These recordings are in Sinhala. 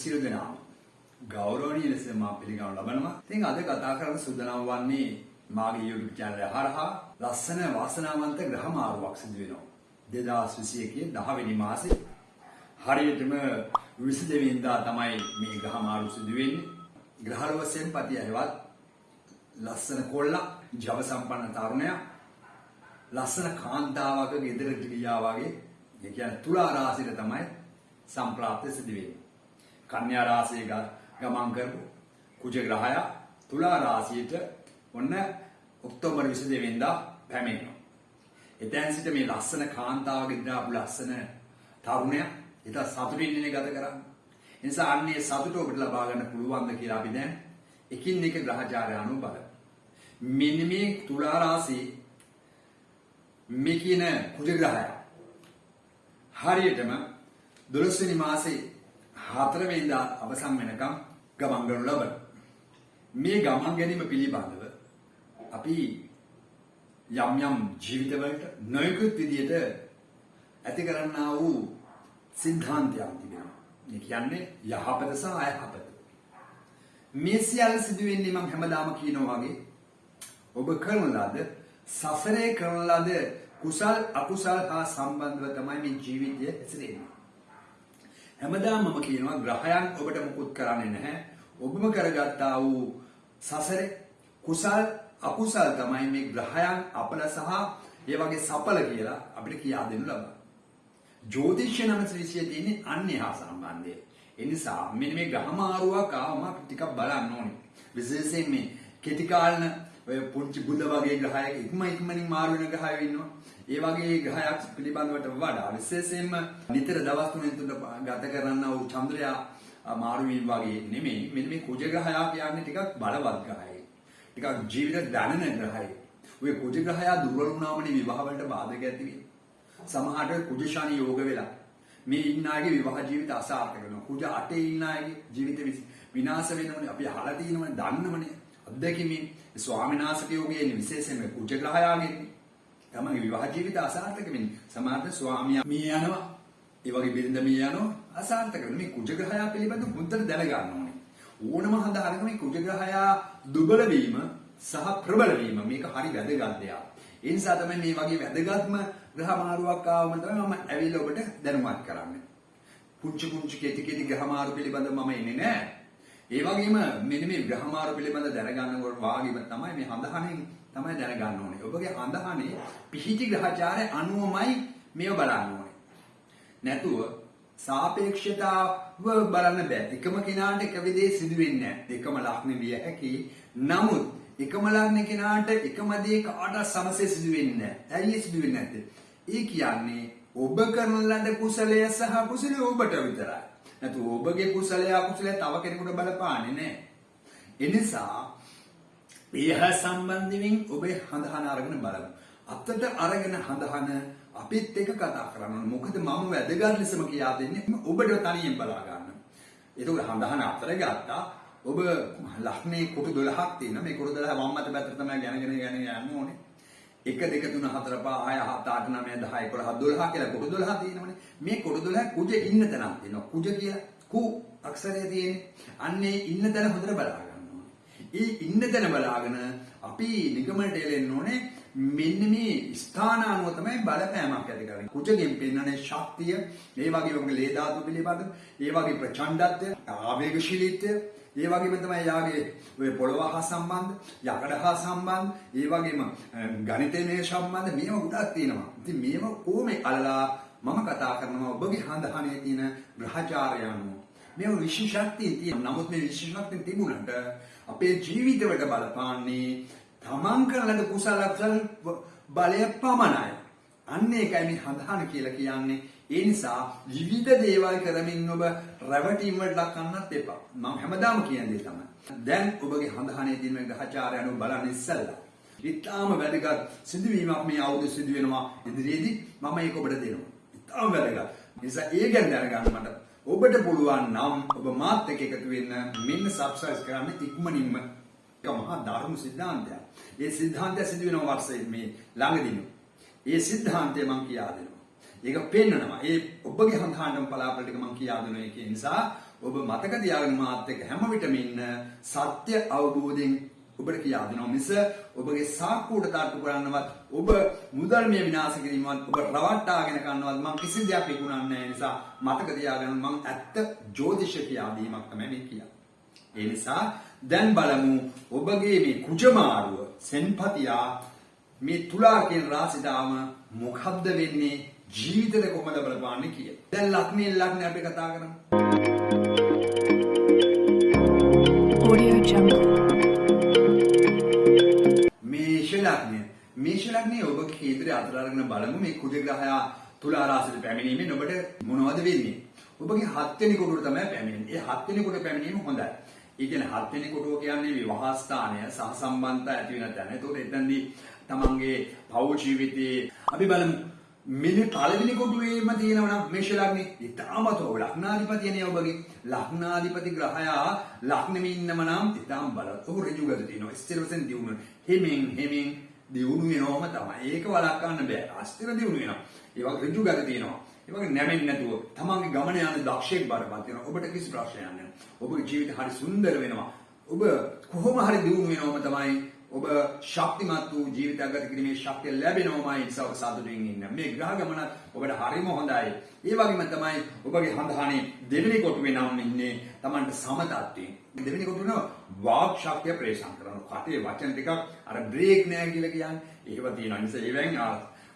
සියලු දෙනාම ගෞරවනීය ලෙස මා පිළිගනු ලබනවා. ඉතින් අද කතා කරන්න සූදානම් වන්නේ මාගේ YouTube channel එක හරහා ලස්සන වාසනාවන්ත ග්‍රහ මාරුවක් සිදු වෙනවා. 2021 10 වෙනි මාසේ හරියටම 22 වෙනිදා තමයි මේ ග්‍රහ මාරු සිදු වෙන්නේ. ග්‍රහලෝක සෙන්පතිය හැවත් ලස්සන කොල්ලා ජව සම්පන්න තරුණයා ලස්සන කාන්තාවක ගෙදරට ගියා වගේ ඒ කියන්නේ තුලා රාශියට තමයි සම්ප්‍රාප්ත සිදු වෙන්නේ. කන්‍යා රාශිය ගමන් කරපු කුජ ග්‍රහයා තුලා රාශියට ඔන්න ඔක්තෝබර් 22 වෙනිදා පැමිණෙනවා. එතෙන් සිට මේ ලස්සන කාන්තාවගේ දාපු ලස්සන තරුණයා ඊට සතුටින් ඉන්නේ ගත කරන්නේ. ඒ නිසා අන්නේ සතුට ඔබට ලබා ගන්න පුළුවන්ද කියලා අපි දැන් එකින් එක ග්‍රහචාරය අනුව බලමු. මෙන්න මේ තුලා රාශියේ මේ කියන කුජ ග්‍රහයා හරියටම 12 වෙනි මාසේ 4 වෙනිදා අවසන් වෙනකම් ගමන් කරනු ලබන. මේ ගමන් ගැනීම පිළිබඳව අපි යම් ජීවිතවලට නොයෙකුත් විදියට ඇති කරන්නා වූ සිද්ධාන්තයක් තිබෙනවා. මේ කියන්නේ යහපත සහ අයහපත. මේ සියල්ල සිදු වෙන්නේ මම හැමදාම කියනවා වගේ ඔබ කරන ලද සසරේ කරන ලද කුසල් අකුසල් හා සම්බන්ධව තමයි මේ ජීවිතය හැසිරෙන්නේ. හැමදාම මම කියනවා ග්‍රහයන් ඔබට මුකුත් කරන්නේ නැහැ. ඔබම කරගත්තා වූ සසරේ කුසල් අකුසල් තමයි මේ ග්‍රහයන් අපල සහ ඒ වගේ සඵල කියලා අපිට කියා දෙන්න ලබනවා. ජ්‍යොතිෂ්‍ය නම් විශ්ය තියෙන්නේ අන්‍ය හා සම්බන්ධයි. ඒ නිසා මෙන්න මේ ග්‍රහ මාරුවක් ආවම ටිකක් බලන්න ඕනේ. විශේෂයෙන් මේ කෙටි කාලන ඔය පුංචි බුද වගේ ග්‍රහයක ඉක්මනින් මාරු වෙන ග්‍රහයෝ ඉන්නවා. ඒ වගේ ග්‍රහයක් පිළිබඳවට වඩා විශේෂයෙන්ම නිතර දවස් 3 ගත කරන වූ චන්ද්‍රයා මාරු වීම වගේ නෙමෙයි. මෙන්න මේ කුජ ග්‍රහයා කියන්නේ ටිකක් බලවත් ග්‍රහයෙක්. ටිකක් ජීවිත දැනෙන ග්‍රහයෙක්. ඔය කුජ ග්‍රහයා දුර්වල වුණාමනේ විවාහ වලට බාධක ඇති වෙන්නේ. සමහරට කුජ ශනි යෝග වෙලා මේ ඉන්න අයගේ විවාහ ජීවිත අසාර්ථක වෙනවා. කුජ 8 ඉන්න අයගේ ජීවිත විනාශ වෙනවනේ. අපි අහලා තියෙනවනේ, දන්නවනේ. අත්දැකීමේ ස්වාමීන් වහන්සේගේ යෝගයේ විශේෂයෙන්ම කුජ ග්‍රහයාගේ තමගේ විවාහ ජීවිත අසාර්ථක වෙන්නේ. සමහරට ස්වාමියා මිය යනවා. ඒ වගේ බිරිඳ මිය යනවා. අසාර්ථක වෙනවා. මේ කුජ ග්‍රහයා පිළිබඳව මුද්දට දැනගන්න ඕනේ. ඕනම හදාරගෙන මේ කුජ ග්‍රහයා දුබල වීම සහ ප්‍රබල වීම මේක හරි වැදගත් දෙයක්. ඒ නිසා තමයි මේ වගේ වැදගත්ම ග්‍රහ මාරුවක් ආවම තමයි මම ඇවිල්ලා ඔබට දැනුවත් කරන්නේ. පුංචි කෙටි ග්‍රහ මාරු පිළිබඳව මම ඉන්නේ නැහැ. ඒ වගේම මෙන්න මේ ග්‍රහ මාරු පිළිබඳව දැනගන්නකොට වාගේම තමයි මේ හඳහනින් තමයි දැනගන්න ඕනේ. ඔබගේ හඳහනේ පිහිටි ග්‍රහචාරය අනුවමයි මේව බලන්න ඕනේ. නැතුව සාපේක්ෂතාව බලන්න බෑ. එකම කෙනාට එක විදිහේ සිදු වෙන්නේ නැහැ. එකම ලක්ෂණ විය හැකි. නමුත් එකම ලග්න කෙනාට එකම දේ කාට සමසේ සිදු වෙන්නේ නැහැ. ඇයි සිදු වෙන්නේ නැත්තේ? ඒ කියන්නේ ඔබ කරන ලද කුසලය සහ කුසලය ඔබට විතරයි. නැතු ඔබගේ කුසලය අකුසලය තව කෙනෙකුට බලපාන්නේ නැහැ. ඒ නිසා ඒහ සම්බන්ධයෙන් ඔබේ හඳහන අරගෙන බලමු. අතට අරගෙන හඳහන අපිත් එක්ක කතා කරන්න. මොකද මම වැදගත් ලෙසම කියා දෙන්නේ ඔබට තනියෙන් බලා ගන්න. ඒක හඳහන අතර ගත්තා. ඔබ ලක්ෂණේ කොට 12ක් තියෙනවා. මේ කොට 12 වම් අත පැත්තට තමයි යන්න ඕනේ. 1 2 3 4 5 6 7 8 9 10 11 12 කියලා කොට 12 තියෙනවනේ. මේ කොට 12 කුජ ඉන්න තැනක් තියෙනවා. කුජ කියලා කු අක්ෂරය තියෙන්නේ. අන්නේ ඉන්න තැන හොඳට බලා ගන්න ඕනේ. ඒ ඉන්න තැන බලාගෙන අපි නිගමනට එන්න ඕනේ. මෙන්න මේ ස්ථාන අනුව තමයි බලපෑමක් ඇති කරන්නේ. කුජගෙන් පෙන්වන්නේ ශක්තිය, ඒ වගේම ලේ ධාතු පිළිබඳ, ඒ වගේ ප්‍රචණ්ඩත්වය, ආවේගශීලීත්වය, ඒ වගේම තමයි යාගේ ඔය පොළව හා සම්බන්ධ, යකඩ හා සම්බන්ධ, ඒ වගේම ගණිතමය සම්බන්ධ මේව ගොඩක් තියෙනවා. ඉතින් මේව කොහොමද අල්ලලා මම කතා කරනවා ඔබගේ හඳහනේ තියෙන ග්‍රහචාරය අනුව. මේව විශේෂත්වයේ තියෙන. නමුත් මේ විශේෂත්වයේ තිබුණාට අපේ ජීවිතවලට බලපාන්නේ තමන් කරන ලද කුසල අකුසල බලය පමණයි. අන්න ඒකයි මේ හඳහන කියලා කියන්නේ. ඒ නිසා විවිධ දේවල් කරමින් ඔබ රැවටීම් වලට ලක් කරන්නත් එපා. මම හැමදාම කියන දේ තමයි. දැන් ඔබගේ හඳහනේ තියෙන ග්‍රහචාරය අනුව බලන්න ඉස්සෙල්ලා. ඊටාම වැදගත් සිදුවීමක් මේ අවුරුදු සිදු වෙනවා ඉදිරියේදී මම ඒක ඔබට දෙනවා. ඊටාම වැදගත්. නිසා ඒ ගැන දැනගන්න මට ඔබට පුළුවන් නම් ඔබ මාත් එක්ක එකතු වෙන්න මෙන්න සබ්ස්ක්‍රයිබ් කරන්න ඉක්මනින්ම. ඒක මහා ධර්ම සිද්ධාන්තයක්. ඒ සිද්ධාන්තය සිදු වෙන වර්ෂයේ මේ ළඟදීම. ඒ සිද්ධාන්තය මම කියා දෙනවා. ඒක පෙන්නනවා. ඒ ඔබගේ හඳහනම බලාපොරොත්තු ටික මම කියා දෙනවා. ඒක නිසා ඔබ මතක තියාගන්න මාත් එක්ක හැම විටම ඉන්න සත්‍ය අවබෝධයෙන් ඔබට කියා දෙනවා මිස ඔබගේ සාක්කුවට තට්ටු කරන්නවත් ඔබ මුදල් මේ විනාශ කිරීමවත් ඔබ රවට්ටාගෙන කරනවත් මම කිසි දෙයක් විකුණන්නේ නැහැ නිසා මතක තියාගන්න මම ඇත්ත ජ්‍යොතිෂ කියා දීමක් තමයි මේ කියන්නේ. ඒ නිසා දැන් බලමු ඔබගේ මේ කුජමාරුව සෙන්පතියා මේ තුලා කියන රාශිදාම මොකද්ද වෙන්නේ ජීවිතේ කොහොමද බලපාන්නේ කියලා. දැන් ලග්නේ අපි කතා කරමු. Audio Jungle. මේෂ ලග්නේ ඔබ කේන්ද්‍රය අතර අරගෙන බලමු මේ කුජ ග්‍රහයා තුලා රාශියට පැමිණීමෙන් ඔබට මොනවද වෙන්නේ? ඔබගේ 7 වෙනි කොටුවට තමයි පැමිණෙන්නේ. ඒ 7 වෙනි කොට පැමිණීම හොඳයි. ඒ කියන්නේ 7 වෙනි කොටුව කියන්නේ විවාහ ස්ථානය සහ සම්බන්ධතා ඇති වෙන තැන. ඒතකොට එතනදී තමන්ගේ පෞල් ජීවිතයේ අපි බලමු මෙන්න පළවෙනි කොටුවේම තියෙනවා නම් මේෂ ලග්නේ ඊටමත් ලග්නාධිපතියනේ ඔබගේ ලග්නාධිපති ග්‍රහයා ලග්නෙම ඉන්නම නම් ඊටම බලවත්. ඔහු ඍජු ගත තියෙනවා. ස්ථිර වශයෙන් දියුණු. හිමින් දියුණු වෙනවම තමයි. ඒක වළක්වන්න බෑ. අස්ථිර දියුණු වෙනවා. ඒ වගේ ඍජු ගත තියෙනවා. ඒ වගේ නැමෙන්නේ නැතුව තමන්ගේ ගමන යන දක්ෂයෙක් බවටපත් වෙනවා. ඔබට කිසි ප්‍රශ්නයක් නැහැ. ඔබගේ ජීවිතය හරි සුන්දර වෙනවා. ඔබ කොහොම හරි දියුණු වෙනවම තමයි. ඔබ ශක්තිමත් වූ ජීවිතයක් ගත කිරීමේ ශක්තිය ලැබෙනවමයි ඉස්සව සතුටින් ඉන්න. මේ ග්‍රහ ගමන ඔබට හරිම හොඳයි. ඒ වගේම තමයි ඔබගේ හඳහනේ දෙවෙනි කොටුවේ නම් ඉන්නේ Tamanට සමතත්වයෙන්. දෙවෙනි කොටුවන වාග් ශක්තිය ප්‍රේෂණ කරන කටේ වචන ටිකක් අර බ්‍රේක් නෑ කියලා කියන්නේ. ඒව තියෙනවා. නිසා ඒවෙන්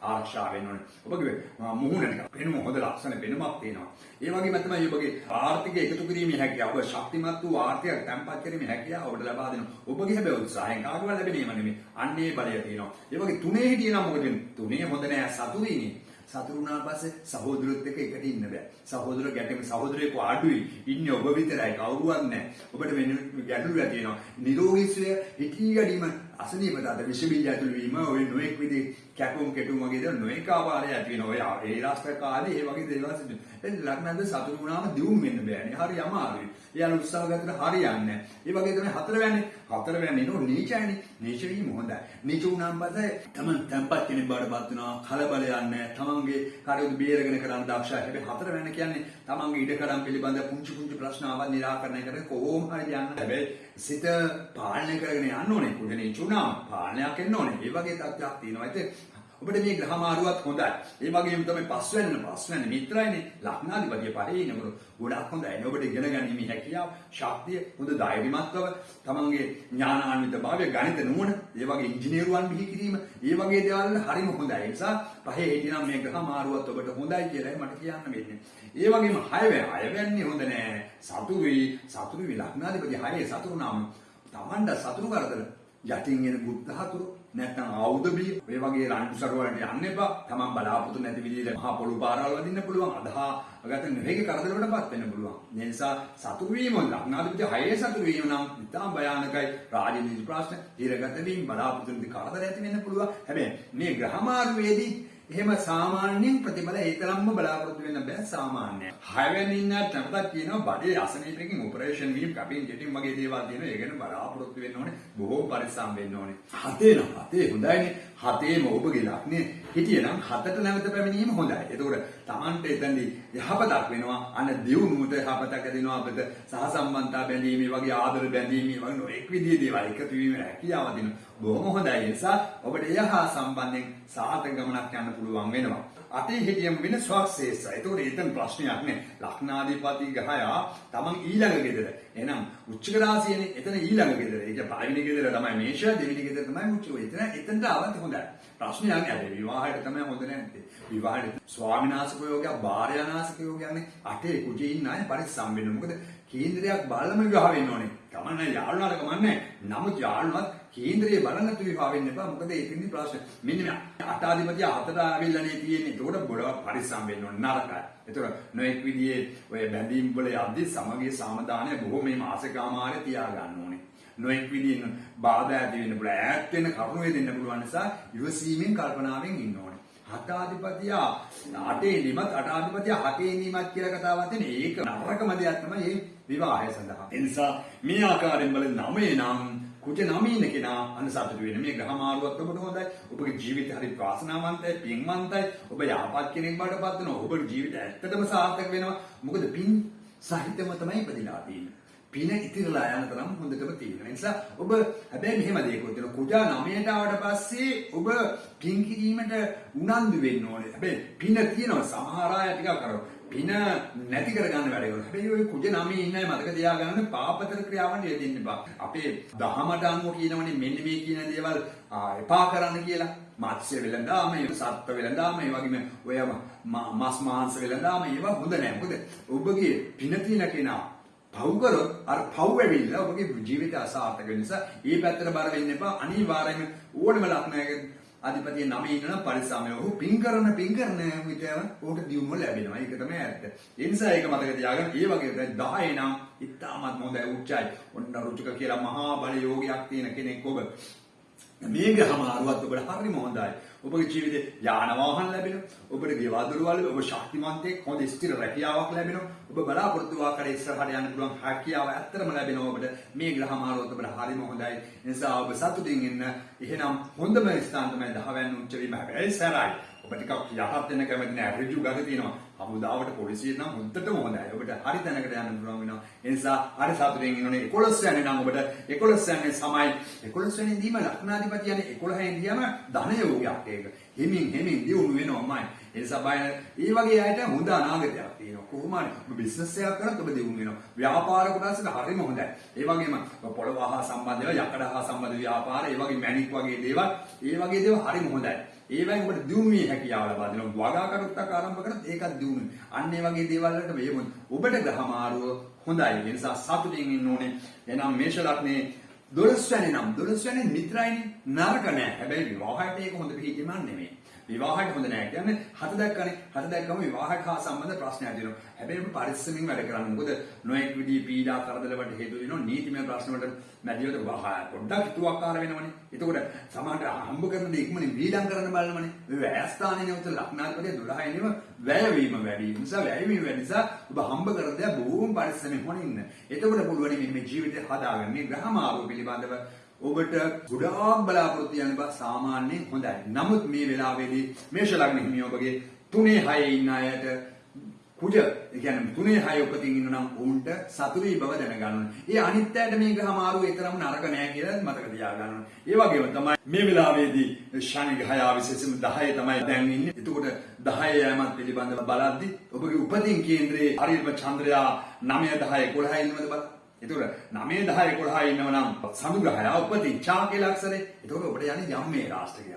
ආරක්ෂා වෙන්න ඕනේ. ඔබගේ මුහුණට පෙනුම හොඳ ලක්ෂණ පෙනුමක් තියෙනවා. ඒ වගේම තමයි ඔබගේ ආර්ථික එකතු කිරීමේ හැකියාව, ඔබ ශක්තිමත් වූ ආර්ථික තැන්පත් කිරීමේ හැකියාව ඔබට ලබා දෙනවා. ඔබගේ හැබැයි උත්සාහයෙන් කාගවත් ලැබෙනේම නෙමෙයි. අන්නේ බලය තියෙනවා. ඒ වගේ තුනේ හිටියනම් මොකද වෙන්නේ? තුනේ හොඳ නෑ සතුයිනේ. සතුරු වුණාට පස්සේ සහෝදරයොත් එක්ක එකට ඉන්න බෑ. සහෝදර ගැටෙම සහෝදරයෙකු අඩුයි. ඉන්නේ ඔබ විතරයි. කවුරුවත් නැහැ. ඔබට වෙන ගැටලුවක් තියෙනවා. නිරෝගීත්වය හිතී ගැනීම අසනීපතාවද විෂ බීජ ඇතුළු වීම ඔය නොඑක් විදිහේ කැපුම් කෙටුම් වගේ දේවල් නොඑක ආකාරය ඇති වෙනවා. ඔය ඒ රාෂ්ට්‍ර කාලේ ඒ වගේ දේවල් සිදු වෙනවා. එතන ලග්නද සතුරු වුණාම දියුම් වෙන්න බෑනේ. හරි අමාරුයි. එයාලා උත්සාහ ගත්තට හරියන්නේ නැහැ. ඒ වගේ තමයි හතරවැන්නේ නෝ නීචයනේ. නීච වීම හොඳයි. නීච වුණාම පස්සේ තමන් තැම්පත් කෙනෙක් බවටපත් වෙනවා. කලබල යන්නේ තමන්ගේ කාර්යය බේරගෙන කරන්න දක්ෂයි. හැබැයි හතරවැන්න කියන්නේ තමන්ගේ ඉඩකඩම් පිළිබඳ පුංචි ප්‍රශ්න ආවත් निराකරණය කරගෙන කොහොම හරි යන්න. හැබැයි සිත පාලනය කරගෙන යන්න ඕනේ. කුඩේ චුණා පාලනයක් එන්න ඕනේ. ඒ වගේ තත්ත්වයක් තියෙනවා. ඒත් ඔබට මේ ග්‍රහ මාරුවත් හොඳයි. ඒ වගේම තමයි පස්වැන්න මිත්‍රයිනේ ලග්නාධිපතිය පහේ ඉන්නකොට ගොඩක් හොඳයි. ඔබට ඉගෙන ගැනීමේ හැකියාව, ශක්තිය, හොඳ ධෛර්යමත්කම, තමන්ගේ ඥානාන්විත භාවය, ගණිත නුවණ, ඒ වගේ ඉංජිනේරුවන් බිහි කිරීම, ඒ වගේ දේවල් වල හරිම හොඳයි. ඒ නිසා පහේ හිටිනම් මේ ග්‍රහ මාරුවත් ඔබට හොඳයි කියලායි මට කියන්න වෙන්නේ. ඒ වගේම හයවැන්නේ හොඳ නෑ. සතුරුයි ලග්නාධිපතිය හයේ සතුරු නම් තමන්ට සතුරු කරදර යටින් එන බුද්ධ හතුරු නැත්නම් ආයුධ බිය ඔය වගේ රණ්ඩු සරු වලට යන්න එපා. තමන් බලාපොරොත්තු නැති විදිහට මහා පොළු පාරවල් වදින්න පුළුවන්. අදහාගත නොහැකි කරදරවලටපත් වෙන්න පුළුවන්. ඒ නිසා සතුරු වීම ලග්නාධිපති හයේ සතුරු වීම නම් ඉතාම භයානකයි. රාජනීති ප්‍රශ්න, ඊරගත වීම, බලාපොරොත්තු නැති කරදර ඇති වෙන්න පුළුවන්. හැබැයි මේ ග්‍රහ මාරුවේදී එහෙම සාමාන්‍යයෙන් ප්‍රතිඵල ඒතරම්ම බලාපොරොත්තු වෙන්න බෑ සාමාන්‍යයෙන්. හයවෙනි ඉන්න තැනකට කියනවා බඩේ අසනීපයකින් ඔපරේෂන් වීම, කපින් ජෙටින් වගේ දේවල් තියෙනවා. ඒ ගැන බලාපොරොත්තු වෙන්න ඕනේ. බොහෝ පරිස්සම් වෙන්න ඕනේ. හතේ හොඳයිනේ. හතේම ඔබගේ ලග්නේ හිටියනම් හතට නැවත පැමිණීම හොඳයි. ඒතකොට Tamante එතනදී යහපතක් වෙනවා. අන්න දියුණුවට යහපතක් ඇතිවෙනවා. අපිට සහසම්බන්ධතා බැඳීම වගේ ආදර බැඳීම වගේ නොඑක් විදිහේ දේවල් එකතු වීම හැකියාව දෙන බොහොම හොඳයි. ඒ නිසා ඔබට එහා සම්බන්ධයෙන් සාර්ථක ගමනක් යන්න පුළුවන් වෙනවා. අතේ හිටියම වෙන ස්වක්ෂේසයි. ඒතකොට එතන ප්‍රශ්නයක් නෑ. ලග්නාධිපති ග්‍රහයා තමන් ඊළඟ ගෙදර. එහෙනම් උච්චක රාශියනේ. එතන ඊළඟ ගෙදර. ඒක පළවෙනි ගෙදර තමයි මේෂ, දෙවෙනි ගෙදර තමයි උච්චක. එතනට ආවත් හොඳයි. ප්‍රශ්නයක් නෑ. විවාහයට තමයි හොඳ නැත්තේ. විවාහයට ස්වාමිනාශක යෝගයක්, භාර්යානාශක යෝගයක්නේ. අටේ කුජේ ඉන්න අය පරිස්සම් වෙන්න. මොකද කේන්ද්‍රයක් බලම විවාහ වෙන්න ඕනේ. කමන්නේ යාළුවාට කමන්නේ. නමුත් යාළුවත් කේන්ද්‍රයේ බලන්නතු විවාහ වෙන්න එපා. මොකද ඒකෙන්දි ප්‍රශ්න. මෙන්න මේ අටාධිපතිය හතට ආවිල්ලානේ තියෙන්නේ. ඒකට බොඩ පරිස්සම් වෙන්න ඕනේ. නරකයි. ඒතර නොඑක් විදිහේ ඔය බැඳීම් වල යද්දි සමගිය සාමදානය බොහොම මේ මාසිකාමාරය තියා ගන්න ඕනේ. නොඑක් විදිහෙන් බාධා ඇති වෙන්න පුළුවන්. ඈත් වෙන කරුණු වෙන්න පුළුවන් නිසා ඉවසීමෙන් කල්පනාවෙන් ඉන්න ඕනේ. හතාධිපතියා අටේ නිමත් අටාධිපතියා හතේ නිමත් කියලා කතාවක් තියෙන. ඒක නරකම දෙයක් තමයි මේ විවාහය සඳහා. ඒ නිසා මේ ආකාරයෙන් බලන 9 නම් කුජ 9 ඉන්න කෙනා අනුසතුට වෙන මේ ග්‍රහ මාරුවත් ඔබට හොඳයි. ඔබගේ ජීවිතය හරි වාසනාවන්තයි, පින්වන්තයි. ඔබ යහපත් කෙනෙක් බවට පත් වෙනවා. ඔබගේ ජීවිතය ඇත්තටම සාර්ථක වෙනවා. මොකද පින් සහිතම තමයි ඉපදිලා තියෙන්නේ. පින ඉතිරලා යන තරම් හොඳටම තියෙනවා. ඒ නිසා ඔබ හැබැයි මෙහෙම දෙයක් තියෙනවා. කුජා 9ට ආවට පස්සේ ඔබ පින් කිරීමට උනන්දු වෙන්න ඕනේ. හැබැයි පින තියෙනවා සමහර අය ටිකක් කරනවා. පින නැති කරගන්න වැඩ කරනවා. හැබැයි ඔය කුජ 9 ඉන්නයි මතක තියාගන්න පාපතර ක්‍රියාවන් යෙදෙන්න එපා. අපේ දහමට අනුව කියනවනේ මෙන්න මේ කියන දේවල් එපා කරන්න කියලා. මාත්‍ය වෙලඳාම, සත්ත්ව වෙලඳාම, ඒ වගේම ඔය මස් මාංශ වෙලඳාම ඒවා හොඳ නැහැ. මොකද ඔබගේ පින තියෙන කෙනා පව් කරොත් අර පව් වෙවිලා ඔබගේ ජීවිතය අසාර්ථක වෙන නිසා ඒ පැත්තට බර වෙන්න එපා. අනිවාර්යයෙන්ම ඕනම ලක්ෂණයක අධිපතිය 9 ඉන්නවා පරිස්සමව. ඔහු පින් කරන විතරම ඔහුට දියුණුව ලැබෙනවා. ඒක තමයි ඇත්ත. ඒ නිසා ඒක මතක තියාගන්න. ඒ වගේ 10 නම් ඉතාමත් හොඳයි උච්චයි. ඔන්න රුචික කියලා මහා බල යෝගයක් තියෙන කෙනෙක් ඔබ. මේ ග්‍රහමාරුවත් ඔබට හරිම හොඳයි. ඔබගේ ජීවිතේ යාන වාහන ලැබෙනවා. ඔබට ගෙවල් දොරවල් ඔබ ශක්තිමන්තයෙක් හොඳ ස්ථිර රැකියාවක් ලැබෙනවා. ඔබ බලාපොරොත්තු ආකාරයේ ඉස්සරහට යන්න පුළුවන් හැකියාව ඇත්තටම ලැබෙනවා ඔබට. මේ ග්‍රහමාරුවත් ඔබට හරිම හොඳයි. ඒ නිසා ඔබ සතුටින් ඉන්න. එහෙනම් හොඳම ස්ථාන තමයි 10 වෙනි උච්ච වීම. හැබැයි සරයි. ඔබ ටිකක් යහපත් වෙන කැමති නෑ. ඍජු ගත තියෙනවා. හමුදාවට පොලිසියට නම් හොඳටම හොඳයි. ඔබට හරි තැනකට යන්න පුළුවන් වෙනවා. ඒ නිසා හරි සතුටින් ඉන්න ඕනේ. 11 යන්නේ නම් ඔබට 11 යන්නේ සමයි. 11 වෙනි දීම ලග්නාධිපති යන්නේ 11 ඉඳියම ධන යෝගයක් ඒක. හිමින් දියුණු වෙනවමයි. ඒ නිසා බය ඒ වගේ අයට හොඳ අනාගතයක් තියෙනවා. කොහොම හරි ඔබ බිස්නස් එකක් කරත් ඔබ දියුණු වෙනවා. ව්‍යාපාර කොටසට හරිම හොඳයි. ඒ වගේම පොළව හා සම්බන්ධ ඒවා යකඩ හා සම්බන්ධ ව්‍යාපාර, ඒ වගේ මැණික් වගේ දේවල්, ඒ වගේ දේවල් හරිම හොඳයි. ඒවෙන් ඔබට දියුණුවේ හැකියාව ලබා දෙනවා. වගා කරුත්තක් ආරම්භ කරත් ඒකත් දියුණුයි. අන්න ඒ වගේ දේවල් වලට මේ ඔබට ග්‍රහමාරුව හොඳයි. ඒ නිසා සතුටින් ඉන්න ඕනේ. එහෙනම් මේෂ ලග්නේ 12 වෙනි නම් 12 වෙනි මිත්‍රයිනේ නරක නෑ. හැබැයි විවාහයට ඒක හොඳ පිළිගීමක් නෙමෙයි. විවාහයට හොඳ නෑ කියන්නේ හත දැක්කනේ. හත දැක්කම විවාහයට හා සම්බන්ධ ප්‍රශ්නයක් තියෙනවා. හැබැයි ඔබ පරිස්සමින් වැඩ කරන්න. මොකද නොඑක් විදිහේ පීඩා කරදර වලට හේතු වෙනවා. නීතිමය ප්‍රශ්න වලට මැදිහත් විවාහය පොඩ්ඩක් හිතුවක්කාර වෙනවනේ. එතකොට සමහරට හම්බ කරන දේ ඉක්මනින් වීදම් කරන්න බලනවනේ. මේ වැයස්ථානයේ නෙවත ලග්නාධිපතිය 12 ඉන්නම වැයවීම වැඩි. ඒ නිසා වැයවීම වැඩි නිසා ඔබ හම්බ කරන දේ බොහොම පරිස්සමින් හොනින්න. එතකොට පුළුවන් මේ ජීවිතය හදාගන්න. මේ ග්‍රහමාරුව පිළිබඳව ඔබට ගොඩාක් බලාපොරොත්තු යන බව සාමාන්‍යයෙන් හොඳයි. නමුත් මේ වෙලාවේදී මේෂ ලග්න හිමියෝ ඔබගේ 3 6 ඉන්න අයට කුජ කියන්නේ 3 6 උපතින් ඉන්න නම් උන්ට සතුටුයි බව දැනගන්න ඕනේ. ඒ අනිත් අයට මේ ග්‍රහමාරුව ඊතරම් නරක නෑ කියලා මතක තියාගන්න ඕනේ. ඒ වගේම තමයි මේ වෙලාවේදී ශනි ග්‍රහයා විශේෂයෙන්ම 10 තමයි දැන් ඉන්නේ. එතකොට 10 යෑමත් පිළිබඳව බලද්දී ඔබගේ උපතින් කේන්ද්‍රයේ හරියටම චන්ද්‍රයා 9 10 11 ඉන්නවද බලන්න. එතකොට 9 10 11 ඉන්නව නම් සඳු ග්‍රහයා උපතින් චා කියලා අක්ෂරේ. එතකොට ඔබට යන්නේ ජම්මේ රාශියක.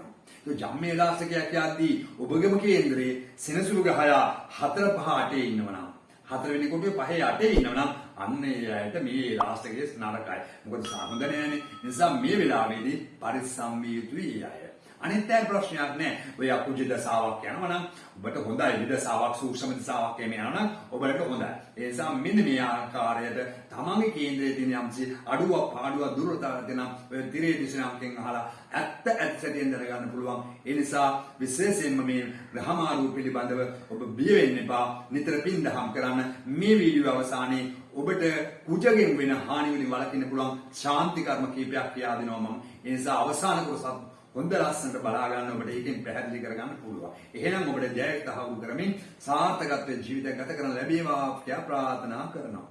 ඒ ජම්මේ රාශිකයක් යද්දී ඔබගේම කේන්ද්‍රයේ සෙනසුරු ග්‍රහයා 4 5 8 ඉන්නව නම් 4 වෙනි කොටුවේ 5 8 ඉන්නව නම් අන්න ඒ අයට මේ රාශිකයේ නරකයි. මොකද සාහොඳ නෑනේ. නිසා මේ වෙලාවේදී පරිස්සම් විය යුතුයි ඒ අය. අනිත් අය ප්‍රශ්නයක් නෑ. ඔය අකුජ දසාවක් යනවා නම් ඔබට හොඳයි. විදසාවක් සූක්ෂම දසාවක් එමේ යනවා නම් ඔබට හොඳයි. ඒ නිසා මෙන්න මේ ආකාරයට තමන්ගේ කේන්ද්‍රයේ තියෙන යම්සි අඩුවක් පාඩුවක් දුර්වලතාවක් දෙනම් ඔය තිරේ දිශනාවකින් අහලා ඇත්ත සැටියෙන් දැනගන්න පුළුවන්. ඒ නිසා විශේෂයෙන්ම මේ ග්‍රහමාරුව පිළිබඳව ඔබ බිය වෙන්න එපා. නිතර පින් දහම් කරන්න. මේ වීඩියෝ අවසානයේ ඔබට කුජගෙන් වෙන හානි වලින් වළකින්න පුළුවන් ශාන්ති කර්ම කීපයක් කියා දෙනවා මම. ඒ නිසා අවසාන කොටස හොඳ ලස්සනට බලා ගන්න ඔබට ඒකෙන් පැහැදිලි කරගන්න පුළුවන්. එහෙනම් ඔබට ජයයක් තහවුරු කරමින් සාර්ථකත්වයේ ජීවිතය ගත කරන්න ලැබේවා කියලා ප්‍රාර්ථනා කරනවා.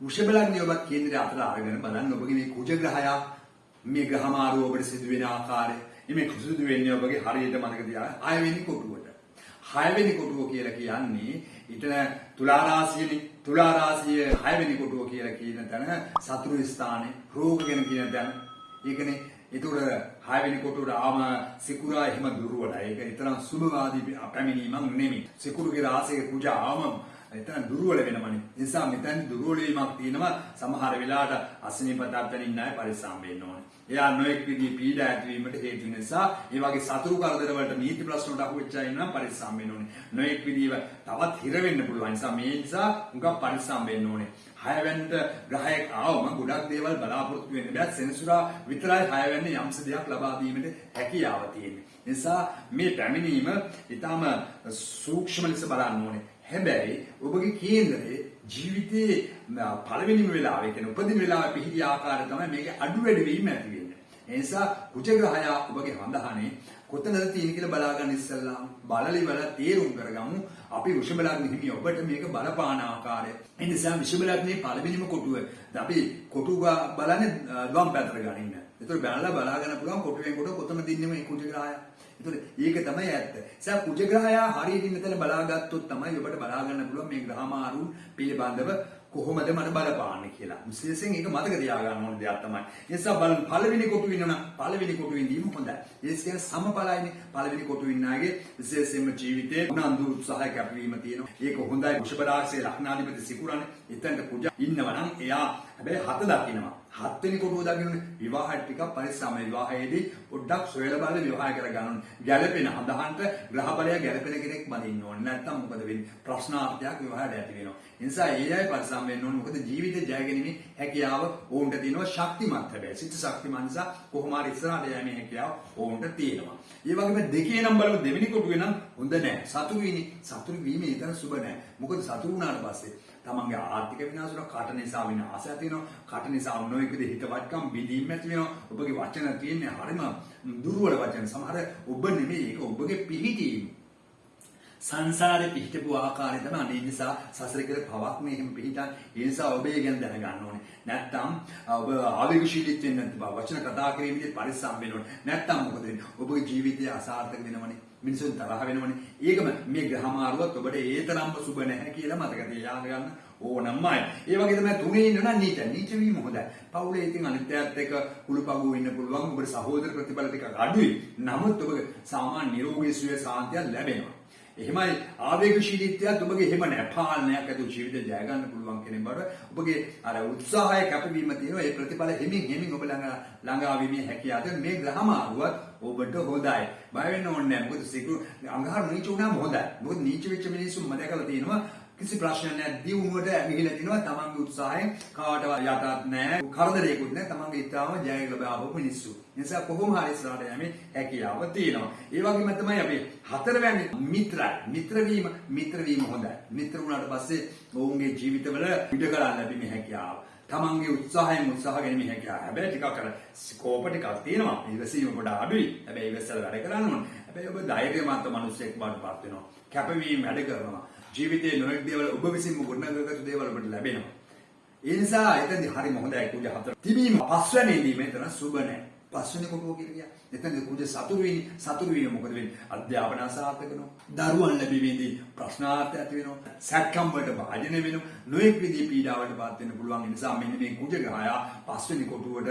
වෘෂභ ලග්නය ඔබත් කේන්ද්‍රය අතර අරගෙන බලන්න ඔබගේ මේ කුජ ග්‍රහයා මේ ග්‍රහමාරුව ඔබට සිදු වෙන ආකාරය. මේ සිදු වෙන්නේ ඔබගේ හරියට මතක තියාගන්න 6 වෙනි කොටුවට. 6 වෙනි කොටුව කියලා කියන්නේ ඊතන තුලා රාශියනේ. තුලා රාශිය 6 වෙනි කොටුව කියලා කියන තැන සතුරු ස්ථානේ රෝග ගැන කියන තැන. ඒකනේ ඒතර 6 වෙනි කොටුවට ආම සිකුරා එහෙම දුර්වලයි. ඒක ඊතරම් සුභවාදී පැමිණීමක් නෙමෙයි. සිකුරුගේ රාශියේ කුජා ආම එතන දුර්වල වෙනවනේ. ඒ නිසා මෙතන දුර්වල වීමක් තියෙනවා. සමහර වෙලාවට අසනීපතාවයෙන් ඉන්න අය පරිස්සම් වෙන්න ඕනේ. එයා නොඑක් විදිහේ පීඩා ඇතිවීමට හේතු වෙන නිසා ඒ වගේ සතුරු කරදර වලට නීති ප්‍රශ්න වලට අහු වෙච්ච අය ඉන්නම් පරිස්සම් වෙන්න ඕනේ. නොඑක් විදිහව තවත් හිර වෙන්න පුළුවන්. නිසා මේ නිසා උඟක් පරිස්සම් වෙන්න ඕනේ. 6 වෙනිට ග්‍රහයක් ආවම ගොඩක් දේවල් බලාපොරොත්තු වෙන්න බෑ. සෙනසුරා විතරයි 6 වෙනි යම්ස දෙයක් ලබා දීමට හැකියාව තියෙන්නේ. නිසා මේ පැමිණීම ඊටම සූක්ෂම ලෙස බලන්න ඕනේ. හැබැයි ඔබගේ කේන්දරයේ ජීවිතයේ පළවෙනිම වෙලාවේ කියන උපදින වෙලාවේ පිහිටි ආකාරය තමයි මේකේ අඩු වැඩි වීම ඇති වෙන්නේ. ඒ නිසා කුජග්‍රහය ඔබගේ හඳහනේ කොතනද තියෙන කියලා බලා ගන්න ඉස්සෙල්ලා බලලි වල තීරුම් කරගමු අපි වෘෂභ ලග්න හිමි ඔබට මේක බලපාන ආකාරය. ඒ නිසා වෘෂභ ලග්නේ පළවෙනිම කොටුව අපි කොටුව බලන්නේ වම් පැත්තට ගනින්න. ඒතර බලා ගන්න පුළුවන් කොටුවෙන් කොට කොතනද ඉන්නේ මේ කුජග්‍රහය. ඒතර ඒක තමයි ඇත්ත. නිසා කුජග්‍රහය හරියට මෙතන බලාගත්තොත් තමයි ඔබට බලා ගන්න පුළුවන් මේ ග්‍රහ මාරු පිළිබඳව කොහොමද මට බලපාන්නේ කියලා. විශේෂයෙන් ඒක මතක තියාගන්න ඕන දෙයක් තමයි. ඒ නිසා බලන්න පළවෙනි කොටුව ඉන්නවනම් පළවෙනි කොටුව ඉඳීම හොඳයි. ඒ කියන්නේ සමඵලයිනේ. පළවෙනි කොටුව ඉන්නාගේ විශේෂයෙන්ම ජීවිතේ උනන්දු උත්සාහය කැපවීම තියෙනවා. ඒක හොඳයි. වෘෂභ රාශියේ ලග්නාධිපති සිකුරානේ. එතනට කුජ ඉන්නවනම් එයා හැබැයි හත දකින්නවා. හත්වෙනි කොටුව දකින්නේ විවාහ ටිකක් පරිස්සම විවාහයේදී පොඩ්ඩක් සොයලා බලලා විවාහ කර ගන්න ඕනේ. ගැළපෙන හදහන්ට ග්‍රහ බලය ගැළපෙන කෙනෙක් බඳින්න ඕනේ. නැත්නම් මොකද වෙන්නේ? ප්‍රශ්නාර්ථයක් විවාහයට ඇති වෙනවා. ඒ නිසා ඒ අය පරිස්සම් වෙන්න ඕනේ. මොකද ජීවිතේ ජය ගැනීමේ හැකියාව ඕන්ට තියෙනවා ශක්තිමත් හැබැයි. සිත ශක්තිමත් නිසා කොහොම හරි ඉස්සරහට යෑමේ හැකියාව ඕන්ට තියෙනවා. ඒ වගේම දෙකේ නම් බලමු දෙවෙනි කොටුවේ නම් හොඳ නැහැ. සතුරු වීමේ සතුරු වීමේ ඊතර සුබ නැහැ. මොකද සතුරු වුණාට පස්සේ තමන්ගේ ආර්ථික විනාශ වෙනවා, කට නිසා විනාශ ඇති වෙනවා, කට නිසා නොයෙක් විදිහේ හිතවත්කම් බිඳීම් ඇති වෙනවා. ඔබගේ වචන තියෙන්නේ හරිම දුර්වල වචන. සමහර ඔබ නෙමෙයි ඒක ඔබගේ පිහිටීම. සංසාරේ පිහිටපු ආකාරය තමයි අනේ නිසා සසර කියලා පවක් මේ එහෙම පිහිටන්. ඒ නිසා ඔබ ඒ ගැන දැනගන්න ඕනේ. නැත්තම් ඔබ ආවේගශීලීත්වයෙන් නැත්නම් වචන කතා කිරීමේදී පරිස්සම් වෙන්න ඕනේ. නැත්තම් මොකද වෙන්නේ? ඔබගේ ජීවිතය අසාර්ථක වෙනවනේ. මිනිසුන් තරහ වෙනවනේ. ඒකම මේ ග්‍රහ මාරුවත් ඔබට ඒ තරම්ම සුබ නැහැ කියලා මතක තියාගන්න ඕනම්මයි. ඒ වගේ තමයි තුනේ ඉන්නවනම් නීච වීම හොඳයි. පවුලේ ඉතින් අනිත්‍යයත් එක්ක කුළුපගුව ඉන්න පුළුවන්. ඔබට සහෝදර ප්‍රතිඵල ටිකක් අඩුයි. නමුත් ඔබගේ සාමාන්‍ය නිරෝගී සුවය සාන්තිය ලැබෙනවා. එහෙමයි ආවේගශීලීත්වයත් ඔබගේ එහෙම නැහැ. පාලනයක් ඇතුළු ජීවිතය ජය ගන්න පුළුවන් කෙනෙක් බවට ඔබගේ අර උත්සාහය කැපවීම තියෙනවා. ඒ ප්‍රතිඵල හිමින් ඔබ ළඟා වීමේ හැකියාව තියෙන මේ ග්‍රහ මාරුවත් ඔබට හොඳයි. බය වෙන්න ඕනේ නැහැ. මොකද සිකුරු අඟහරු නීච වුණාම හොඳයි. මොකද නීච වෙච්ච මිනිස්සු මම දැකලා තියෙනවා. කිසි ප්‍රශ්නයක් නැහැ. දියුණුවට ගිහිලා තිනවා. තමන්ගේ උත්සාහයෙන් කාටවත් යටත් නැහැ. කරදරයක්වත් නැහැ. තමන්ගේ ඊටාම ජය ලබාවු මිනිස්සු. ඒ නිසා කොහොම හරි ඉස්සරහට යන්නේ හැකියාව තියෙනවා. ඒ වගේම තමයි අපි හතරවැනි මිත්‍ර වීම හොඳයි. මිත්‍ර වුණාට පස්සේ ඔවුන්ගේ ජීවිතවල ඉඩ ගන්න ලැබීමේ හැකියාව. තමන්ගේ උත්සාහ ගැනීම හැකියාව. හැබැයි ටිකක් අර ස්කෝප් ටිකක් තියෙනවා. ඉවසීම පොඩ අඩුයි. හැබැයි ඉවසලා වැඩ කරන්න ඕනේ. හැබැයි ඔබ ධෛර්යමත් මිනිසෙක් වඩපත් වෙනවා. කැපවීම වැඩ කරනවා. ජීවිතයේ නොයෙක් දේවල් ඔබ විසින්ම ගොඩනගාගත්තු දේවල් ඔබට ලැබෙනවා. ඒ නිසා එතනදී හරිම හොඳයි කුජ හතර. තිබීම පස්වැනි ඉඳීම එතන සුබ නැහැ. පස්වෙනි කොටුව කියන්නේ එතනදී කුජ සතුරු වීම මොකද වෙන්නේ? අධ්‍යාපන අසාර්ථක වෙනවා. දරුවන් ලැබීමේදී ප්‍රශ්නාර්ථ ඇති වෙනවා. සැකම් වලට භාජනය වෙනවා. නොයෙක් විදිහේ පීඩාවලට පාත් වෙන්න පුළුවන්. ඒ නිසා මෙන්න මේ කුජ ග්‍රහය පස්වෙනි කොටුවට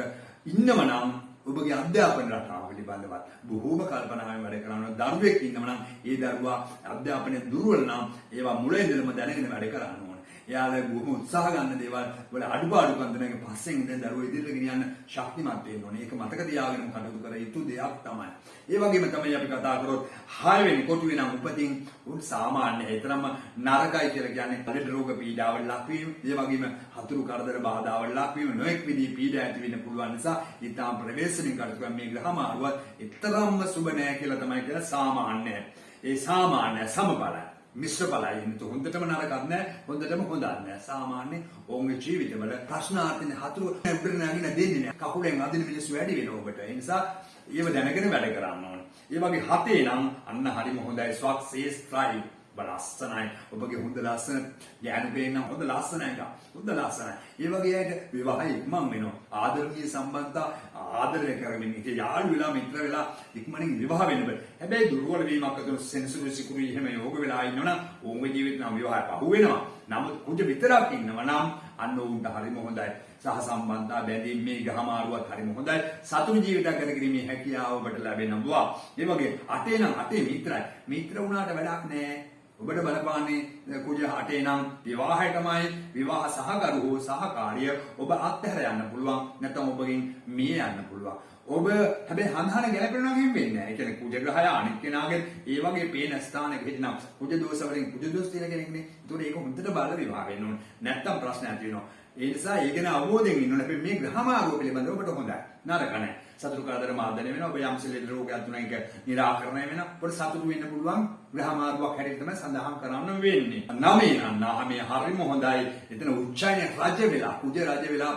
ඉන්නවනම් ඔබගේ අධ්‍යාපන රටාව පිළිබඳව බොහෝම කල්පනාවෙන් වැඩ කරනවා. දරුවෙක් ඉන්නම නම් ඒ දරුවා අධ්‍යාපනයේ දුර්වල නම් ඒවා මුල ඉඳලම දැනගෙන වැඩ කරන්න ඕනේ. එයාලා බොහොම උත්සාහ ගන්න දේවල් වල අඩුපාඩුකම් දැනගෙන පස්සෙන් ඉඳන් දරුවෝ ඉදිරියට ගෙනියන්න ශක්තිමත් වෙන්න ඕනේ. ඒක මතක තියාගෙන කටයුතු කර යුතු දෙයක් තමයි. ඒ වගේම තමයි අපි කතා කරොත් 6 වෙනි කොටුවේ නම් උපතින් උන් සාමාන්‍ය ඒතරම් නරකයි කියලා කියන්නේ ලෙඩ රෝග පීඩාවල් ලක්වීම. ඒ වගේම හතුරු කරදර බාධාවල් ලක්වීම නොඑක් විදිහේ පීඩා ඇති වෙන්න පුළුවන් නිසා ඊටාම් ප්‍රවේශමින් කටයුතු කරන මේ ග්‍රහ මාරුවත් ඊතරම්ම සුබ නැහැ කියලා තමයි කියලා සාමාන්‍යයි. ඒ සාමාන්‍ය සමබලයි. මිශ්‍ර බලයි නෙතු හොඳටම නරකක් නැහැ හොඳටම හොඳක් නැහැ සාමාන්‍ය ඔවුන්ගේ ජීවිතවල ප්‍රශ්නාර්ථනේ හතුරු උඩට නැගින දෙන්නේ නැහැ කකුලෙන් අදින මිනිස්සු වැඩි වෙනවා ඔබට ඒ නිසා ඒව දැනගෙන වැඩ කරන්න ඕනේ. ඒ වගේ හතේ නම් අන්න හරිම හොඳයි සක්සස් ට්‍රයිව් බලස්සනයි ඔබගේ හොඳ ලස්සන ඥාන පේන හොඳ ලස්සන එක හොඳ ලස්සනයි. ඒ වගේ අයට විවාහය ඉක්මන් වෙනවා. ආදරණීය සම්බන්ධතා ආදරය කරමින් ඉතින් යාළු වෙලා මිත්‍ර වෙලා ඉක්මනින් විවාහ වෙන්න බෑ. හැබැයි දුර්වල වීමක් අතර සෙන්සුරු සිකුරු එහෙම යෝග වෙලා ඉන්නවනම් ඔවුන්ගේ ජීවිතේ නම් විවාහය පහු වෙනවා. නමුත් කුජ විතරක් ඉන්නවා නම් අන්න උන්ට හරිම හොඳයි. සහ සම්බන්ධතා බැඳීම් මේ ගහමාරුවත් හරිම හොඳයි. සතුටු ජීවිතයක් ගත කිරීමේ හැකියාව ඔබට ලැබෙනවා. ඒ වගේ අටේ නම් අටේ මිත්‍රයි. මිත්‍ර වුණාට වැඩක් නැහැ. ඔබට බලපාන්නේ කුජ අටේ නම් විවාහයටමයි. විවාහ සහකරු හෝ සහකාරිය ඔබ අත්හැර යන්න පුළුවන්. නැත්නම් ඔබගෙන් මිය යන්න පුළුවන්. ඔබ හැබැයි හන්හන ගැලපෙනවා කියන්න වෙන්නේ නැහැ. ඒ කියන්නේ කුජ ග්‍රහය අනිත් කෙනාගේ ඒ වගේ පේන ස්ථානයක හිටිනම් කුජ දෝෂ වලින් කුජ දෝෂ තියෙන කෙනෙක්නේ. ඒතකොට ඒක හොඳට බලලා විවාහ වෙන්න ඕනේ. නැත්නම් ප්‍රශ්න ඇති වෙනවා. ඒ නිසා ඒ ගැන අවබෝධයෙන් ඉන්න ඕනේ. මේ ග්‍රහමාරුව පිළිබඳව ඔබට හොඳයි. නරක නැහැ. සතුරු කරදර මාර්ධනය වෙනවා. ඔබ යම්සෙලෙ රෝගයක් තුනක් නිරාකරණය වෙනවා. ඔබට සතුටු වෙන්න පුළුවන් ග්‍රහමාරුවක් හැටියට තමයි සඳහන් කරන්න වෙන්නේ. නවයේ නම් මේ හරිම හොඳයි. එතන උච්චායන රජ වෙලා කුජ රජ වෙලා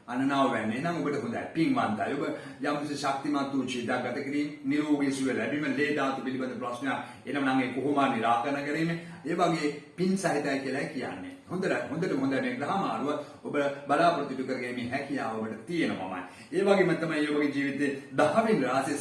අනනාව වෙන්නේ නම් ඔබට හොඳයි. පින්වන්තයි. ඔබ යම් කිසි ශක්තිමත් වූ ජීවිතයක් ගත කිරීම, නිරෝගී සුව ලැබීම, ලේ ධාතු පිළිබඳ ප්‍රශ්න එනම් නම් ඒ කොහොම නිරාකරණය කිරීම, ඒ වගේ පින් සහිතයි කියලා කියන්නේ. හොඳට මේ ග්‍රහමාරුව ඔබ බලාපොරොත්තු කරගැනීමේ හැකියාව ඔබට තියෙනවාමයි. ඒ වගේම තමයි ඔබගේ ජීවිතේ 10 වෙනි රාශිය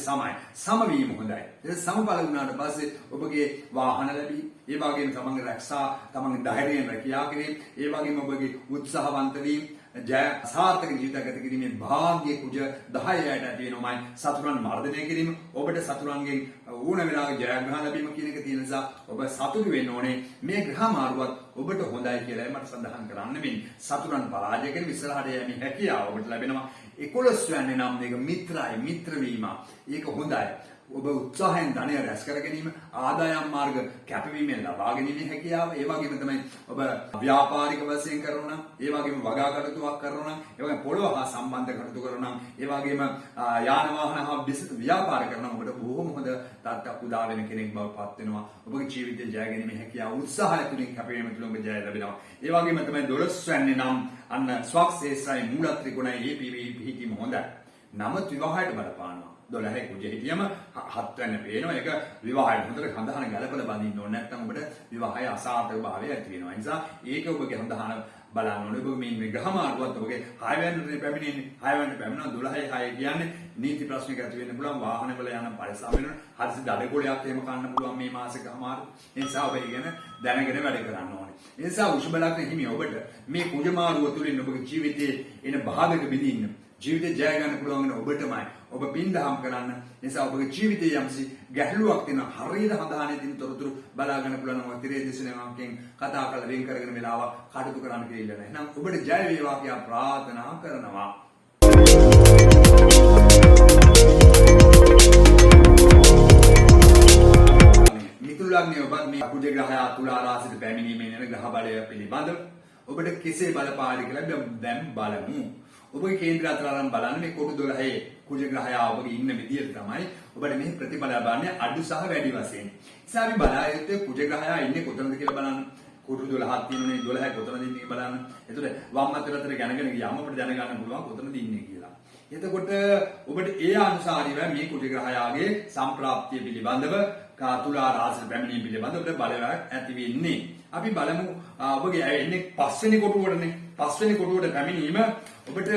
සමවීම හොඳයි. ඒ සමබල වුණාට පස්සේ ඔබගේ වාහන ලැබී, ඒ වගේම තමන්ගේ රැක්සා, තමන්ගේ ධෛර්යයෙන් රැකියා කිරීම, ඒ වගේම ඔබගේ උත්සාහවන්ත වීම, ජය සාර්ථක ජීවිතයක් ගත කිරීමේ භාග්‍ය කුජ 10ට ඇති වෙනවායි. සතුරන් මර්ධනය කිරීම, ඔබට සතුරන්ගෙන් ඕන වෙලාවක ජයග්‍රහණ ලැබීම කියන එක තියෙන නිසා ඔබ සතුටු වෙන්න ඕනේ. මේ ග්‍රහමාරුවත් ඔබට හොඳයි කියලා මට සඳහන් කරන්න වෙන්නේ. සතුරන් පරාජය කරගෙන ඉස්සරහට යෑමේ හැකියාව ඔබට ලැබෙනවා. 11 වෙනි නම් මේක මිත්‍ර වීම. ඒක හොඳයි. ඔබ උත්සාහයෙන් ධනය රැස් කර ගැනීම, ආදායම් මාර්ග කැපවීමෙන් ලබා ගැනීමේ හැකියාව, ඒ වගේම තමයි ඔබ ව්‍යාපාරික වශයෙන් කරනවා නම්, ඒ වගේම වගා කටයුතුවක් කරනවා නම්, ඒ වගේම පොළොව හා සම්බන්ධ කටයුතු කරනවා නම්, ඒ වගේම යාන වාහන හා ව්‍යාපාර කරනවා නම් ඔබට බොහොම හොඳ තත්ත්වයක් උදා වෙන කෙනෙක් බවට පත් වෙනවා. ඔබගේ ජීවිතයේ ජය ගැනීමේ හැකියාව උත්සාහය තුලින් කැපවීම තුලින් ඔබ ජය ලැබෙනවා. ඒ වගේම තමයි 12 වෙනි නම් අන්න ස්වක්ෂේත්‍රයි මූල ත්‍රිකෝණයි පිහිටීම හොඳයි. නමුත් විවාහයට බලපානවා. 12 කුජේ හිටියම 7 වෙනි පේනවා. ඒක විවාහයට හොඳට හඳහන ගලපලා බඳින්න ඕනේ. නැත්නම් ඔබට විවාහය අසාර්ථක භාවය ඇති වෙනවා. ඒ නිසා ඒක ඔබගේ හඳහන බලන්න ඕනේ. ඔබ මේ ග්‍රහමාරුවත් ඔබගේ 6 වෙනිට පැමිණෙන්නේ. 6 වෙනිට පැමිණෙනවා 12යි 6 කියන්නේ නීති ප්‍රශ්නයක් ඇති වෙන්න පුළුවන්. වාහනවල යන පරිස්සම් වෙනවා. හදිසි දඩගොලයක් එහෙම කන්න පුළුවන් මේ මාසෙක අමාරු. ඒ නිසා ඔබ ඉගෙන දැනගෙන වැඩ කරන්න ඕනේ. ඒ නිසා උෂ්බ ලග්න හිමි ඔබට මේ කුජමාරුව තුළින් ඔබගේ ජීවිතයේ එන බාධක බිඳින්න, ජීවිතේ ජය ගන්න පුළුවන් වෙන ඔබටමයි. ඔබ පින්දහම් කරන්න. නිසා ඔබගේ ජීවිතයේ යම්සි ගැටලුවක් තියෙන හරියට හදාහනේ තියෙන තොරතුරු බලා ගන්න පුළුවන් නම් තිරේ දිශනාවකින් කතා කරලා වෙන් කරගෙන වෙලාව කටයුතු කරන්න කියලා නෑ. එහෙනම් ඔබට ජය වේවා කියලා ප්‍රාර්ථනා කරනවා. මිතුරු ලග්නයේ ඔබ මේ කුජ ග්‍රහය තුලා රාශියට පැමිණීමේ යන ග්‍රහ බලය පිළිබඳව ඔබට කෙසේ බලපායි කියලා දැන් බලමු. ඔබගේ කේන්ද්‍ර අතරාරම් බලන්න මේ කොටු 12 කුජ ග්‍රහය ඔබගේ ඉන්න විදියට තමයි ඔබට මේ ප්‍රතිඵල ලබන්නේ අඩු සහ වැඩි වශයෙන්. නිසා අපි බලායුත්තේ කුජ ග්‍රහය ඉන්නේ කොතනද කියලා බලන්න. කොටු 12ක් තියෙනනේ 12 කොතනද ඉන්නේ බලන්න. එතකොට වම් අත පැත්තට ගැනගෙන ගියාම අපිට දැනගන්න පුළුවන් කොතනද ඉන්නේ කියලා. එතකොට ඔබට ඒ අනුසාරීව මේ කුජ ග්‍රහයාගේ සම්ප්‍රාප්තිය පිළිබඳව තුලා රාශිය පැමිණීම පිළිබඳව ඔබට බලයක් ඇති වෙන්නේ. අපි බලමු ඔබගේ එන්නේ 5 වෙනි කොටුවටනේ. 5 වෙනි කොටුවට පැමිණීම ඔබට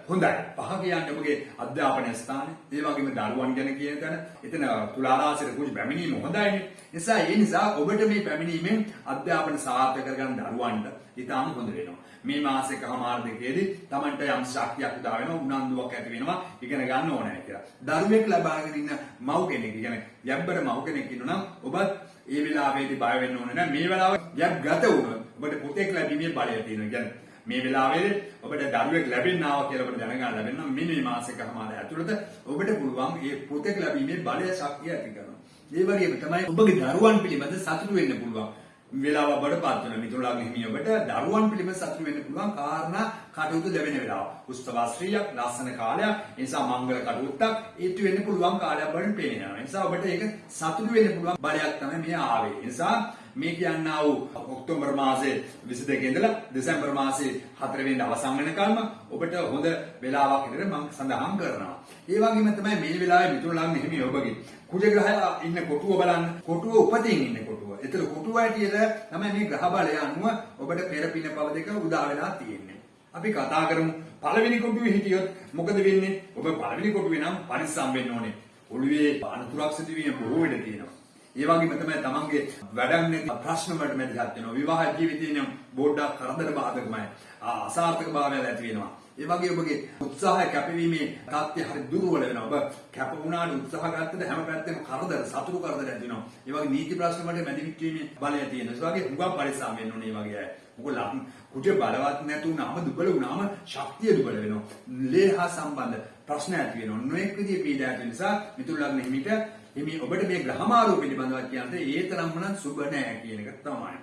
හොඳයි. 5 කියන්නේ ඔබගේ අධ්‍යාපන ස්ථානය, ඒ වගේම දරුවන් ගැන කියන තැන. එතන තුලා රාශියට කුජ පැමිණීම හොඳයිනේ. ඒ නිසා ඔබට මේ පැමිණීමෙන් අධ්‍යාපන සාර්ථක කරගන්න දරුවන්ට ඉතාම හොඳ වෙනවා. මේ මාසෙක හමාර දෙකේදී Tamanට යම් ශක්තියක් උදා වෙනවා, උනන්දුවක් ඇති වෙනවා, ඉගෙන ගන්න ඕනේ කියලා. දරුවෙක් ලබාගෙන ඉන්න මව් කෙනෙක්, කියන්නේ යබ්බර මව් කෙනෙක් ඉන්නවා නම් ඔබත් ඒ වෙලාවේදී බය වෙන්න ඕනේ නැහැ. මේ වෙලාව යම් ගත වුණොත් ඔබට පුතෙක් ලැබීමේ බලය තියෙනවා. කියන්නේ මේ වෙලාවේදී ඔබට දරුවෙක් ලැබෙන්නාව කියලා ඔබට දැනගන්න ලැබෙනවා. මෙන්න මේ මාසෙකමාර ඇතුළත ඔබට පුළුවන් මේ පුතෙක් ලැබීමේ බලය ශක්තිය ඇති කරනවා. ඒ වගේම තමයි ඔබගේ දරුවන් පිළිබඳ සතුටු වෙන්න පුළුවන්. වෙලාව බඩපත් වෙන මිතුරු ලග්න හිමිය ඔබට දරුවන් පිළිබඳ සතුටු වෙන්න පුළුවන් කාරණා කටයුතු ලැබෙන වෙලාව. උත්සවශ්‍රීයක්, ලස්සන කාලයක්, ඒ නිසා මංගල කටයුත්තක් ඒත් වෙන්න පුළුවන් කාලයක් බවට පේනවා. ඒ නිසා ඔබට ඒක සතුටු වෙන්න පුළුවන් බලයක් තමයි මේ ආවේ. ඒ නිසා මේ කියන්නා වූ ඔක්තෝබර් මාසයේ 22 ඉඳලා දෙසැම්බර් මාසයේ 4 වෙනිදා අවසන් වෙනකල්ම ඔබට හොඳ වෙලාවක් විදිහට මම සඳහන් කරනවා. ඒ වගේම තමයි මේ වෙලාවේ මිතුරු ලග්න හිමි ඔබගේ කුජ ග්‍රහය ඉන්න කොටුව බලන්න. කොටුව උපතින් ඉන්න කොටුව. ඒතර කොටුව ඇටියට තමයි මේ ග්‍රහ බලය අනුව ඔබට පෙර පින පව දෙක උදා වෙලා තියෙන්නේ. අපි කතා කරමු පළවෙනි කොටුවේ හිටියොත් මොකද වෙන්නේ? ඔබ පළවෙනි කොටුවේ නම් පරිස්සම් වෙන්න ඕනේ. ඔළුවේ අනුතුරක් සිදු වෙන බොහෝ වෙඩ තියෙනවා. ඒ වගේම තමයි තමන්ගේ වැඩක් නැති ප්‍රශ්න වලට මැදිහත් වෙනවා. විවාහ ජීවිතේ නම් බෝඩ්ඩක් කරදර බාධකමයි. අසාර්ථක භාවයල් ඇති වෙනවා. ඒ වගේ ඔබගේ උත්සාහය කැපවීමේ තාත්‍ය හරි දුර්වල වෙනවා. ඔබ කැප වුණාට උත්සාහ ගත්තද හැම පැත්තෙම කරදර, සතුරු කරදර ඇති වෙනවා. ඒ වගේ නීති ප්‍රශ්න වලට මැදිහත් වීමේ බලය තියෙනවා. ඒ වගේ හුඟක් පරිස්සම් වෙන්න ඕනේ මේ වගේ අය. මොකද කුජ බලවත් නැතු වුණාම දුබල වුණාම ශක්තිය දුබල වෙනවා. ලේ හා සම්බන්ධ ප්‍රශ්න ඇති වෙනවා. නොඑක් විදිහේ පීඩා ඇති නිසා මිතුරු ලග්න හිමිට හිමි ඔබට මේ ග්‍රහමාරුව පිළිබඳව කියන්නේ ඒ තරම්ම නම් සුබ නැහැ කියන එක තමයි.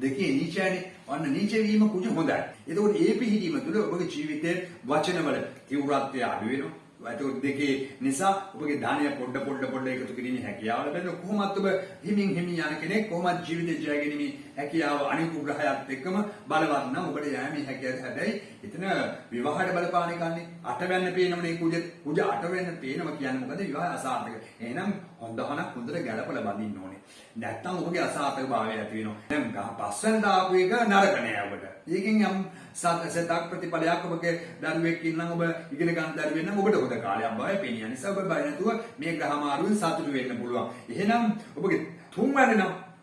දෙකේ නීචයනේ. අන්න නීච වීම කුජ හොඳයි. එතකොට ඒ පිළිහිදීම තුළ ඔබගේ ජීවිතයේ වචනවල තීව්‍රත්වය අඩු වෙනවා. ඒක දෙකේ නිසා ඔබගේ ධානය පොඩ එකතු කිරීමේ හැකියාව ලැබෙනවා. කොහොමත් ඔබ හිමින් යන කෙනෙක් කොහොමත් ජීවිතේ ජය ගැනීමේ හැකියාව අනිත් උග්‍රහයත් එක්කම බලවත් නම් ඔබට යෑමේ හැකියාව. හැබැයි එතන විවාහයට බලපාන එකන්නේ අටවැන්න පේනවනේ කුජ අටවැන්න පේනවා කියන්නේ මොකද? විවාහ අසාර්ථක. එහෙනම් හොඳහනක් හොඳට ගැළපලා බඳින්න ඕනේ. නැත්තම් ඔබගේ අසාර්ථක භාවය ඇති වෙනවා. දැන් පස්වෙන්ද ආපු එක නරක නෑ ඔබට. ඒකෙන් යම් සතක් ප්‍රතිඵලයක් ඔබගේ දරුවෙක් ඉන්නම් ඔබ ඉගෙන ගන්න දරුවෙක් නම් ඔබට හොඳ කාලයක් බවයි පේන්නේ. නිසා ඔබ බය නැතුව මේ ග්‍රහ මාරුවෙන් සතුටු වෙන්න පුළුවන්. එහෙනම් ඔබගේ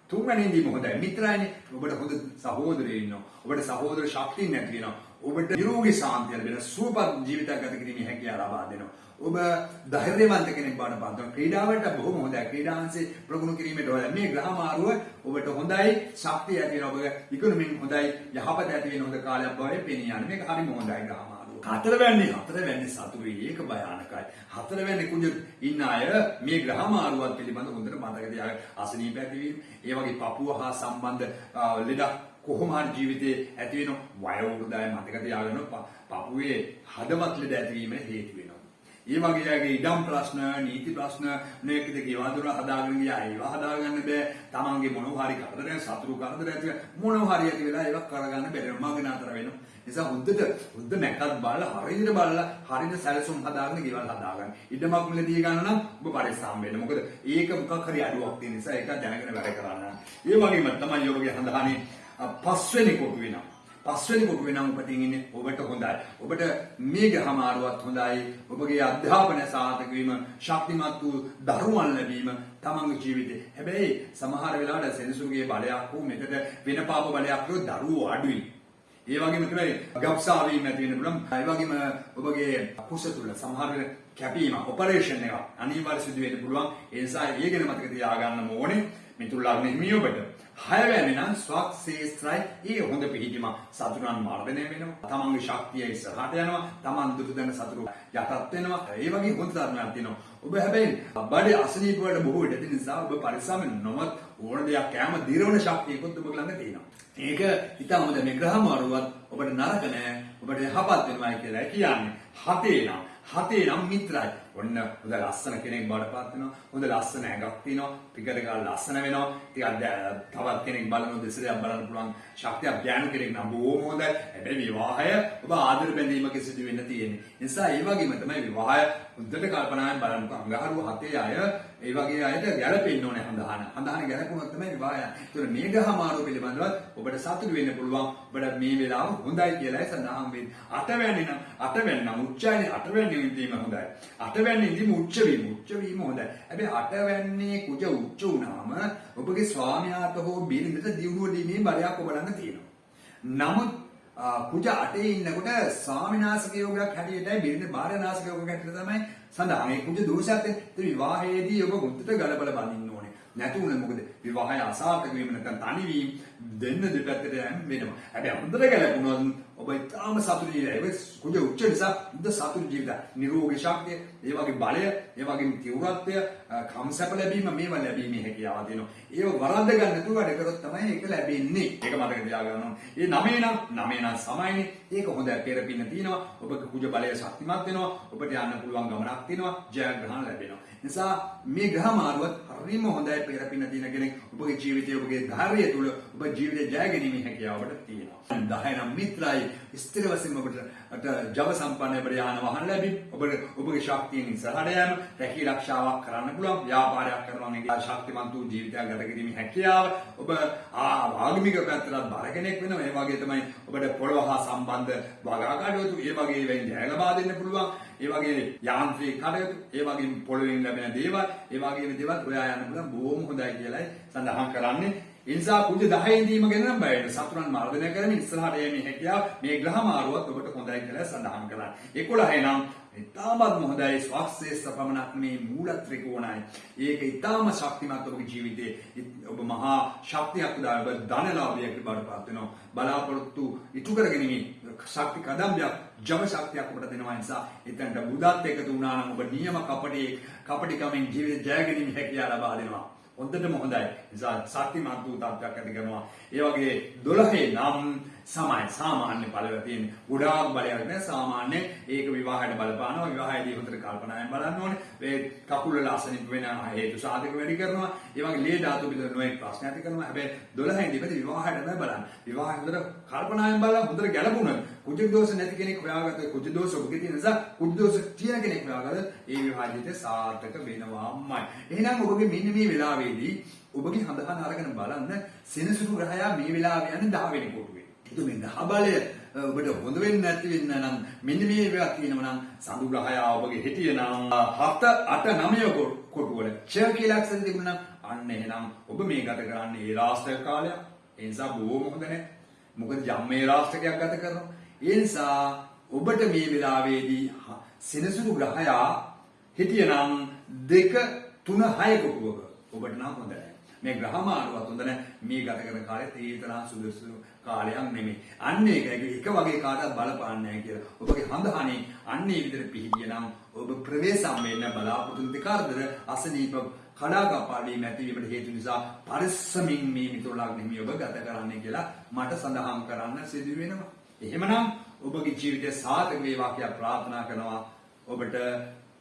තුන්වැනි ඉඳීම හොඳයි. මිත්‍රායනේ ඔබට හොඳ සහෝදරයෝ ඉන්නවා. ඔබට සහෝදර ශක්තිය නැති වෙනවා. ඔබට නිරෝගී සාන්තිය ලැබෙන සුවපත් ජීවිතයක් ගත කිරීමේ හැකියාව ලබා දෙනවා. ඔබ ධෛර්යවන්ත කෙනෙක් බවට පත් වෙනවා. ක්‍රීඩාවට බොහොම හොඳයි. ක්‍රීඩාංශේ ප්‍රගුණ කිරීමට හොඳයි. මේ ග්‍රහ මාරුව ඔබට හොඳයි ශක්තිය ඇති වෙනවා. ඔබ ඉක්මනින් හොඳයි යහපත ඇති වෙන හොඳ කාලයක් බවයි පෙනී යන්නේ. මේක හරිම හොඳයි ග්‍රහ මාරුව. හතරවැන්නේ සතුටුයි. ඒක භයානකයි. හතරවැන්නේ කුජ ඉන්න අය මේ ග්‍රහ මාරුවත් පිළිබඳ හොඳට මතක තියාගන්න. අසනීප ඇතිවීම, ඒ වගේ පපුව හා සම්බන්ධ ලෙඩක් කොහොම හරි ජීවිතේ ඇති වෙන වයෝවෘද්ධය මතක තියාගන්න. පපුවේ හදවත් ලෙඩ ඇතිවීම හේතු වෙනවා. ඒ වගේ අයගේ ඉඩම් ප්‍රශ්න, නීති ප්‍රශ්න මේකද ගෙවල් දොර හදාගෙන ගියා. ඒවා හදාගන්න බෑ. තමන්ගේ මොනවා හරි කරදරයක්, සතුරු කරදරයක් ඇති මොනවා හරි ඇති වෙලා ඒවා කරගන්න බැරි මග නතර වෙනවා. නිසා හොඳ නැකත් බලලා හරියට සැලසුම් හදාගෙන ගෙවල් හදාගන්න. ඉඩමක් මිලදී ගන්න නම් ඔබ පරිස්සම් වෙන්න. මොකද ඒක මොකක් හරි අඩුවක් තියෙන නිසා ඒක දැනගෙන වැඩ කරන්න. ඒ වගේම තමයි ඔබගේ හඳහනේ පස්වෙනි කොට වෙනවා. පස්වෙනි කොට වෙනම් උපතින් ඉන්නේ ඔබට හොඳයි. ඔබට මේ ග්‍රහ මාරුවත් හොඳයි. ඔබගේ අධ්‍යාපනය සාර්ථක වීම, ශක්තිමත් වූ දරුවන් ලැබීම තමන්ගේ ජීවිතේ. හැබැයි සමහර වෙලාවට සෙනසුරුගේ බලයක් හෝ මෙතට වෙන පාප බලයක් හෝ දරුවෝ අඩුයි. ඒ වගේම තමයි ගබ්සා වීම ඇති වෙන්න පුළුවන්. ඒ වගේම ඔබගේ කුස තුල සමහර වෙලාවට කැපීම, ඔපරේෂන් එක අනිවාර්ය සිදු වෙන්න පුළුවන්. ඒ නිසා ඒ ගැන මතක තියාගන්න ඕනේ. මිතුරු ලග්න හිමියෝ ඔබට 6 වෙනි නම් ස්වක් ශේස්ත්‍රයි. ඒ හොඳ පිහිටීම සතුරන් මර්ධනය වෙනවා. තමන්ගේ ශක්තිය ඉස්සරහට යනවා. තමන් දුටු දැන සතුරු යටත් වෙනවා. ඒ වගේ හොඳ ධර්මයක් තියෙනවා. ඔබ හැබැයි බඩේ අසනීප වලට බොහෝ ඉඩ තියෙන නිසා ඔබ පරිස්සම් වෙන්න නොමත් ඕන දෙයක් කැම දිරවන ශක්තියකුත් ඔබ ළඟ තියෙනවා. ඒක ඉතාම හොඳ. මේ ග්‍රහ මාරුවත් ඔබට නරක නෑ. ඔබට යහපත් වෙනවා කියලා කියන්නේ. හතේ නම් මිත්‍රයි. ඔන්න හොඳ ලස්සන කෙනෙක් බඩපත් වෙනවා. හොඳ ලස්සන ඇඟක් තියෙනවා. පිටට ගාලා ලස්සන වෙනවා. ටිකක් තවත් කෙනෙක් බලන දෙසරයක් බලන්න පුළුවන් ශක්තියක් ඥාන කෙනෙක් නම් බොහොම හොඳයි. හැබැයි විවාහය ඔබ ආදර බැඳීමක සිදු වෙන්න තියෙන්නේ. ඒ නිසා ඒ වගේම තමයි විවාහය හොඳට කල්පනාවෙන් බලන්න. අඟහරු හතේ අය ඒ වගේ අයට ගැළපෙන්න ඕනේ හඳහන ගැළපුණොත් තමයි විවාහය. ඒතර මේ ග්‍රහ මාරුව පිළිබඳව ඔබට සතුටු වෙන්න පුළුවන්. ඔබට මේ වෙලාව හොඳයි කියලායි සඳහන් වෙන්නේ. අටවැන්න නම් උච්චායනේ අටවැන්න ඉඳීම හොඳයි. අටවැන්නේ ඉඳීම උච්ච වීම හොඳයි. හැබැයි අටවැන්නේ කුජ උච්ච වුණාම ඔබගේ ස්වාමියාට හෝ බිරිඳට දියුණුව දීමේ බලයක් ඔබ ළඟ තියෙනවා. නමුත් කුජ අටේ ඉන්නකොට ස්වාමිනාශක යෝගයක් හැටියටයි බිරිඳ භාර්යානාශක යෝගයක් හැටියට තමයි සඳහන්. මේ කුජ දෝෂයත් විවාහයේදී ඔබ හොඳට ගලපලා බඳින්න ඕනේ. නැතුණේ මොකද විවාහය අසාර්ථක වීම නැත්නම් තනිවීම දෙන්න දෙපැත්තට යන්න වෙනවා. හැබැයි හොඳට ගැලපුණොත් ඔබ ඉතාම සතුටුයි. ඒක කුජ උච්ච නිසා හොඳ සතුටු ජීවිතය, නිරෝගී ශක්තිය, ඒ වගේ බලය, ඒ වගේම තීව්‍රත්වය, කම්සප ලැබීම මේවා ලැබීමේ හැකියාව තියෙනවා. ඒව වරද්ද ගන්න නැතුව වැඩ කරොත් තමයි ඒක ලැබෙන්නේ. ඒක මතක තියාගන්න ඕනේ. ඒ 9 නම් සමයිනේ. ඒක හොඳයි. පෙරපින්න තියෙනවා. ඔබගේ කුජ බලය ශක්තිමත් වෙනවා. ඔබට යන්න පුළුවන් ගමනක් තියෙනවා. ජයග්‍රහණ ලැබෙනවා. නිසා මේ ග්‍රහ මාරුවත් හරිම හොඳයි. පෙරපින්න තියෙන කෙනෙක් ඔබගේ ජීවිතයේ ඔබගේ ධෛර්යය තුළ ඔබ ජීවිතය ජය ගැනීමේ හැකියාවට තියෙනවා. 10 නම් මිත්‍රයි. ස්ථිර වශයෙන්ම ඔබට ජව සම්පන්න ඔබට යාන වාහන ලැබී ඔබගේ ශක්තියෙන් ඉස්සරහට යෑම, රැකී ආරක්ෂාවක් කරන්න පුළුවන්, ව්‍යාපාරයක් කරනවා නම් ශක්තිමත් වූ ජීවිතයක් ගත කිරීමේ හැකියාව, ඔබ ආගමික පැත්තට බර කෙනෙක් වෙනවා. ඒ වගේ තමයි ඔබට පොළොව හා සම්බන්ධ වගා කටයුතු, ඒ වගේ වෙන් ජය ලබා දෙන්න පුළුවන්. ඒ වගේ යාන්ත්‍රික කටයුතු, ඒ වගේ පොළොවෙන් ලැබෙන දේවල්, ඒ වගේ දේවල් ඔයා යන්න පුළුවන්. බොහොම හොඳයි කියලායි සඳහන් කරන්නේ. ඒ නිසා කුජ 10 ඉඳීම ගැන නම් බය වෙන්න. සතුරන් මර්ධනය කරමින් ඉස්සරහට යෑමේ හැකියාව මේ ග්‍රහ මාරුවත් ඔබට හොඳයි කියලා සඳහන් කරනවා. 11 නම් ඉතාමත් හොඳයි. ස්වාක්ෂේත්‍ර පමණක් මේ මූල ත්‍රිකෝණයි. ඒක ඉතාම ශක්තිමත් ඔබගේ ජීවිතේ. ඔබ මහා ශක්තියක් උදා ඔබ ධනලාභයක් බවටපත් වෙනවා. බලාපොරොත්තු ඉටු කරගැනීමේ ශක්ති කදම්බයක්, ජව ශක්තියක් ඔබට දෙනවා. නිසා එතනට බුදත් එකතු වුණා නම් ඔබ නියම කපටිකමෙන් ජීවිත ජය ගැනීම හැකියාව ලබා දෙනවා. හොඳටම හොඳයි. නිසා ශක්තිමත් වූ තත්ත්වයක් ඇති කරනවා. ඒ වගේ 12 නම් සමයි සාමාන්‍ය බලය තියෙන. ගොඩාක් බලයක් නෑ සාමාන්‍ය ඒක විවාහයට බලපානවා. විවාහයේදී හොඳට කල්පනායෙන් බලන්න ඕනේ. ඒ කකුල වල අසනීප වෙන හේතු සාධක වැඩි කරනවා. ඒ වගේ ලේ ධාතු පිළිබඳ නොයෙක් ප්‍රශ්න ඇති කරනවා. හැබැයි 12 ඉඳි විවාහයට නෑ බලන්න. විවාහය හොඳට කල්පනායෙන් බලලා හොඳට ගැළපුණා. කුජ දෝෂ නැති කෙනෙක් හොයාගත්තොත් කුජ දෝෂ ඔබගේ තියෙන නිසා කුජ දෝෂ තියෙන කෙනෙක් හොයාගත්තොත් ඒ විවාහයේදී සාර්ථක වෙනවාමයි. එහෙනම් ඔබගේ මෙන්න මේ වෙලාවේදී ඔබගේ හඳහන අරගෙන බලන්න සෙනසුරු ග්‍රහයා මේ වෙලාවේ යන්නේ 10 වෙනි කොටුවේ. ඒක මේ ග්‍රහ බලය ඔබට හොඳ වෙන්නේ නැති වෙන්න නම් මෙන්න මේ ඒවා තියෙනවා නම් සඳු ග්‍රහයා ඔබගේ හිටිය නම් 7 8 9 කොටුවල ඡ කියලා අක්ෂර තිබුණා නම් අන්න එහෙනම් ඔබ මේ ගත කරන්නේ ඒ රාෂ්ට්‍ර කාලයක්. ඒ නිසා බොහොම හොඳ නැහැ. මොකද ජම්මේ රාෂ්ට්‍රකයක් ගත කරනවා. ඒ නිසා ඔබට මේ වෙලාවේදී සෙනසුරු ග්‍රහයා හිටියනම් 2 3 6 කොටුවක ඔබට නම් හොඳ නැහැ. මේ ග්‍රහ මාරුවත් හොඳ නැහැ. මේ ගත කරන කාලේ තීතරා සුදුසු කාලයක් නෙමෙයි. අන්න ඒක එක වගේ කාටවත් බලපාන්නේ නැහැ කියලා. ඔබගේ හඳහනේ අන්නේ විදිහට පිහිටියනම් ඔබ ප්‍රවේශම් වෙන්න බලාපොරොත්තු වෙන කරදර අසනීප කඩාකප්පාඩී නැතිවීමට හේතු නිසා පරිස්සමින් මේ මිතුරු ලග්නෙහි ඔබ ගත කරන්න කියලා මට සඳහන් කරන්න සිදු වෙනවා. එහෙමනම් ඔබගේ ජීවිතය සාර්ථක වේවා කියලා ප්‍රාර්ථනා කරනවා. ඔබට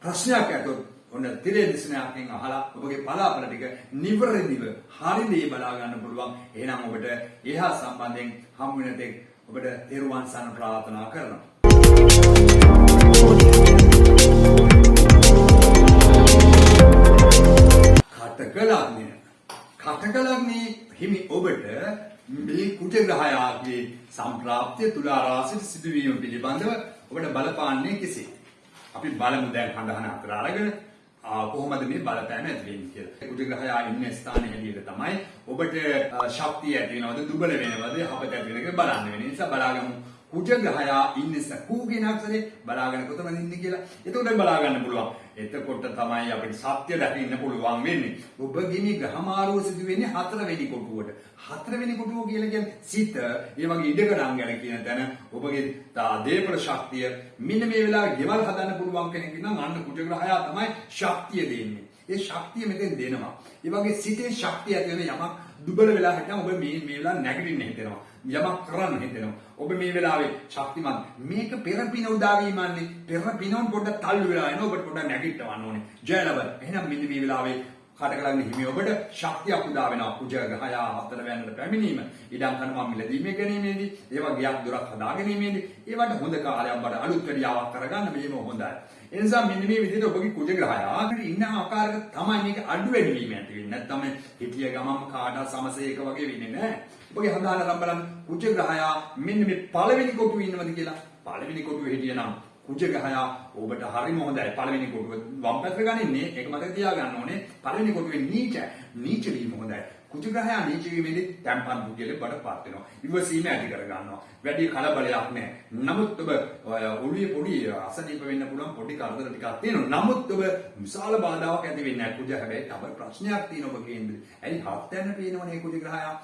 ප්‍රශ්නයක් ඇතොත් ඔන්න තිරේ දිස්නයක්ෙන් අහලා ඔබගේ බලාපොරොත්තු ටික නිවැරදිව හරිදී බලා ගන්න පුළුවන්. එහෙනම් ඔබට එහා සම්බන්ධයෙන් හමු වෙන තෙක් ඔබට තෙරුවන් සරණ ප්‍රාර්ථනා කරනවා. කටක ලග්නේ හිමි ඔබට මේ කුජ ග්‍රහයාගේ සම්ප්‍රාප්තිය තුලා රාශියට සිදුවීම පිළිබඳව ඔබට බලපාන්නේ කෙසේ? අපි බලමු දැන් හඳහන අතර අරගෙන කොහොමද මේ බලපෑම ඇති වෙන්නේ කියලා. කුජ ග්‍රහයා ඉන්න ස්ථානයේ හැටියට තමයි ඔබට ශක්තිය ඇති වෙනවද දුබල වෙනවද හපත ඇති වෙනවද කියලා බලන්න වෙන්නේ. ඒ නිසා බලාගමු කුජ ග්‍රහයා ඉන්නේ සකූගේ අක්ෂරේ බලාගෙන කොතනද ඉන්නේ කියලා. එතකොට බලා ගන්න පුළුවන්. එතකොට තමයි අපිට සත්‍ය දකින්න පුළුවන් වෙන්නේ. ඔබගේ මේ ග්‍රහ මාරුව සිදු වෙන්නේ 4 වෙනි කොටුවට. 4 වෙනි කොටුව කියලා කියන්නේ සිත, ඒ වගේ ඉඩකඩම් ගැන කියන තැන ඔබගේ දේපල ශක්තිය මෙන්න මේ වෙලාවේ ගෙවල් හදන්න පුළුවන් කෙනෙක් නම් අන්න කුජ ග්‍රහයා තමයි ශක්තිය දෙන්නේ. ඒ ශක්තිය මෙතෙන් දෙනවා. ඒ වගේ සිතේ ශක්තිය ඇති වෙන යමක් දුබල වෙලා හිටම ඔබ මේ වෙලාව නැගිටින්න හිතෙනවා. යමක් කරන්න හිතෙනවා. ඔබ මේ වෙලාවේ ශක්තිමත් මේක පෙරපින උදා වීමන්නේ පෙරපිනොන් පොඩ්ඩක් තල්ලු වෙලා එනවා. ඔබට පොඩ්ඩක් නැගිටවන්න ඕනේ. ජයලබ. එහෙනම් මෙන්න මේ වෙලාවේ කටකලන්නේ හිමි ඔබට ශක්තියක් උදා වෙනවා. කුජ ග්‍රහයා 4 වෙනිට පැමිණීම, ඉඩම් කනම මිලදීමේ ගැනීමේදී, ඒවා ගියක් දොරක් හදා ගැනීමේදී, ඒවට හොඳ කාලයක් බඩ අලුත් වැඩියාවක් කරගන්න මේම හොඳයි. ඒ නිසා මෙන්න මේ විදිහට ඔබගේ කුජ ග්‍රහයා ඉන්න ආකාරයක තමයි මේක අඩු වැඩි වීම ඇති වෙන්නේ. නැත්නම් හිතිය ගමම් කාට සමසේක වගේ වෙන්නේ නැහැ. ඔබගේ හදාන රම්බලම් කුජ ග්‍රහයා මෙන්න මේ පළවෙනි කොටුවේ ඉන්නවද කියලා. පළවෙනි කොටුවේ හිටියනම් කුජ ග්‍රහයා ඔබට හරිම හොඳයි. පළවෙනි කොටුව වම් පැත්තට ගනින්නේ ඒක මතක තියාගන්න ඕනේ. පළවෙනි කොටුවේ නීච වීම හොඳයි. කුජ ග්‍රහයා නීච වීමේදී තැම්පත් බුද්ධියට බඩපත් වෙනවා. ඉවසීම ඇති කර ගන්නවා. වැඩි කලබලයක් නැහැ. නමුත් ඔබ ඔළුවේ පොඩි අසනීප වෙන්න පුළුවන් පොඩි කරදර ටිකක් තියෙනවා. නමුත් ඔබ විශාල බාධාවක් ඇති වෙන්නේ නැහැ. කුජ හැබැයි තව ප්‍රශ්නයක් තියෙනවා ඔබ කියන්නේ. ඇයි හත් යන පේනවනේ කුජ ග්‍රහයා.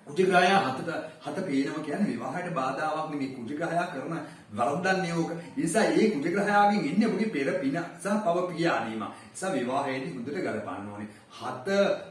කුජ ග්‍රහයා හත පේනවා කියන්නේ විවාහයට බාධාවක් නෙමෙයි. කුජ ග්‍රහයා කරන වරද්දන්නේ ඕක. ඒ නිසා ඒ කුජ ග්‍රහයාගෙන් ඉන්නේ ඔබගේ පෙර පින සහ පව පියාදීම. ඒ නිසා විවාහයේදී හොඳට ගලපන්න ඕනේ. හත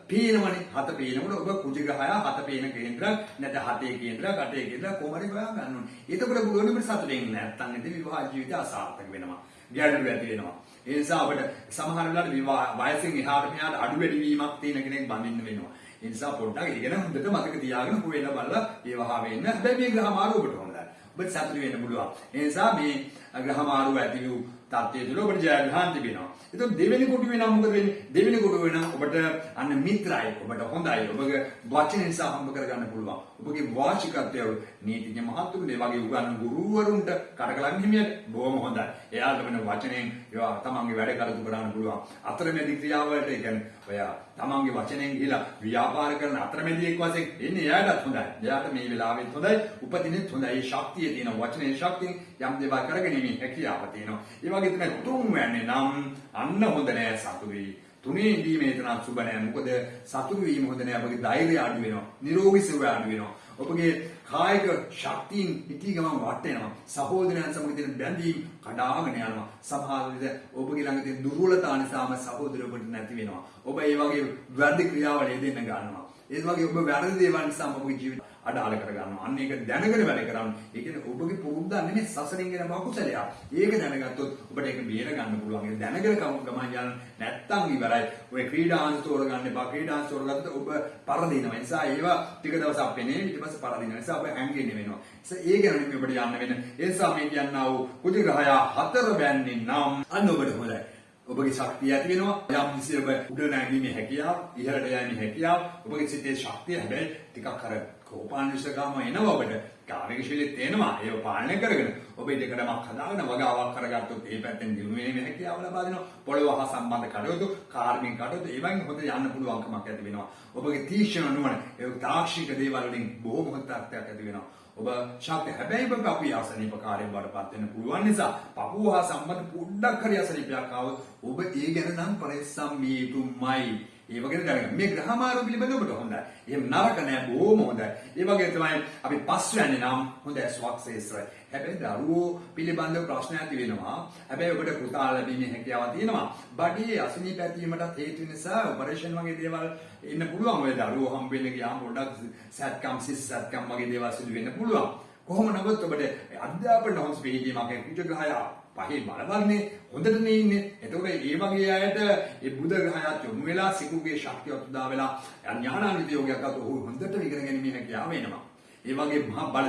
පේනවනේ. හත පේනකොට ඔබ කුජ ග්‍රහයා හත පේන කේන්ද්‍රයක් නැත්නම් හතේ කේන්ද්‍රයක් අටේ කේන්ද්‍රයක් කොහොම හරි හොයා ගන්න ඕනේ. එතකොට පුළුවන් අපිට සතුටින් නැත්නම් ඉතින් විවාහ ජීවිතය අසාර්ථක වෙනවා. ගැටලු ඇති වෙනවා. ඒ නිසා අපිට සමහර වෙලාවට විවාහ වයසෙන් එහාට මෙහාට අඩු වැඩි වීමක් තියෙන කෙනෙක් බඳින්න වෙනවා. ඒ නිසා පොඩ්ඩක් ඉගෙන හොඳට මතක තියාගෙන හොයලා බලලා විවාහ වෙන්න. හැබැයි මේ ග්‍රහ මාරුව ඔබට හොඳයි. ඔබට සතුටු වෙන්න පුළුවන්. ඒ නිසා මේ ග්‍රහ මාරුව ඇති වූ තත්ත්වයේ තුල ඔබට ජයග්‍රහණ තිබෙනවා. එතකොට දෙවෙනි කොටුවේ නම් මොකද වෙන්නේ? දෙවෙනි කොටුවේ නම් ඔබට අන්න මිත්‍රායි ඔබට හොඳයි. ඔබගේ වචන නිසා හම්බ කරගන්න පුළුවන්. ඔබගේ වාචිකත්වය නීතිඥ මහත්තුරුන් ඒ වගේ උගන්වන ගුරුවරුන්ට කඩකලන් හිමියට බොහොම හොඳයි. එයාට වෙන වචනෙන් ඒවා තමන්ගේ වැඩ කටයුතු කරන්න පුළුවන්. අතරමැදි ක්‍රියාවලට ඒ කියන්නේ ඔය තමන්ගේ වචනෙන් ගිහිලා ව්‍යාපාර කරන අතරමැදියෙක් වශයෙන් එන්නේ එයාටත් හොඳයි. එයාට මේ වෙලාවෙත් හොඳයි. උපදිනෙත් හොඳයි. ඒ ශක්තිය තියෙන වචනේ ශක්තියෙන් යම් දේවල් කරගැනීමේ හැකියාව තියෙනවා. ඒ වගේ තමයි තුන් වෙන්නේ නම් අන්න හොඳ නෑ සතුටුයි. තුනේ ඉඳීමේ තරම් සුබ නෑ. මොකද සතුටු වීම හොඳ නෑ. අපගේ ධෛර්යය අඩු වෙනවා. නිරෝගී සුවය අඩු වෙනවා. ඔබගේ කායික ශක්තියින් පිටි ගමන් වටේනවා. සහෝදරයන් සමග තියෙන බැඳීම් කඩාගෙන යනවා. සමහර විට ඔබගේ ළඟ තියෙන දුර්වලතා නිසාම සහෝදරය ඔබට නැති වෙනවා. ඔබ ඒ වගේ වැරදි ක්‍රියාවල් යෙදෙන්න ගන්නවා. ඒ වගේ ඔබ වැරදි දේවල් නිසාම ඔබගේ ජීවිත අඩාල කර ගන්නවා. අන්න ඒක දැනගෙන වැඩ කරන්න. ඒ කියන්නේ ඔබගේ පුරුද්ද නෙමෙයි සසරින් ගෙන බකුසලයක්. ඒක දැනගත්තොත් ඔබට ඒක බේර ගන්න පුළුවන්. ඒක දැනගෙන ගමන් යන නැත්තම් ඉවරයි. ඔය ක්‍රීඩාංශ තෝරගන්න එපා. ක්‍රීඩාංශ තෝරගත්තොත් ඔබ පරදිනවා. ඒ නිසා ඒවා ටික දවසක් පෙනේ ඊට පස්සේ පරදිනවා. ඒ නිසා ඔබ හැංගෙන්නේ වෙනවා. ඒ නිසා ඒ ගැන නෙමෙයි ඔබට යන්න වෙන. ඒ නිසා මේ කියන්නා වූ කුජ ග්‍රහය හතර බැන්නේ නම් අන්න ඔබට හොඳයි. ඔබගේ ශක්තිය ඇති වෙනවා. යම් කිසි ඔබ උඩ නැගීමේ හැකියාව, ඉහළට යෑමේ හැකියාව, ඔබගේ සිතේ ශක්තිය හැබැයි ටිකක් අර කෝපානිසකම එනවා ඔබට. කාර්යශීලීත්වය එනවා. ඒව පාලනය කරගෙන ඔබ ඉදකටමක් හදාගෙන වගාවක් කරගත්තොත් ඒ පැත්තෙන් දිනු වෙනීමේ හැකියාව ලබා දෙනවා. පොළොව හා සම්බන්ධ කටයුතු, කාර්මික කටයුතු ඒවයින් හොඳ යන්න පුළුවන්කමක් ඇති වෙනවා. ඔබගේ තීක්ෂණ නුවණ, ඒ තාක්ෂික දේවල් වලින් බොහොම හොඳ තත්ත්වයක් ඇති වෙනවා. ඔබ ශක්තිය හැබැයි ඔබ පපුවේ අසනීපකාරයෙන් වඩපත් වෙන්න පුළුවන් නිසා පපුව හා සම්බන්ධ පොඩ්ඩක් හරි අසනීපයක් ආවොත් ඔබ ඒ ගැන නම් පරිස්සම් විය යුතුමයි. ඒ වගේ දැනගන්න. මේ ග්‍රහමාරු පිළිබඳව ඔබට හොඳයි. එහෙම නරක නෑ, බොහොම හොඳයි. ඒ වගේ තමයි අපි පස්වැන්නේ නම් හොඳයි ස්වක්ෂේත්‍රය. හැබැයි දරුවෝ පිළිබඳව ප්‍රශ්න ඇති වෙනවා. හැබැයි ඔබට පුතා ලැබීමේ හැකියාව තියෙනවා. බඩේ අසනීප ඇතිවීමට හේතු නිසා ඔපරේෂන් වගේ දේවල් ඉන්න පුළුවන්. ඔය දරුවෝ හම්බ වෙන්න ගියාම පොඩ්ඩක් සැත්කම් සිස්සත්කම් වගේ දේවල් සිදු වෙන්න පුළුවන්. කොහොම නමුත් ඔබට අධ්‍යාපන හොස් පිළිගීමක් කුජ ග්‍රහය පහේ බලවන්නේ හොඳටනේ ඉන්නේ. එතකොට ඒ වගේ අයට ඒ බුධ ග්‍රහයත් යොමු වෙලා සිකුගේ ශක්තිය උදා වෙලා ඥානාන්විත යෝගයක් අත ඔහු හොඳට ඉගෙන ගැනීමේ හැකියාව එනවා. ඒ වගේ මහා බල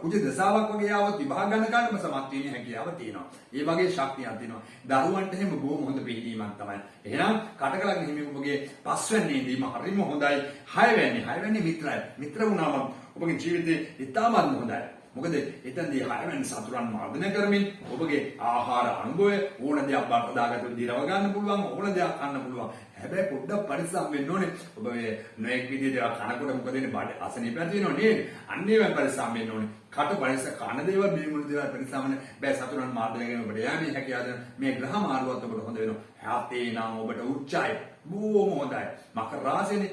කුජ දසාවක් වගේ ආවොත් විභාග ගන්න කාටම සමත් වෙන්නේ හැකියාව තියෙනවා. ඒ වගේ ශක්තියක් තියෙනවා. දරුවන්ට එහෙම බොහොම හොඳ පිළිගීමක් තමයි. එහෙනම් කටකලක් හිමි ඔබගේ පස්වැන්නේ දීම හරිම හොඳයි. හයවැන්නේ මිත්‍රයි. මිත්‍ර වුණාම ඔබගේ ජීවිතේ ඉතාමත් හොඳයි. මොකද එතනදී හයවැනි සතුරන් මර්ධනය කරමින් ඔබගේ ආහාර අනුභවය ඕන දෙයක් බදාගත්තොත් දිරව ගන්න පුළුවන්, ඕන දෙයක් කන්න පුළුවන්. හැබැයි පොඩ්ඩක් පරිස්සම් වෙන්න ඕනේ. ඔබ මේ නොඑක් විදිහට කනකොට මොකද වෙන්නේ? බඩ අසනීප ඇති වෙනව නේද? අන්න ඒවෙන් පරිස්සම් වෙන්න ඕනේ. කට පරිස්සම් කන දේවල් බිමුණු දේවල් පරිස්සම් වෙන බෑ. සතුරන් මර්ධනය කරන ඔබට යන්නේ හැකියාව මේ ග්‍රහ මාරුවත් ඔබට හොඳ වෙනවා. හැතේ නම් ඔබට උච්චයි. බොහොම හොඳයි. මකර රාශියනේ.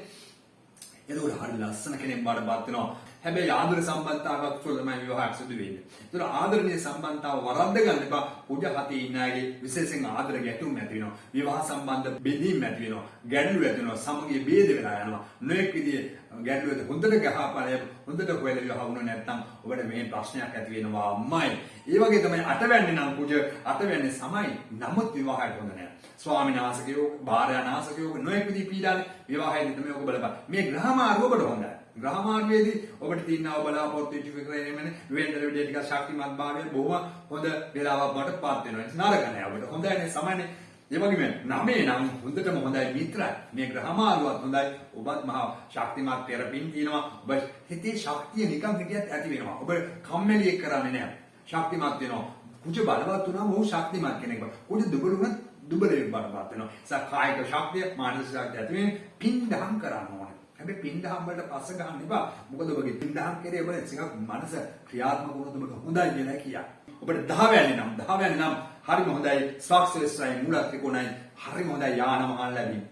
එතකොට හරි ලස්සන කෙනෙක් බාටපත් වෙනවා. හැබැයි ආදර සම්බන්ධතාවක් තුළ තමයි විවාහයක් සිදු වෙන්නේ. ඒතර ආදරණීය සම්බන්ධතාව වරද්ද ගන්න එපා. කුජ හතේ ඉන්න අයගේ විශේෂයෙන් ආදර ගැටුම් ඇති වෙනවා. විවාහ සම්බන්ධ බෙදීම් ඇති වෙනවා. ගැටලු ඇති වෙනවා. සමගිය ભેද වෙලා යනවා. නොඑක් විදිහේ ගැටලුවද හොඳට ගහපාලය හොඳට හොයලා විවාහ වුණා නැත්නම් ඔබට මේ ප්‍රශ්නයක් ඇති වෙනවා අම්මයි. ඒ වගේ තමයි අටවැන්නේ නම් කුජ අටවැන්නේ සමයි. නමුත් විවාහයට හොඳ නැහැ. ස්වාමිනාසකයෝ, භාර්යානාසකයෝ නොඑක් විදිහේ පීඩානේ විවාහයේදී තමයි ඔබ බලපන්. මේ ග්‍රහමාර්ග ඔබට හොඳයි. ග්‍රහමාර්ගයේදී ඔබට තියෙනවා බලාපොරොත්තු වෙච්ච විකරණයනේ වෙන්දර විදිය ටික ශක්තිමත් භාවය බොහොම හොඳ වෙලාවක් වටපත් වෙනවා. නරක නෑ ඔබට හොඳයිනේ සමනේ. ඒ වගේම නමේ නම් හොඳටම හොඳයි මිත්‍රයි. මේ ග්‍රහමාරුවත් හොඳයි. ඔබත් මහා ශක්තිමත් පෙරපින් තියෙනවා. ඔබ හිතේ ශක්තිය නිකම් හිටියත් ඇති වෙනවා. ඔබ කම්මැලියෙක් කරන්නේ නෑ. ශක්තිමත් වෙනවා. කුජ බලවත් වුණාම ඔහු ශක්තිමත් කෙනෙක්. කුජ දුබල වුණත් දුබලෙක් බවටපත් වෙනවා. කායික ශක්තිය, මානසික ශක්තිය ඇති වෙන්නේ පින්දහම් කරන්න ඕනේ. හැබැයි පින්දහම් වලට පස්ස ගන්න එපා. මොකද ඔබගේ පින්දහම් කරේ ඔබ එකක් මනස ක්‍රියාත්මක වුණොත් ඔබට හොඳයි කියලා කියයි. ඔබට 10 වැනි නම් හරිම හොඳයි. ස්වාක්ෂරස්ත්‍රයි මූල ත්‍රිකෝණයි හරිම හොඳයි. යාන මහල් ලැබීම.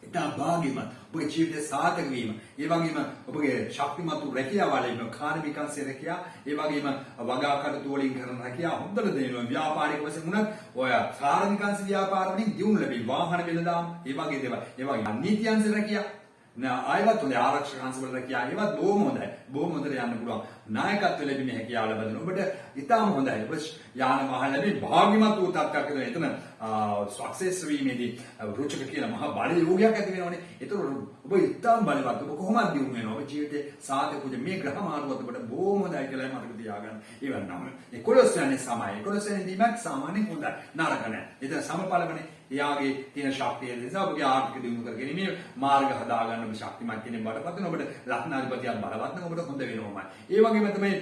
ඉතා භාග්‍යමත්. ඔබගේ ජීවිතය සාර්ථක වීම. ඒ වගේම ඔබගේ ශක්තිමත් රැකියාව වලින් කාර්මිකංශ රැකියාව, ඒ වගේම වගා කටයුතු වලින් කරන රැකියාව හොඳට දෙනවා. ව්‍යාපාරික වශයෙන් උනත් ඔය කාර්මිකංශ ව්‍යාපාර වලින් දියුණු ලැබී වාහන වෙළඳාම්, ඒ වගේ දේවල්. ඒ වගේ නීතියංශ රැකියාව ආයවත් හොඳයි. ආරක්ෂක අංශ වල රැකියාව ඒවත් බොහොම හොඳයි. බොහොම හොඳට යන්න පුළුවන්. නායකත්ව ලැබීමේ හැකියාව ලැබෙන ඔබට ඉතාම හොඳයි. ඔබ යාන වාහන ලැබී භාග්‍යමත් වූ තත්ත්වයක් ඇති වෙන. එතන සක්සස් වීමේදී රුචක කියලා මහා බල යෝගයක් ඇති වෙනවනේ. ඒතකොට ඔබ ඉතාම බලවත්. ඔබ කොහොමද දියුණු වෙනව? ඔබ ජීවිතේ සාධකුද මේ ග්‍රහ මාරුවත් ඔබට බොහොම හොඳයි කියලා මතක තියාගන්න. ඒවන් නම් 11 වෙනි සමය 11 වෙනි දීමක් සාමාන්‍යයෙන් හොඳයි. නරක නැහැ. එතන සමඵලවනේ. එයාගේ තියෙන ශක්තිය නිසා ඔබගේ ආර්ථික දියුණු කරගැනීමේ මාර්ග හදාගන්න ඔබ ශක්තිමත් කෙනෙක් බවටපත් වෙන. ඔබට ලග්නාධිපතියක් බලවත් නම් ඔබට හොඳ වෙනවමයි. ඒ වගේම තමයි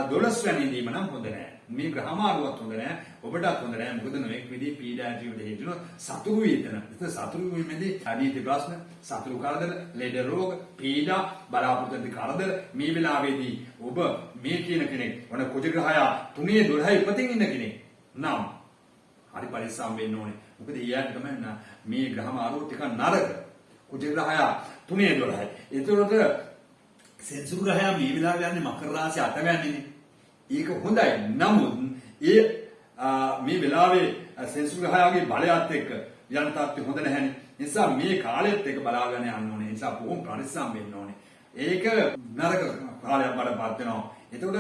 12 වෙනි දීම නම් හොඳ නැහැ. මේ ග්‍රහමාරුවත් හොඳ නැහැ. ඔබටත් හොඳ නැහැ. මොකද නොඑක් විදිහේ පීඩා ජීවිතේ හේතුන සතුරු වේදන. ඒත් සතුරු වීමේදී අදීත ප්‍රශ්න, සතුරු කරදර, ලෙඩ රෝග, පීඩා, බලාපොරොත්තු කරදර මේ වෙලාවේදී ඔබ මේ කියන කෙනෙක් වන කුජ ග්‍රහය 3-12 ඉපතින් ඉන්න කෙනෙක් නම් හරි පරිස්සම් වෙන්න ඕනේ. මොකද ඊයත් තමයි මේ ග්‍රහමාරුව ටික නරක. කුජ ග්‍රහය 3-12. ඒතරොට සෙන්සුරු ග්‍රහයා මේ වෙලාවේ යන්නේ මකර රාශිය අතගන්නේනේ. ඒක හොඳයි. නමුත් මේ වෙලාවේ සෙන්සුරු ග්‍රහයාගේ බලයත් එක්ක යන තාත්ති හොඳ නැහැනේ. නිසා මේ කාලෙත් එක බලාගෙන යන්න ඕනේ. නිසා බොහොම පරිස්සම් වෙන්න ඕනේ. ඒක නරක කාලයක් වඩපත් වෙනවා. එතකොට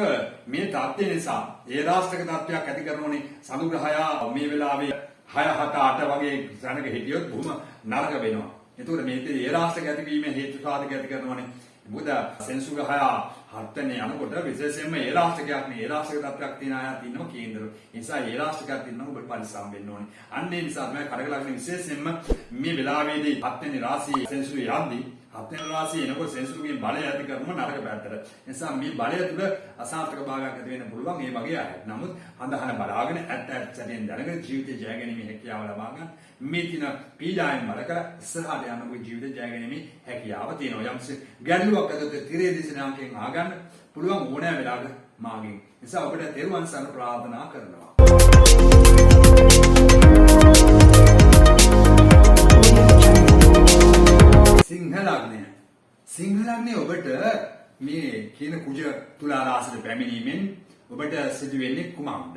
මේ තාත්ත්වය නිසා ඒ රාෂ්ට්‍රක තාත්ත්වයක් ඇති කරනෝනේ සඳු ග්‍රහයා මේ වෙලාවේ 6 7 8 වගේ සැනක හිටියොත් බොහොම නරක වෙනවා. එතකොට මේ ඒ රාෂ්ට්‍රක ඇතිවීම හේතු සාධක ඇති කරනෝනේ. මොකද සෙන්සු ග්‍රහයා හත්වෙනි යනකොට විශේෂයෙන්ම ඒ රාෂ්ට්‍රකයක් නේ ඒ රාෂ්ට්‍රක තත්ත්වයක් තියන අය ඉන්නවා කේන්දර. ඒ නිසා ඒ රාෂ්ට්‍රකයක් ඉන්නව ඔබ පරිස්සම් වෙන්න ඕනේ. අන්න ඒ නිසා තමයි කඩකලග්න විශේෂයෙන්ම මේ වෙලාවේදී හත්වෙනි රාශිය සෙන්සු යද්දී හත්වෙනි රාශිය එනකොට සෙන්සුගේ බලය ඇති කරනම නරක පැත්තට. ඒ නිසා මේ බලය තුළ අසාර්ථක භාගයක් ඇති වෙන්න පුළුවන් මේ වගේ අය. නමුත් හඳහන බලාගෙන ඇත්ත සැටියෙන් දැනගෙන ජීවිතේ ජය ගැනීමේ හැකියාව ලබා ගන්න මේ තින පීඩාවෙන් බලක ඉස්සරහට යන ඔබේ ජීවිතේ ජය ගැනීමේ හැකියාව තියෙනවා. යම්ස ගැටලුවක් ඇතිවෙද්දී තිරේ දිශනාංකයෙන් ආගන්න පුළුවන් ඕනෑ වෙලාවක මාගෙන්. නිසා ඔබට තෙරුවන් සරණ ප්‍රාර්ථනා කරනවා. සිංහ ලග්නය ඔබට මේ කියන කුජ තුලා රාශියට පැමිණීමෙන් ඔබට සිදු වෙන්නේ කුමක්ද?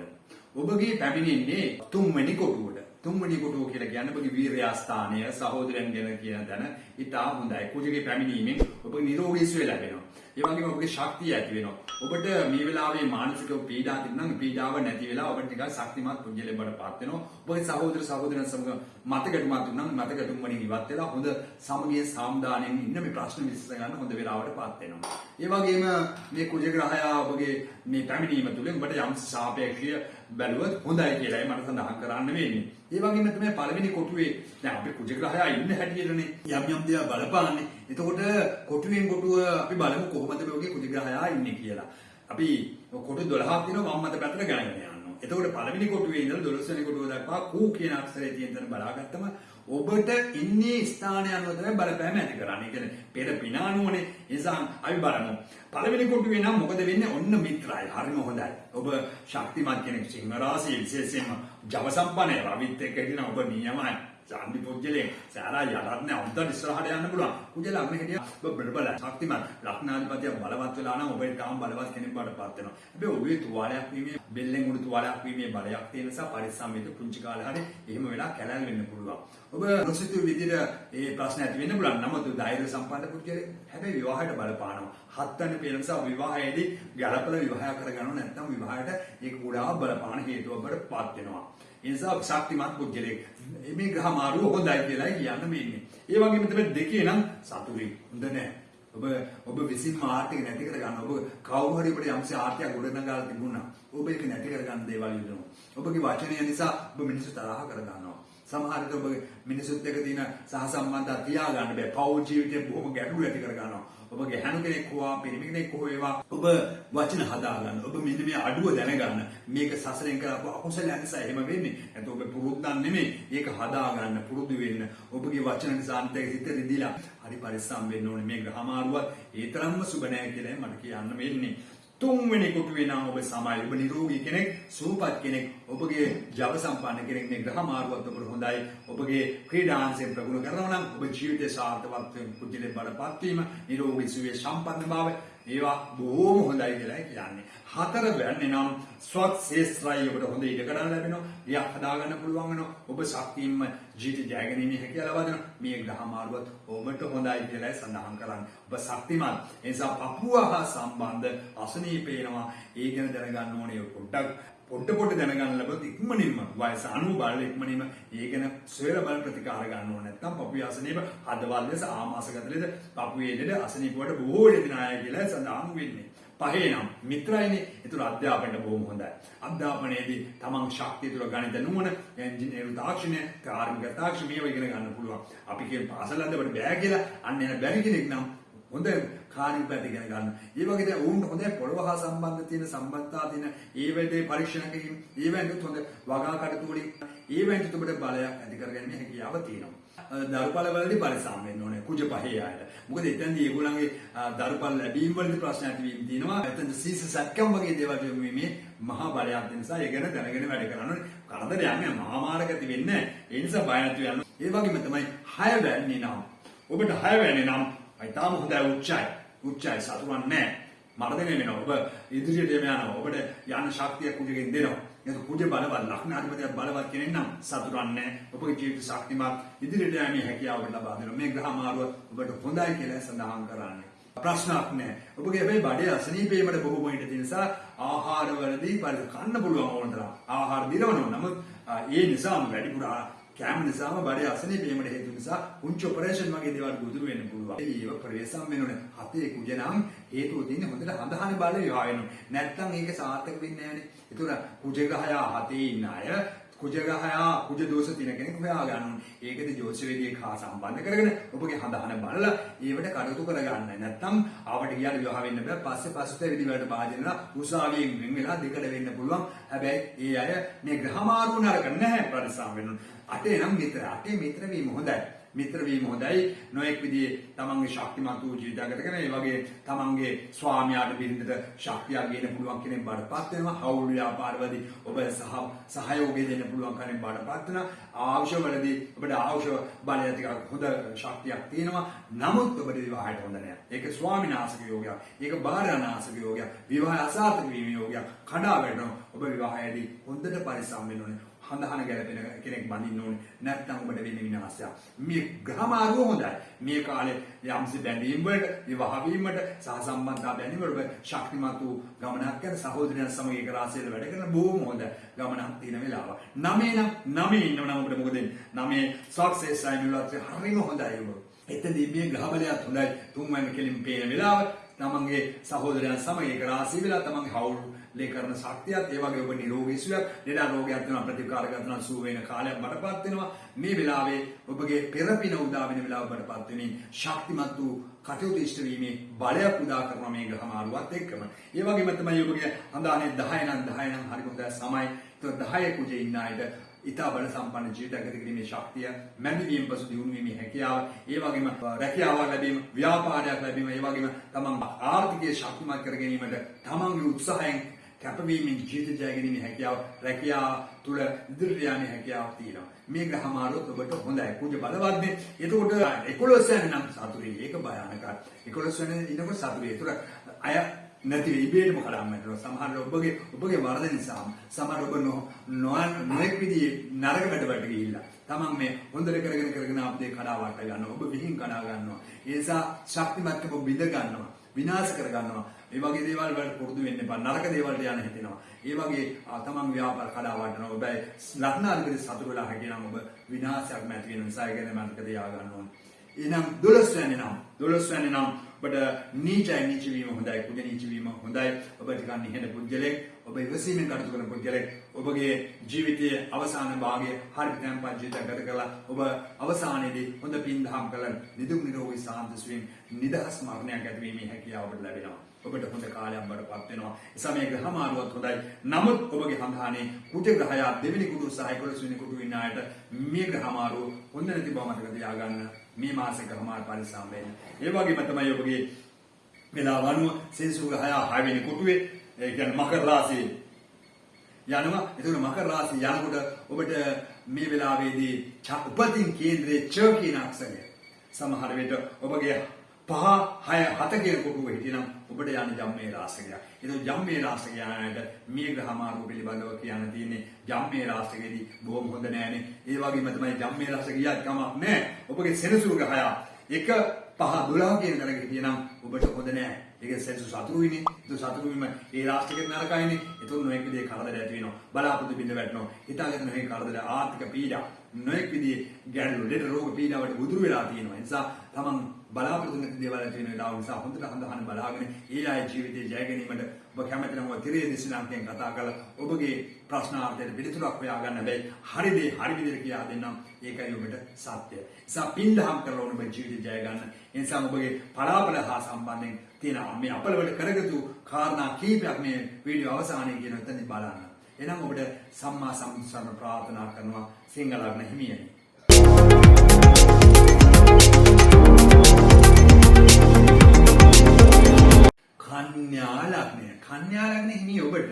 ඔබගේ පැමිණෙන්නේ තුන්වෙනි කොටුවට. තුන්වෙනි කොටුව කියලා කියන්නේ ඔබගේ වීර්යස්ථානය සහෝදරයන් ගැන කියන දන ඉතා හොඳයි. කුජගේ පැමිණීමෙන් ඔබගේ නිරෝගී සුවය ලැබෙනවා. ඒ වගේම ඔබගේ ශක්තිය ඇති වෙනවා. ඔබට මේ වෙලාවේ මානසික පීඩා තිබුණා නම් පීඩාව නැති වෙලා ඔබට ටිකක් ශක්තිමත් පුජ්‍යලෙ බඩපත් වෙනවා. ඔබගේ සහෝදර සහෝදරයන් සමග මතකටුමක් දුන්නා නම් මතකටුම් වලින් ඉවත් වෙලා හොඳ සමගිය සාම්දානෙන් ඉන්න මේ ප්‍රශ්න විසඳ ගන්න හොඳ වෙලාවටපත් වෙනවා. ඒ වගේම මේ කුජ ග්‍රහයා ඔබගේ මේ පැමිණීම තුළින් ඔබට යම් සාපේක්ෂීය බැලුවත් හොඳයි කියලායි මට සඳහන් කරන්න වෙන්නේ. ඒ වගේම තමයි පළවෙනි කොටුවේ දැන් අපි කුජ ග්‍රහයා ඉන්න හැටියටනේ යම් දේවල් බලපාන්නේ. එතකොට කොටුවෙන් කොටුව අපි බලමු කොහොමද මේ කුජ ග්‍රහයා ඉන්නේ කියලා. අපි කොටු 12ක් දිනව වම් මත පැත්තට ගණන් යනවා. එතකොට පළවෙනි කොටුවේ ඉඳලා 12 වෙනි කොටුව දක්වා කූ කියන අක්ෂරයේ තියෙන තැන බලාගත්තම ඔබට ඉන්නේ ස්ථානය අනුව තමයි බලපෑම ඇති කරන්නේ. කියන්නේ පෙර පිනානුවනේ. ඒ නිසා අපි බලමු. පළවෙනි කොටුවේ නම් මොකද වෙන්නේ? ඔන්න මිත්‍රායි. හරිම හොඳයි. ඔබ ශක්තිමත් කෙනෙක් සිංහ රාශිය විශේෂයෙන්ම ජව සම්පන්නයි. රවිත් එක්ක කියන ඔබ නියමයි. චාන්දි පුජ්‍යලේ සාරා යටත් නෑ අන්තර ඉස්සරහට යන්න පුළුවන්. කුජල අන්න හිටියා ඔබ බල ශක්තිමත් ලක්නාධිපතිය බලවත් වෙලා නම් ඔබේ තාම බලවත් කෙනෙක් බවටපත් වෙනවා. හැබැයි ඔබේ තුවාලයක් වීමේ බෙල්ලෙන් උඩු තුවාලයක් වීමේ බලයක් තියෙන නිසා පරිස්සම් වෙන්න පුංචි කාලේ හරි එහෙම වෙලා කැලැල් වෙන්න පුළුවන්. ඔබ නොසිතූ විදිහට ඒ ප්‍රශ්න ඇති වෙන්න පුළුවන්. නමුත් ධෛර්ය සම්පන්න පුජ්‍යලේ හැබැයි විවාහයට බලපානවා. හත්වෙනි පේන නිසා විවාහයේදී ගැළපෙන විවාහය කරගන්නව නැත්නම් විවාහයට ඒක ගොඩාක් බලපාන හේතුව බවටපත් වෙනවා. ඒ නිසා ශක්තිමත් පුජ්‍යලේ මේ ග්‍රහ මාරුව හොඳයි කියලා කියන්න මෙන්නේ. ඒ වගේම තමයි දෙකේ නම් සතුරින් හොඳ නැහැ. ඔබ විසින්ම ආර්ථික නැති කර ගන්න. ඔබ කවුරු හරි අපිට යම්සි ආර්ථිකයක් ගොඩනගලා තිබුණා. ඔබ ඒක නැති කර ගන්න දේවල් යොදනවා. ඔබගේ වචනය නිසා ඔබ මිනිස්සු තරහ කර ගන්නවා. සමහර විට ඔබ මිනිසුත් එක්ක තියෙන සහසම්බන්ධතා තියා ගන්න බෑ. පෞල් ජීවිතේ බොහොම ගැටලු ඇති කර ගන්නවා. ඔබගේ හැනු කෙනෙක් හොවා පිරිමි කෙනෙක් හෝ ඒවා ඔබ වචන හදා ගන්න. ඔබ මෙන්න මේ අඩුව දැනගන්න. මේක සසරෙන් කරපු අකුසලයක් නිසා එහෙම වෙන්නේ. නැත්නම් ඔබ පුරුද්දක් නෙමෙයි. ඒක හදා ගන්න පුරුදු වෙන්න. ඔබගේ වචන නිසා අන්තයේ සිත රිදීලා හරි පරිස්සම් වෙන්න ඕනේ. මේ ග්‍රහ මාරුවත් ඒ තරම්ම සුබ නැහැ කියලා මට කියන්න වෙන්නේ. තුන්වෙනි කොටුවේ නම් ඔබ සමායි ඔබ නිරෝගී කෙනෙක් සූපත් කෙනෙක් ඔබගේ ජව සම්පන්න කෙනෙක් මේ ග්‍රහ මාරුවත් ඔබට හොඳයි ඔබගේ ක්‍රීඩාංශයෙන් ප්‍රගුණ කරනවා නම් ඔබ ජීවිතේ සාර්ථකවත් වෙන පුජ්‍යලේ බලපත් වීම නිරෝගී සුවය සම්පන්න භාවය ඒවා බොහොම හොඳයි කියලා කියන්නේ. හතරවැන්නේ නම් ස්වත් ශේස්ත්‍රය ඔබට හොඳ ඉඩ ගන්න ලැබෙනවා. ඊයක් හදාගන්න පුළුවන් වෙනවා. ඔබ ශක්තියින්ම ජීවිත ජය ගැනීමේ හැකියාව ලබනවා. මේ ග්‍රහ මාරුවත් ඔබට හොඳයි කියලා සඳහන් කරන්නේ. ඔබ ශක්තිමත්. ඒ නිසා පපුව හා සම්බන්ධ අසනීප වෙනවා. ඒ ගැන දැනගන්න ඕනේ පොඩ්ඩ දැනගන්න ලැබුවොත් ඉක්මනින්ම වයස 90 බලලා ඉක්මනින්ම ඒ ගැන සොයලා බල ප්‍රතිකාර ගන්න ඕනේ. නැත්නම් පපුවේ අසනීප හදවල් ලෙස ආමාශගත ලෙස පපුවේ ලෙඩ අසනීප වලට බොහෝ දෙනාය කියලා සඳහන් වෙන්නේ. පහේ නම් මිත්‍රයිනේ. ඒතර අධ්‍යාපනයට බොහොම හොඳයි. අධ්‍යාපනයේදී තමන් ශක්තිය තුළ ගණිත නුවණ, එන්ජිනේරු තාක්ෂණය, කාර්මික තාක්ෂණය මේවා ඉගෙන ගන්න පුළුවන්. අපි කියන පාසල යද්දී බෑ කියලා අන්න එන බැරි කෙනෙක් නම් හොඳ කාර්මික පැත්ත ඉගෙන ගන්න. ඒ වගේ දැන් වුන් හොඳ පොළව හා සම්බන්ධ තියෙන සම්බන්ධතා තියෙන ඒ වෙලේ පරීක්ෂණකකින් ඒ වෙන්නුත් හොඳ වගා කටයුතු වලින් ඒ වෙන්නුත් ඔබට බලයක් ඇති කරගන්න හැකියාව තියෙනවා. දරුපල වලදී පරිස්සම් වෙන්න ඕනේ කුජ පහේ ආයත. මොකද එතනදී ඒගොල්ලන්ගේ දරුපල ලැබීම වලදී ප්‍රශ්න ඇතිවීම තියෙනවා. එතන සීස සැක්කම් වගේ දේවල් මේ මහා බලයක් තියෙන නිසා ඒ ගැන දැනගෙන වැඩ කරන්න ඕනේ. කරදර යන්නේ මහා මාර්ග ඇති වෙන්නේ නැහැ. ඒ නිසා බය නැති වෙන්න. ඒ වගේම තමයි 6 වැන්නේ නම් ඔබට 6 වැන්නේ නම් ඊටාම හොඳයි උච්චයි. උච්චයි සතුරන් නැහැ. මර්ධනය වෙනවා. ඔබ ඉදිරියට යනවා. ඔබට යන ශක්තිය කුජගෙන් දෙනවා. ඒක කුජ බලවත් ලක්ෂණාධිපතිය බලවත් කෙනෙක් නම් සතුරන් නැහැ. ඔබගේ ජීවිත ශක්තිමත් ඉදිරියට යෑමේ හැකියාව ලබා දෙනවා. මේ ග්‍රහ මාරුව ඔබට හොඳයි කියලා සඳහන් කරන්නේ. ප්‍රශ්නයක් නැහැ. ඔබගේ හැබැයි බඩේ අසනීපේමට බොහෝ වෙන්න තියෙන නිසා ආහාරවලදී කන්න පුළුවන් ඕන තරම් ආහාර දිරවනවා. නමුත් ඒ නිසාම වැඩිපුර කැම නිසාම බඩේ අසනීපේමට හේතු නිසා උන්ච ඔපරේෂන් වගේ දේවල් ගොදුරු වෙන්න පුළුවන්. ඒක ප්‍රවේශම් වෙනෝනේ. හතේ කුජ නම් හේතුව තියෙන්නේ හොඳට හඳහන බලය විවාහ වෙනවා. නැත්තම් ඒක සාර්ථක වෙන්නේ නැහැනේ. ඒතර කුජ ග්‍රහය හතේ ඉන්න අය කුජ ග්‍රහය කුජ දෝෂ තියෙන කෙනෙක් හොයා ගන්න ඕනේ. ඒකද ජෝතිෂවිදියේ හා සම්බන්ධ කරගෙන ඔබගේ හඳහන බලලා ඒවට කටයුතු කරගන්න. නැත්තම් ආවට ගියාට විවාහ වෙන්න බෑ. පස්සේ විදි වලට භාජන වෙලා උසාවියෙන් වෙන් වෙලා දෙකට වෙන්න පුළුවන්. හැබැයි ඒ අය මේ ග්‍රහ මාරු නරක නැහැ පරිසම් වෙනවා. අටේ නම් මිත්‍ර. අටේ මිත්‍ර වීම හොඳයි. මිත්‍ර වීම හොඳයි. නොඑක් විදිහේ තමන්ගේ ශක්තිමත් වූ ජීවිතයකට කරන ඒ වගේ තමන්ගේ ස්වාමියාට බිරිඳට ශක්තියක් ගේන්න පුළුවන් කෙනෙක් බඩපත් වෙනවා. හවුල් ව්‍යාපාරවලදී ඔබ සහයෝගය දෙන්න පුළුවන් කෙනෙක් බඩපත් වෙනවා. ආවශ්‍යවලදී ඔබට අවශ්‍ය බලය ටිකක් හොඳ ශක්තියක් තියෙනවා. නමුත් ඔබට විවාහයට හොඳ නැහැ. ඒක ස්වාමිනාශක යෝගයක්. ඒක බාහිරනාශක යෝගයක්. විවාහය අසාර්ථක වීම යෝගයක්. කඩා වැටෙනවා. ඔබ විවාහයේදී හොඳට පරිස්සම් වෙන්න ඕනේ. හඳහන ගැලපෙන කෙනෙක් බඳින්න ඕනේ. නැත්නම් ඔබට වෙන විනාශයක්. මේ ග්‍රහ මාරුව හොඳයි. මේ කාලේ යම්සි බැඳීම් වලට, විවාහ වීමට, සහ සම්බන්ධතා බැඳීම් වලට ශක්තිමත් වූ ගමනක් කරන සහෝදරයන් සමග එක රාශියල වැඩ කරන බොහොම හොඳ ගමනක් තියෙන වෙලාව. 9 ඉන්නවනම් ඔබට මොකද වෙන්නේ? 9 සක්සස් සයින්වලත් හරිම හොඳයි ඔබ. එතනදී මේ ග්‍රහ බලයත් හොඳයි. තුන්වැනි කෙලින් පේන වෙලාව තමන්ගේ සහෝදරයන් සමග එක රාශිය වෙලා තමන්ගේ හවුල් ලේ කරන ශක්තියත් ඒ වගේ ඔබ නිරෝගී සුවයක් ලෙඩ රෝගයක් වෙනවා ප්‍රතිකාර කරනවා සුව වෙන කාලයක් බඩපත් වෙනවා මේ වෙලාවේ ඔබගේ පෙරපින උදා වෙන වෙලාව බඩපත් වෙමින් ශක්තිමත් වූ කටයුතු ඉෂ්ට වීමේ බලයක් උදා කරනවා මේ ග්‍රහ මාරුවත් එක්කම ඒ වගේම තමයි ඔබගේ හඳානේ 10 නම් හරි හොඳ සමයි તો 10 කුජේ ඉන්න අයට ඉතා බල සම්පන්න ජීවිතයක් ගත කිරීමේ ශක්තිය මැදිවීම පසු දියුණු වීමේ හැකියාව ඒ වගේම රැකියාවක් ලැබීම ව්‍යාපාරයක් ලැබීම ඒ වගේම තමන් ආර්ථිකයේ ශක්තිමත් කර ගැනීමට තමන්ගේ උත්සාහයෙන් කැපවීමෙන් ජීවිත ජය ගැනීමේ හැකියාව රැකියාව තුළ ඉදිරියට යන්නේ හැකියාවක් තියෙනවා මේ ග්‍රහ මාරුවත් ඔබට හොඳයි කුජ බලවත්නේ එතකොට 11 වෙනි නම් සතුරේ ඒක භයානකයි 11 වෙනි ඉන්නකොට සතුරේ ඒතර අය නැති ඉබේටම කඩාම් වැටෙනවා සමහර ඔබගේ වරද නිසා සමහර ඔබ නොඑක් විදිහේ නරක වැඩවලට ගිහිල්ලා තමන් මේ හොඳට කරගෙන අපේ කඩා වට ගන්නවා ඔබ විහිං කඩා ගන්නවා ඒ නිසා ශක්තිමත්කම බිඳ ගන්නවා විනාශ කර ගන්නවා මේ වගේ දේවල් වලට පුරුදු වෙන්න එපා නරක දේවල්ට යන්න හිතෙනවා ඒ වගේ තමන් ව්‍යාපාර කඩා වටනවා ඔබයි ලග්නාධිපති සතුරු වෙලා හැකිනම් ඔබ විනාශයක්ම ඇති වෙන නිසා ඒක ගැන මතක තියාගන්න ඕනේ එනම් 12 වෙනි නම් ඔබට නීච වීම හොඳයි කුජ නීච වීම හොඳයි ඔබ ටිකක් නිහඬ පුජ්‍යලෙක් ඔබ ඉවසීමෙන් කටයුතු කරන පුජ්‍යලෙක් ඔබගේ ජීවිතයේ අවසාන භාගයේ හරි තැන්පත් ජීවිතයක් ගත කරලා ඔබ අවසානයේදී හොඳ පින්දහම් කළා නිදුක් නිරෝගී සාන්ත සුවයෙන් නිදහස් මරණයක් ඇතිවීමේ හැකියාව ඔබට ලැබෙනවා ඔබට හොඳ කාලයක් බඩපත් වෙනවා ඒ සමයේ ග්‍රහ මාරුවත් හොඳයි නමුත් ඔබගේ හඳහානේ කුජ ග්‍රහය දෙවෙනි කුඩු සහ 11 වෙනි කුඩු ඉන්න අයට මේ ග්‍රහ මාරුව හොඳ නැති බව මතක තියාගන්න මේ මාසේ ග්‍රහ මාරු පරිසම් වෙන්නේ ඒ වගේම තමයි ඔබගේ වෙලාව අනුව සෙන්සු ග්‍රහය 6 වෙනි කුඩුවේ ඒ කියන්නේ මකර රාශියේ යනවා එතකොට මකර රාශිය යනකොට ඔබට මේ වෙලාවේදී උපදින් කේන්ද්‍රයේ ච කියන අක්ෂරය සමහර විට ඔබගේ 5 6 7 කියන කොටුව හිටිනම් ඔබට යන්නේ ජම්මේ රාශියක්. ඒක ජම්මේ රාශිය යනට මේ ග්‍රහ මාර්ග පිළිබඳව කියන්න තියෙන්නේ ජම්මේ රාශියේදී බොහොම හොඳ නෑනේ. ඒ වගේම තමයි ජම්මේ රාශිය ගියත් කමක් නෑ. ඔබගේ සෙනසුරු ග්‍රහය 1 5 12 කියන තරග හිටිනම් ඔබට හොඳ නෑ. ඒක සෙනසු සතුරුයිනේ. ඒක සතුරුයිම ඒ රාශියකට නරකයිනේ. ඒතුන් නොයෙක් විදිහේ කරදර ඇති වෙනවා. බලාපොරොත්තු බින්ද වැටෙනවා. හිතාගෙන මේ කරදර ආර්ථික පීඩා නොයෙක් විදිහේ ගැටලු ලෙඩ රෝග පීඩාවට උදුරු වෙලා තියෙනවා. ඒ නිසා තමන් බලාපොරොත්තු නැති දේවල් ඇති වෙන වෙලාව නිසා හොඳට හඳහන බලාගෙන ඒ අය ජීවිතේ ජය ගැනීමට ඔබ කැමති නම් ඔය තිරේ දිශාංකයෙන් කතා කරලා ඔබගේ ප්‍රශ්නාර්ථයට පිළිතුරක් හොයාගන්න හැබැයි හරි දේ හරි විදිහට කියා දෙන්නම් ඒකයි ඔබට සත්‍ය. නිසා පින්දහම් කරලා ඔබ ජීවිතේ ජය ගන්න. ඒ නිසා ඔබගේ පලාපල හා සම්බන්ධයෙන් තියෙන මේ අපලවල කරගතු කාරණා කීපයක් මේ වීඩියෝ අවසානයේ කියන එතනදී බලන්න. එනම් ඔබට සම්මා සම්බුද්ධ ප්‍රාර්ථනා කරනවා සිංහල ලග්න හිමියනි. කන්‍යා ලග්න හිමි ඔබට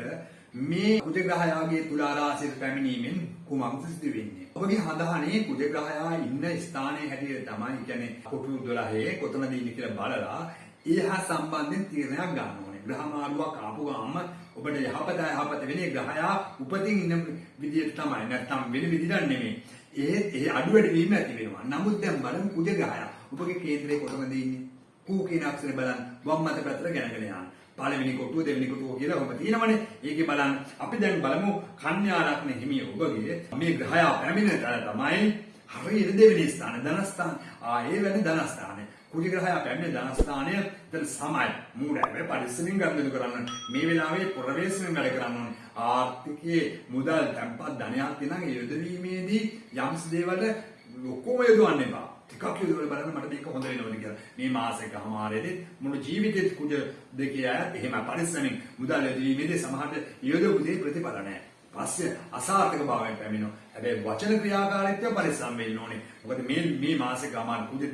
මේ කුජ ග්‍රහයාගේ තුලා රාශියට පැමිණීමෙන් කුමක්ද සිදු වෙන්නේ? ඔබගේ හඳහනේ කුජ ග්‍රහයා ඉන්න ස්ථානයේ හැටියට තමයි කියන්නේ කොටු 12 කොතනද ඉන්නේ කියලා බලලා ඒහා සම්බන්ධයෙන් තීරණයක් ගන්න ඕනේ. ග්‍රහ මාරුවක් ආපු ගමන් ඔබට යහපත වෙන්නේ ග්‍රහයා උපතින් ඉන්න විදියට තමයි. නැත්නම් වෙන විදිහක් නෙමෙයි. ඒ අඩු වැඩි වීම ඇති වෙනවා. නමුත් දැන් බලමු කුජ ග්‍රහයා ඔබගේ කේන්ද්‍රයේ කොතනද ඉන්නේ? කූ කියන අක්ෂරය බලන්න වම් මත පැත්තට ගෙනගෙන යන්න. පළවෙනි කොටුව දෙවෙනි කොටුව කියලා ඔබ තියෙනවනේ. ඒකේ බලන්න අපි දැන් බලමු කන්‍යා ලග්න හිමිය ඔබගේ මේ ග්‍රහයා පැමිණෙන තැන තමයි හරියට දෙවෙනි ස්ථාන ධනස්ථාන. ඒ වෙන්නේ ධනස්ථානේ. කුජ ග්‍රහයා පැමිණෙන ධනස්ථානය විතර සමයි. මූඩය පරිස්සමින් ගන්න කරන්න. මේ වෙලාවේ ප්‍රවේශයෙන් වැඩ කරන්න ඕනේ. ආර්ථිකයේ මුදල් තැන්පත් ධනයක් තියෙනවා. ඒ යොදවීමේදී යම්ස් දේවල් ඔක්කොම යොදවන්න එපා. ටිකක් යොදවලා බලන්න මට මේක හොඳ වෙනවද කියලා. මේ මාසෙකමාරේදී මුළු ජීවිතේ කුජ දෙකේ අය එහෙම පරිස්සමින් මුදල් යොදවීමේදී සමහරට යොදවපු දේ ප්‍රතිඵල නැහැ. පස්සේ අසාර්ථක භාවයෙන් පැමිණෙනවා. හැබැයි වචන ක්‍රියාකාරීත්වය පරිස්සම් වෙන්න ඕනේ. මොකද මේ මාසෙකමාර කුජ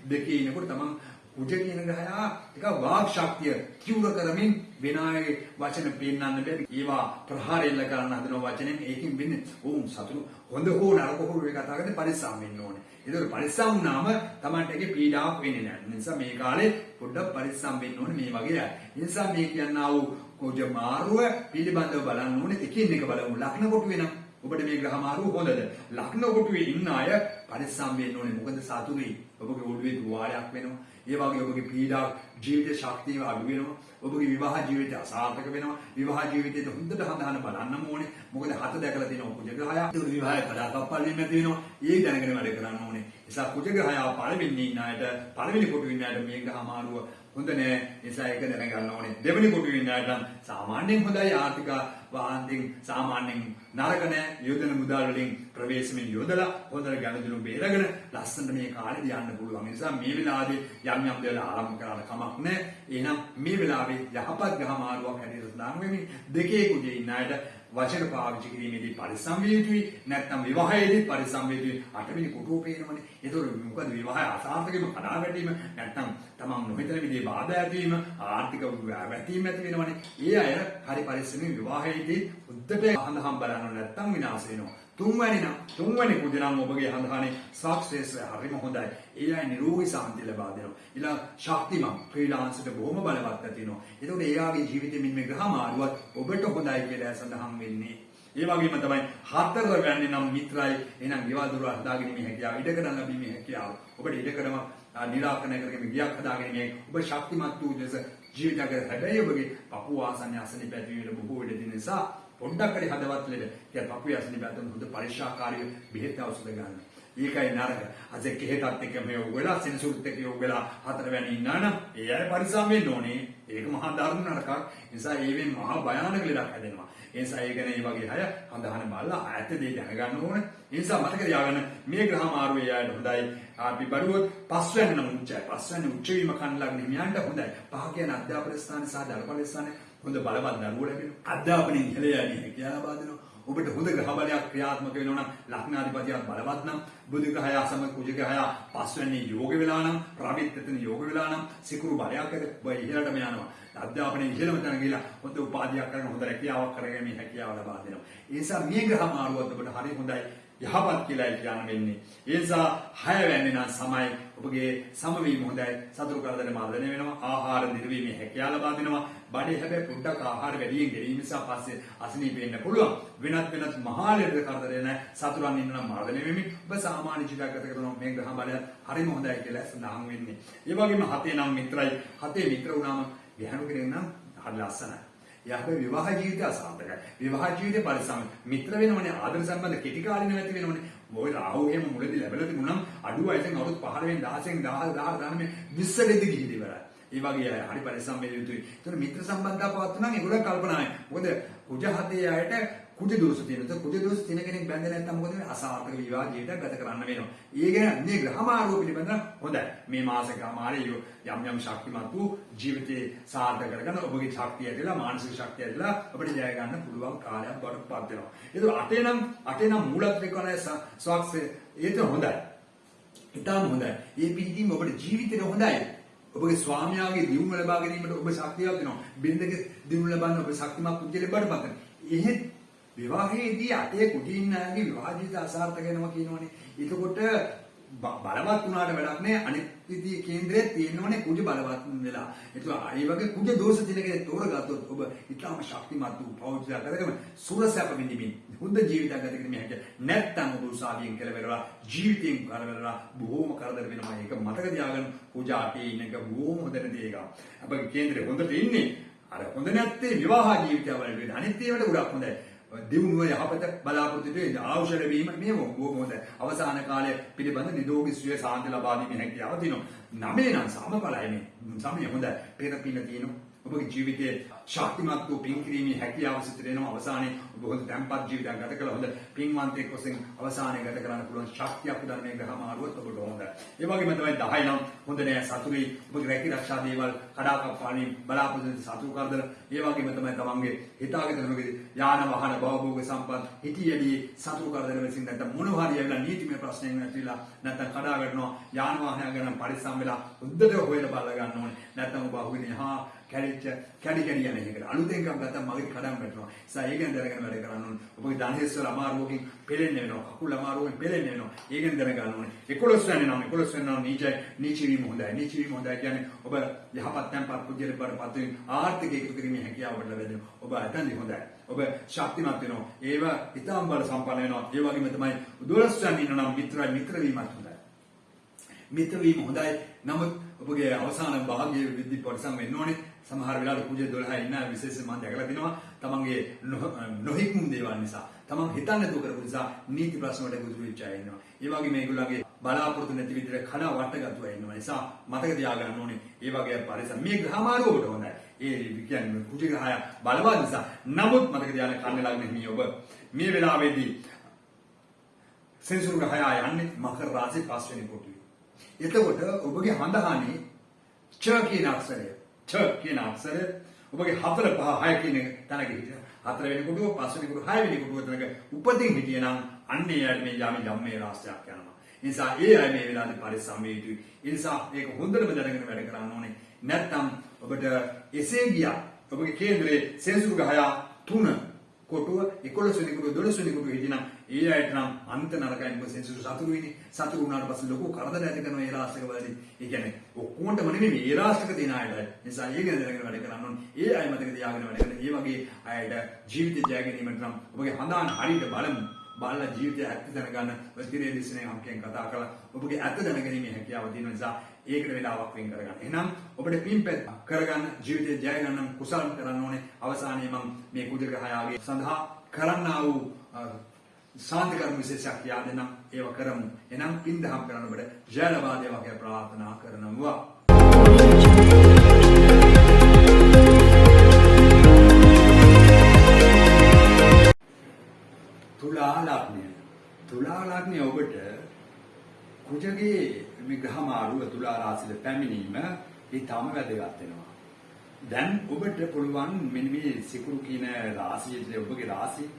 දෙකේ ඉනකොට තමන් කුජ කියන ග්‍රහයා ටික වාග් ශක්තිය කිව්ව කරමින් විනායක වචන පෙන්නන්න බැරි. ඒවා ප්‍රහාර එල්ල කරන්න හදන වචනෙන් ඒකින් වෙන්නේ ඕම් සතුරු හොඳ හෝ නරක හෝ වේ කතා කරද්දී පරිස්සම් වෙන්න ඕනේ. ඒතකොට පරිස්සම් වුණාම Tamanට ඒකේ පීඩාවක් වෙන්නේ නැහැ. ඒ නිසා මේ කාලේ පොඩ්ඩක් පරිස්සම් වෙන්න ඕනේ මේ වගේ අය. ඒ නිසා මේ කියන්නා වූ කුජ මාරුව පිළිබඳව බලන්න ඕනේ. එකින් එක බලමු. ලග්න කොටු වෙනම් ඔබට මේ ග්‍රහ මාරුව හොඳද? ලග්න කොටුවේ ඉන්න අය පරිස්සම් වෙන්න ඕනේ. මොකද සතුරුයි. ඔබගේ ඔළුවේ දුවාලයක් වෙනවා. ඒ වගේ ඔබගේ පීඩා ජීවිත ශක්තිය අඩු වෙනවා. ඔබගේ විවාහ ජීවිතය අසාර්ථක වෙනවා. විවාහ ජීවිතයට හොඳට හඳහන බලන්නම ඕනේ. මොකද හත දැකලා තියෙනවා කුජ ග්‍රහය. ඒ විවාහය කඩාකප්පල් වීම ඇති වෙනවා. ඒ දැනගෙන වැඩ කරන්න ඕනේ. නිසා කුජ ග්‍රහය පළවෙනි ඉන්න අයට පළවෙනි කොටුවේ ඉන්න අයට මේ ග්‍රහ මාරුව හොඳ නෑ. නිසා ඒක දැනගන්න ඕනේ. දෙවෙනි කොටුවේ ඉන්න අයට සාමාන්‍යයෙන් හොඳයි ආර්ථික වාහන්තින් සාමාන්‍යයෙන් නරක නෑ. යොදන මුදල් වලින් ප්‍රවේශමෙන් යොදලා හොඳට ගණදුණු බේරගෙන ලස්සනට මේ කාලේ යන්න පුළුවන්. ඒ නිසා මේ වෙලාවේ යම් යම් දේවල් ආරම්භ කරලා කමක් නෑ. එහෙනම් මේ වෙලාවේ යහපත් ග්‍රහ මාරුවක් හැටියට සඳහන් වෙමින් දෙකේ කුජේ ඉන්න අයට වචන පාවිච්චි කිරීමේදී පරිස්සම් විය යුතුයි. නැත්නම් විවාහයේදී පරිස්සම් විය යුතුයි. අටවෙනි කොටුව පේනවනේ. ඒතකොට මොකද විවාහය අසාර්ථකව කඩා වැටීම නැත්නම් තමන් නොහිතන විදිහේ බාධා ඇතිවීම ආර්ථික වැටීම ඇති වෙනවනේ. ඒ අය හරි පරිස්සමින් විවාහයේදී උද්දට හඳහම් බලන්න නැත්නම් විනාශ වෙනවා. තුන්වැනි කුජ නම් ඔබගේ හඳහනේ සක්සෙස් හරිම හොඳයි. ඒ අය නිරෝගී සාන්තිය ලබා දෙනවා. ඊළඟ ශක්තිමත් ෆ්‍රීලාන්සර්ට බොහොම බලවත් ඇති වෙනවා. ඒතකොට එයාගේ ජීවිතේ මේ ග්‍රහ මාරුවත් ඔබට හොඳයි කියලා සඳහන් වෙන්නේ. ඒ වගේම තමයි හතරවැන්නේ නම් මිත්‍රයි. එහෙනම් ගෙවල් දොරවල් හදාගැනීමේ හැකියාව, ඉඩකඩම් ලැබීමේ හැකියාව. ඔබට ඉඩකඩම නිරාකරණය කරගෙන ගියක් හදාගැනීමේ ඔබ ශක්තිමත් වූ දෙස ජීවිතයක හැබැයි ඔබගේ පපුව ආසන්න අසනීප ඇති වෙන බොහෝ ඉඩ තියෙන නිසා පොඩ්ඩක් හරි හදවත් ලෙඩ කියලා පපුවේ අසනීප ඇතුළු හොඳ පරිශාකාරී බෙහෙත් ಔಷಧ ගන්න. ඒකයි නරක. අද කෙහෙතත් එක්ක මේ ඔයගොල්ලෝ සෙනසුරුත් එක්ක ඔයගොල්ලෝ හතරවැනි ඉන්නා නම් ඒ අය පරිස්සම් වෙන්න ඕනේ. ඒක මහා දරුණු නරකක්. නිසා ඒවෙන් මහා භයානක ලෙඩක් හැදෙනවා. ඒ නිසා ඒ ගැන මේ වගේ අය හඳහන බලලා ඈත දේ දැනගන්න ඕනේ. ඒ නිසා මතක තියාගන්න මේ ග්‍රහ මාරුවේ අයට හොඳයි. අපි බඩුවොත් පස්වැන්න නම් උච්චයි. පස්වැන්න උච්ච වීම කන් ලග්න හිමියන්ට හොඳයි. පහ කියන අධ්‍යාපන ස්ථාන සහ දලපල ස්ථානේ හොඳ බලවත් දරුවෝ ලැබෙනවා. අධ්‍යාපනයෙන් ඉහළ යන්නේ කියලා ලබා දෙනවා. ඔබට හොඳ ග්‍රහ බලයක් ක්‍රියාත්මක වෙනවා නම් ලග්නාධිපතියක් බලවත් නම් බුධ ග්‍රහය සමග කුජ ග්‍රහය පස්වැන්නේ යෝග වෙලා නම් රවිත් එතන යෝග වෙලා නම් සිකුරු බලයක් ඇද ඔබ ඉහළටම යනවා. අධ්‍යාපනයේ ඉහළම තැන ගිහලා හොඳ උපාධියක් කරගෙන හොඳ රැකියාවක් කරගෙන මේ හැකියාව ලබා දෙනවා. ඒ නිසා මේ ග්‍රහ මාරුවත් ඔබට හරි හොඳයි. යහපත් කියලා කියන්න වෙන්නේ. ඒ නිසා 6 වෙනි නම් සමයි ඔබගේ සමවීම හොඳයි. සතුරු කරදර මර්ධනය වෙනවා. ආහාර නිර්වීමේ හැකියාව ලබා දෙනවා. බඩේ හැබැයි පොඩ්ඩක් ආහාර වැඩියෙන් ගෙවීම නිසා පස්සේ අසනීප වෙන්න පුළුවන්. වෙනත් මහා ලෙඩ කරදර නැ සතුරන් ඉන්න නම් මර්ධනය වෙමින් ඔබ සාමාන්‍ය ජීවිතයක් ගත කරනවා. මේ ග්‍රහ බලය හරිම හොඳයි කියලා සඳහන් වෙන්නේ. ඒ වගේම 7 නම් මිත්‍රයි. 7 මිත්‍ර වුණාම ගැහණු කෙනෙක් නම් හරි ලස්සනයි. යාපේ විවාහ ජීවිතය අසාර්ථකයි. විවාහ ජීවිතේ පරිසම් මිත්‍ර වෙනවනේ ආදර සම්බන්ධ කෙටි කාලින නැති වෙනවනේ. මොයි රාහු එහෙම මුලදී ලැබෙලා තිබුණනම් අඩු වයසෙන් අවුරුදු 15 16 10 20 දෙදි ගිහිලි ඉවරයි. ඒ වගේ අය හරි පරිසම් වෙන්න යුතුයි. ඒතර මිත්‍ර සම්බන්ධතාව පවත්වනවා නම් ඒගොල්ලෝ කල්පනායි. මොකද කුජ හතේ අයට කුජ දෝෂ තියෙනවා. කුජ දෝෂ තියෙන කෙනෙක් බැඳලා නැත්නම් මොකද වෙන්නේ? අසාර්ථක විවාහ ජීවිතයක් ගත කරන්න වෙනවා. ඒ ගැන මේ ග්‍රහ මාරුව පිළිබඳව හොඳයි. මේ මාසික මාරේ යම් ශක්තිමත් වූ ජීවිතේ සාර්ථක කරගන්න ඔබගේ ශක්තිය ඇදලා මානසික ශක්තිය ඇදලා අපිට ජය ගන්න පුළුවන් කාලයක් බවට පත් වෙනවා. ඒක අටේ නම් මූලත්‍රික කරන සක්සේ ඒක හොඳයි. ඊටම හොඳයි. මේ පිළිගීම ඔබේ ජීවිතේට හොඳයි. ඔබගේ ස්වාමියාගේ දියුණුව ලබා ගැනීමට ඔබ ශක්තියක් දෙනවා. බිරිඳගේ දියුණුව ලබන්න ඔබ ශක්තිමත් පුද්ගලෙක් බවට පත් වෙනවා. එහෙත් විවාහයේදී අටේ කුඩින් නැගේ විවාහ ජීවිත අසාර්ථක වෙනවා කියනවනේ. එතකොට බලවත් වුණාට වැඩක් නැහැ. අනිත් විදිහේ කේන්දරයේ තියෙනවනේ කුජ බලවත් වෙලා. ඒක ඒ වගේ කුජ දෝෂ තියෙන කෙනෙක් තෝරගත්තොත් ඔබ ඊටම ශක්තිමත් වූ පෞද්ගලික කරගෙන සුරසැප විඳින්න හොඳ ජීවිතයක් ගත කිරීමේ හැකියාව. නැත්තම් ඔබ උසාවියෙන් කෙලවෙරලා ජීවිතයෙන් කරවෙරලා බොහෝම කරදර වෙනවා. ඒක මතක තියාගන්න පූජාටේ ඉන්න එක බොහෝම හොඳ දෙයක්. අපේ කේන්දරේ හොඳට ඉන්නේ. අර හොඳ නැත්තේ විවාහ ජීවිතය වල අනිත් ඒවාට ගොඩක් හොඳයි. දියුණුව යහපත බලාපොරොත්තු වෙන ආශය ලැබීම මේ බොහොම හොඳයි. අවසාන කාලය පිළිබඳ නිරෝගී සුවය සාන්ති ලබා ගැනීම හැකියාව තියෙනවා. නමේ නම් සමබලයි මේ. සමය හොඳයි. පෙර පින තියෙනවා. ඔබගේ ජීවිතයේ ශක්තිමත් වූ පින් කිරීමේ හැකියාව සිට වෙනවා. අවසානයේ ඔබ හොඳ තැම්පත් ජීවිතයක් ගත කළ හොඳ පින්වන්තයෙක් වශයෙන් අවසානයේ ගත කරන්න පුළුවන් ශක්තියක් උදන්නේ ග්‍රහ මාරුවත් ඔබට හොඳයි. ඒ වගේම තමයි 10 නම් හොඳ නෑ සතුටුයි. ඔබගේ රැකී ආරක්ෂා දේවල් කඩාකප්පාණි බලාපොරොත්තු සතුටු කරදර. ඒ වගේම තමයි තමන්ගේ හිතාගෙන යනකදී යාන වාහන භවභෝග සම්පත් හිටියදී සතුටු කරදර වෙසින් නැත්නම් මොනවා හරි ඇවිල්ලා නීතිමය ප්‍රශ්නයක් නැතිලා නැත්නම් කඩා වැටෙනවා යාන වාහන ගැන පරිස්සම් වෙලා හොඳට හොයලා බලලා ගන්න ඕනේ. නැත්නම් ඔබ අහුවෙන්නේ කැඩි යන එකට අලුතෙන් එකක් ගත්තාම මගේ කඩම් වැටෙනවා. ඒ ගැන දැනගෙන වැඩ කරන්න ඕනේ. ඔබගේ දණහිස් වල අමාරුවකින් පෙලෙන්න වෙනවා. කකුල් අමාරුවෙන් පෙලෙන්න වෙනවා. ඒ ගැන දැනගන්න ඕනේ. 11 වෙනි නම් නීච වීම හොඳයි. නීච වීම හොඳයි කියන්නේ ඔබ යහපත් තැන්පත් පුජ්‍යල බරපත් වෙන ආර්ථික එකතු කිරීමේ හැකියාව ලැබෙනවා. ඔබ අතන්දි හොඳයි. ඔබ ශක්තිමත් වෙනවා. ඒව ඊටම බල සම්පන්න වෙනවා. ඒ වගේම තමයි 12 වෙනි නම් මිත්‍ර වීමත් හොඳයි. මිත්‍ර වීම හොඳයි. නමුත් ඔබගේ අවසාන භාග්‍ය විද්ධි පරිසම් වෙන්න ඕනේ. සමහර වෙලාවට කුජ 12 ඉන්න විශේෂ මම දැකලා තිනවා තමන්ගේ නොහික්මුම් දේවල් නිසා තමන් හිතන්නේ දුක කරපු නිසා නීති ප්‍රශ්න වලට ගොදුරු වෙච්ච අය ඉන්නවා. ඒ වගේ මේගොල්ලන්ගේ බලාපොරොත්තු නැති විදිහට කන වටගත්තු අය ඉන්නවා. නිසා මතක තියාගන්න ඕනේ මේ වගේ පරිසම් මේ ග්‍රහමාරුවකට හොඳයි. ඒ කියන්නේ කුජ ග්‍රහය බලවත් නිසා. නමුත් මතක තියාගන්න කන්නේ ළඟ නෙමෙයි ඔබ මේ වෙලාවේදී සෙන්සුරු ග්‍රහය යන්නේ මකර රාශි 5 වෙනි කොටුවේ. එතකොට ඔබගේ හඳහානේ ච කියන අක්ෂරය ඔබගේ 4 5 6 කියන තැනක හිටියා. 4 වෙනි කොටුව 5 වෙනි කොටුව 6 වෙනි කොටුව තැනක උපදින් හිටියනම් අන්න ඒ අය මේ යම්මේ රාශියක් යනවා. ඒ නිසා ඒ අය මේ වෙලාවේ පරිස්සම් වෙ යුතුයි. ඒ නිසා ඒක හොඳටම දැනගෙන වැඩ කරන්න ඕනේ. නැත්නම් ඔබට එසේ ගියා ඔබගේ කේන්දරයේ සෙන්සුරු ගහය 3 කොටුව 11 වෙනි කොටුව 12 වෙනි කොටුව හිටිනම් ඒ අයට නම් අන්ත නරකයි. මොකද සෙන්සුරු සතුරු වෙන්නේ. සතුරු වුණාට පස්සේ ලොකු කරදර ඇති කරනවා ඒ රාශික වලදී. ඒ කියන්නේ ඔක්කොමටම නෙමෙයි මේ රාශික තියෙන අයට. ඒ නිසා ඒක දැනගෙන වැඩ කරන්න ඕනේ. ඒ අය මතක තියාගෙන වැඩ කරන. ඒ වගේ අයට ජීවිතය ජය ගැනීමට නම් ඔබගේ හඳාන හරියට බලමු. බලලා ජීවිතය ඇත්ත දැනගන්න වස්තිරේ දිස්නේ අංකයෙන් කතා කරලා ඔබගේ ඇත්ත දැනගැනීමේ හැකියාව තියෙන නිසා ඒකට වෙලාවක් වෙන් කරගන්න. එහෙනම් ඔබට පින්පැත් කරගන්න ජීවිතය ජය ගන්න කුසල් කරන්න ඕනේ. අවසානයේ මම මේ කුජ ග්‍රහයාගේ සඳහා කරන්නා වූ ශාන්ති කර්ම විශේෂයක් කියා දෙනම් ඒව කරමු. එනම් පින් දහම් කරන්න ඔබට ජය ලබා දේවා කියලා ප්‍රාර්ථනා කරනවා. තුලා ලග්නය ඔබට කුජගේ මේ ග්‍රහමාරුව තුලා රාශියට පැමිණීම ඊටම වැදගත් වෙනවා. දැන් ඔබට පුළුවන් මෙන්න මේ සිකුරු කියන රාශියේ ඔබගේ රාශිය.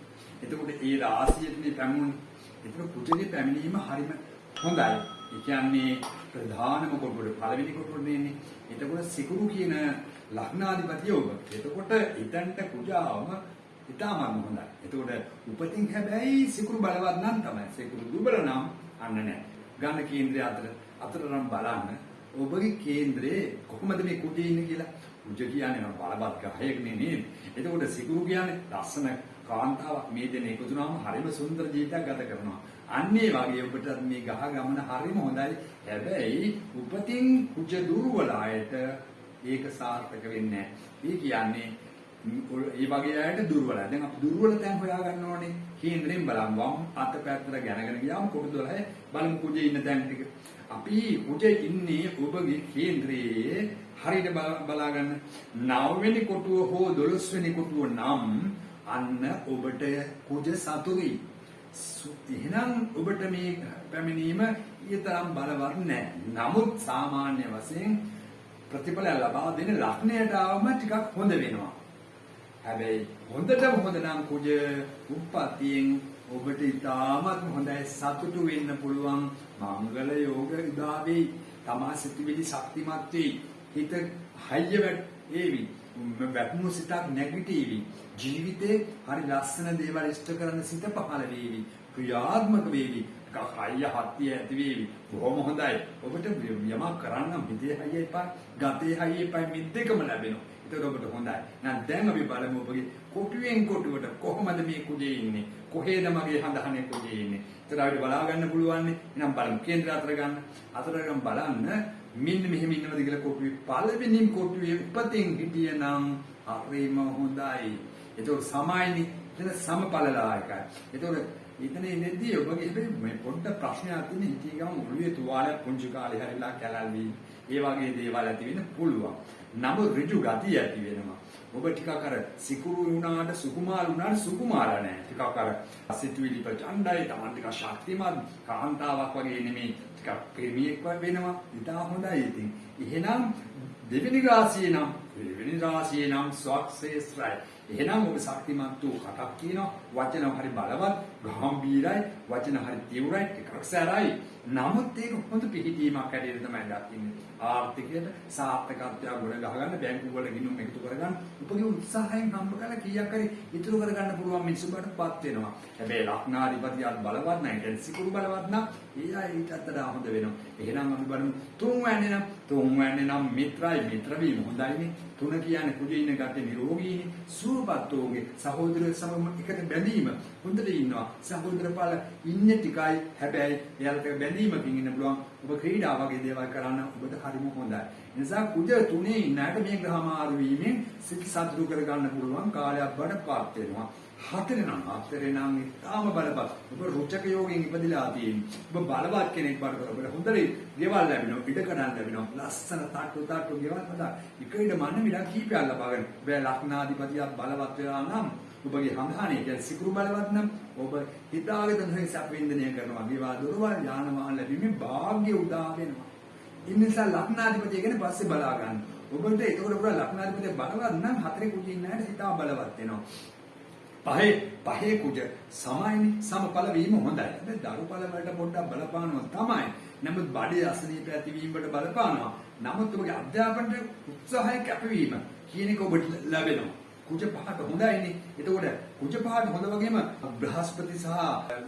එතකොට ඒ රාශියේ පැමුණු එතකොට කුජගේ පැමිණීම හරිම හොඳයි. ඒ කියන්නේ ප්‍රධානම කොටුවට පළවෙනි කොටුවට දෙන්නේ. එතකොට සිකුරු කියන ලග්නාධිපතිය ඔබ. එතකොට ඊතන්ට කුජාවම ඉතාමත් හොඳයි. එතකොට උපතින් හැබැයි සිකුරු බලවත් නම් තමයි. සිකුරු දුබල නම් අන්න නැහැ. ගන්න කේන්ද්‍රය අතරනම් බලන්න ඔබගේ කේන්ද්‍රේ කොහොමද මේ කුජේ ඉන්නේ කියලා. කුජ කියන්නේ බලවත් ගහයක් නෙමෙයි. එතකොට සිකුරු කියන්නේ ලස්සන කාන්තාවක් මේ දෙන එකතු වුණාම හරිම සුන්දර ජීවිතයක් ගත කරනවා. අන්න ඒ වගේ ඔබට මේ ගහ ගමන හරිම හොඳයි. හැබැයි උපතින් කුජ දුර්වල අයට ඒක සාර්ථක වෙන්නේ නැහැ. ඒ කියන්නේ ඒ වගේ අයට දුර්වලයි. දැන් අපි දුර්වල තැන් හොයා ගන්න ඕනේ. කේන්ද්‍රයෙන් බලමු. වම් අත පැත්තට ගැනගෙන ගියාම කොටු 12 බලමු කුජේ ඉන්න තැන් ටික. අපි කුජේ ඉන්නේ ඔබගේ කේන්ද්‍රයේ හරියට බලා ගන්න. 9 වෙනි කොටුව හෝ 12 වෙනි කොටුව නම් අන්න ඔබට කුජ සතුරුයි. එහෙනම් ඔබට මේ පැමිණීම ඊතරම් බලවත් නැහැ. නමුත් සාමාන්‍ය වශයෙන් ප්‍රතිඵල ලබා දෙන ලග්නයට ආවම ටිකක් හොඳ වෙනවා. හැබැයි හොඳටම හොඳ නම් කුජ උප්පත්තියෙන් ඔබට ඉතාමත් හොඳයි සතුටු වෙන්න පුළුවන්. මංගල යෝග උදාවේ තමා සිතුවිලි ශක්තිමත් වෙයි. හිත හයිය වේවි. වැටුණු සිතක් නැගිටීවි. ජීවිතේ හරි ලස්සන දේවල් ඉෂ්ට කරන සිත පහළ වේවි. ක්‍රියාත්මක වේවි. ටිකක් හයිය හත්තිය ඇති වේවි. බොහොම හොඳයි. ඔබට යමක් කරන්න හිතේ හයිය එපා, ගතේ හයිය එපා මේ දෙකම ලැබෙනවා. ඒක ඔබට හොඳයි. නම් දැන් අපි බලමු ඔබගේ කොටුවෙන් කොටුවට කොහොමද මේ කුජේ ඉන්නේ? කොහේද මගේ හඳහනේ කුජේ ඉන්නේ? ඒක අපිට බලා ගන්න පුළුවන් නේ. එහෙනම් බලමු කේන්ද්‍ර අතර ගන්න. අතර ගන්න බලන්න මෙන්න මෙහෙම ඉන්නවද කියලා කොටුවේ පළවෙනිම කොටුවේ උපතින් හිටියනම් හරිම හොඳයි. ඒක සමායනි. එතන සමපලලායකයි. ඒක එතන ඉඳදී ඔබගේ හැබැයි මේ පොඩ්ඩ ප්‍රශ්නයක් තියෙන හිතේ ගම ඔළුවේ තුවාලයක් පුංචි කාලේ හැරිලා කැලල්වි. ඒ වගේ දේවල් ඇති වෙන්න පුළුවන්. නමුත් ඍජු ගතිය ඇති වෙනවා. ඔබ ටිකක් අර සිකුරු වුණාට සුකුමාර වුණාට සුකුමාර නැහැ. ටිකක් අර සිතුවිලි ප්‍රචණ්ඩයි. Taman ටිකක් ශක්තිමත් කාන්තාවක් වගේ නෙමෙයි. ටිකක් ප්‍රේමියෙක් වගේ වෙනවා. ඉතා හොඳයි ඉතින්. එහෙනම් දෙවෙනි රාශියේ නම් සක්සෙස්රයි. එහෙනම් ඔබ ශක්තිමත් වූ කටක් කියනවා. වචන හරි බලවත්, ගැඹීරයි, වචන හරි තීව්‍රයි, ටිකක් සැරයි. නමුත් ඒක හොඳ පිළිහිටීමක් හැටියට තමයි දකින්නේ. ආර්ථිකයට සාර්ථකත්වයක් ගොඩ ගහගන්න බැංකු වල ගිණුම් එකතු කරගන්න උපගේ උත්සාහයෙන් හම්බ කරලා කීයක් හරි ඉතුරු කරගන්න පුළුවන් මිනිසුන්ටපත් වෙනවා. හැබැයි ලග්නාධිපතියත් බලවත් නැහැ. කියන්නේ සිකුරු බලවත් නම් ඒ අය ඊටත් වඩා හොඳ වෙනවා. එහෙනම් අපි බලමු තුන්වැන්නේ නම් මිත්‍රයි. මිත්‍ර වීම හොඳයිනේ. තුන කියන්නේ කුජේ ඉන්න ගැටේ නිරෝගීනේ. සුවපත්ෝගේ සහෝදරයෝ සමග එකට බැඳීම හොඳට ඉන්නවා. සහෝදරපාල ඉන්නේ ටිකයි. හැබැයි එයාලට බැඳීමකින් ඉන්න පුළුවන්. ඔබ ක්‍රීඩා වගේ දේවල් කරන්න ඔබට හරිම හොඳයි. ඒ නිසා කුජ තුනේ ඉන්නට මේ ග්‍රහ මාරු වීමෙන් සිත් සතුටු කර ගන්න පුළුවන් කාලයක් බඩපත් වෙනවා. හතරේ නම් ඉතාම බලවත්. ඔබ රුචක යෝගයෙන් ඉපදිලා තියෙන්නේ. ඔබ බලවත් කෙනෙක් බවට ඔබට හොඳට දේවල් ලැබෙනවා. ඉඩ කඩන් ලැබෙනවා. ලස්සන තාට්ටු දේවල් හදා. එක ඉඩ මන්න මිඩක් කීපයක් ලබා ගන්න. ඔබ ලග්නාධිපතියක් බලවත් වෙලා නම් ඔබගේ හඳහනේ කියන්නේ සිකුරු බලවත් නම් ඔබ හිතාගෙන නැහැ සැප වින්දනය කරනවා. විවාහ දොරවල් යාන වාහන ලැබීමේ වාග්ය උදා වෙනවා. ඒ නිසා ලග්නාධිපතිය ගැන පස්සේ බලා ගන්න. ඔබට ඒකට ඔබ ලග්නාධිපතිය බලවත් නම් හතරේ කුජේ ඉන්නට හිතා බලවත් වෙනවා. පහේ කුජ සමයිනි සමඵල වීම හොඳයි. හැබැයි දරුඵල වලට පොඩ්ඩක් බලපානවා තමයි. නමුත් බඩේ අසනීප ඇතිවීමකට බලපානවා. නමුත් ඔබගේ අධ්‍යාපනයේ උත්සාහය කැපවීම කියන එක ඔබට ලැබෙනවා. කුජ පහට හොඳයිනේ. එතකොට කුජ පහට හොඳ වගේම බ්‍රහස්පති සහ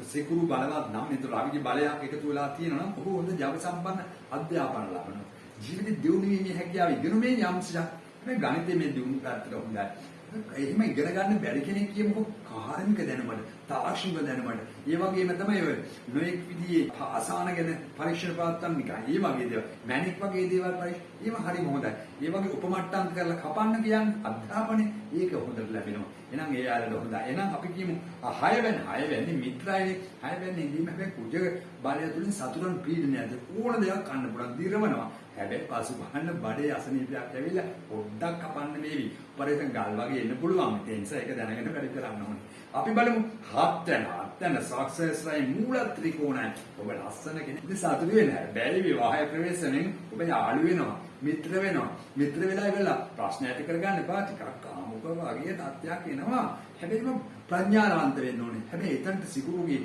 සිකුරු බලවත් නම් ඒතර අවිජ බලයක් එකතු වෙලා තියෙනවා නම් ඔබ හොඳ ජව සම්පන්න අධ්‍යාපන ලබනවා. ජීවිතේ දියුණු වීමේ හැකියාව ඉගෙනුමේ යම්සක්. මේ ගණිතයේ මේ දියුණු පැත්තට හොඳයි. එහෙම ඉගෙන ගන්න බැරි කෙනෙක් කියමුකෝ කාර්මික දැනුමට, තාක්ෂණික දැනුමට. ඒ වගේම තමයි ඔය නොඑක් විදිහේ ආසාන ගැන පරීක්ෂණ පාත්තම් නිකන්. ඒ වගේ දේවල්, මැනික් වගේ දේවල් පරීක්ෂණ ඒව හරිම හොඳයි. ඒ වගේ උපමට්ටම් කරලා කපන්න කියන්නේ අධ්‍යාපනයේ ඒක හොඳට ලැබෙනවා. එහෙනම් ඒ ආයතන හොඳයි. එහෙනම් අපි කියමු 6 වෙනි මිත්‍රායනේ 6 වෙනි ඉඳීම හැබැයි කුජ බලය තුලින් සතුටන් පීඩනයද ඕන දෙයක් ගන්න පුළුවන් දිරවනවා. හැබැයි පසු බහන්න බඩේ අසනීපයක් ඇවිල්ලා පොඩ්ඩක් කපන්න මේවි. පරිසං ගල් වගේ එන්න පුළුවන්. ඒ නිසා ඒක දැනගෙන වැඩ කරන්න ඕනේ. අපි බලමු 7 වෙනි සක්සස්රයි මූල ත්‍රිකෝණය. ඔබ ලස්සන කෙනෙක් සතුටු වෙන්න. හැබැයි විවාහය ප්‍රවේශයෙන් ඔබ යාළු වෙනවා. මිත්‍ර වෙනවා. මිත්‍ර වෙලා ඉවරලා ප්‍රශ්න ඇති කරගන්න එපා. ටිකක් කාමුක වගේ තත්ත්වයක් එනවා. හැබැයි ප්‍රඥාවන්ත වෙන්න ඕනේ. හැබැයි එතනට සිකුරුගේ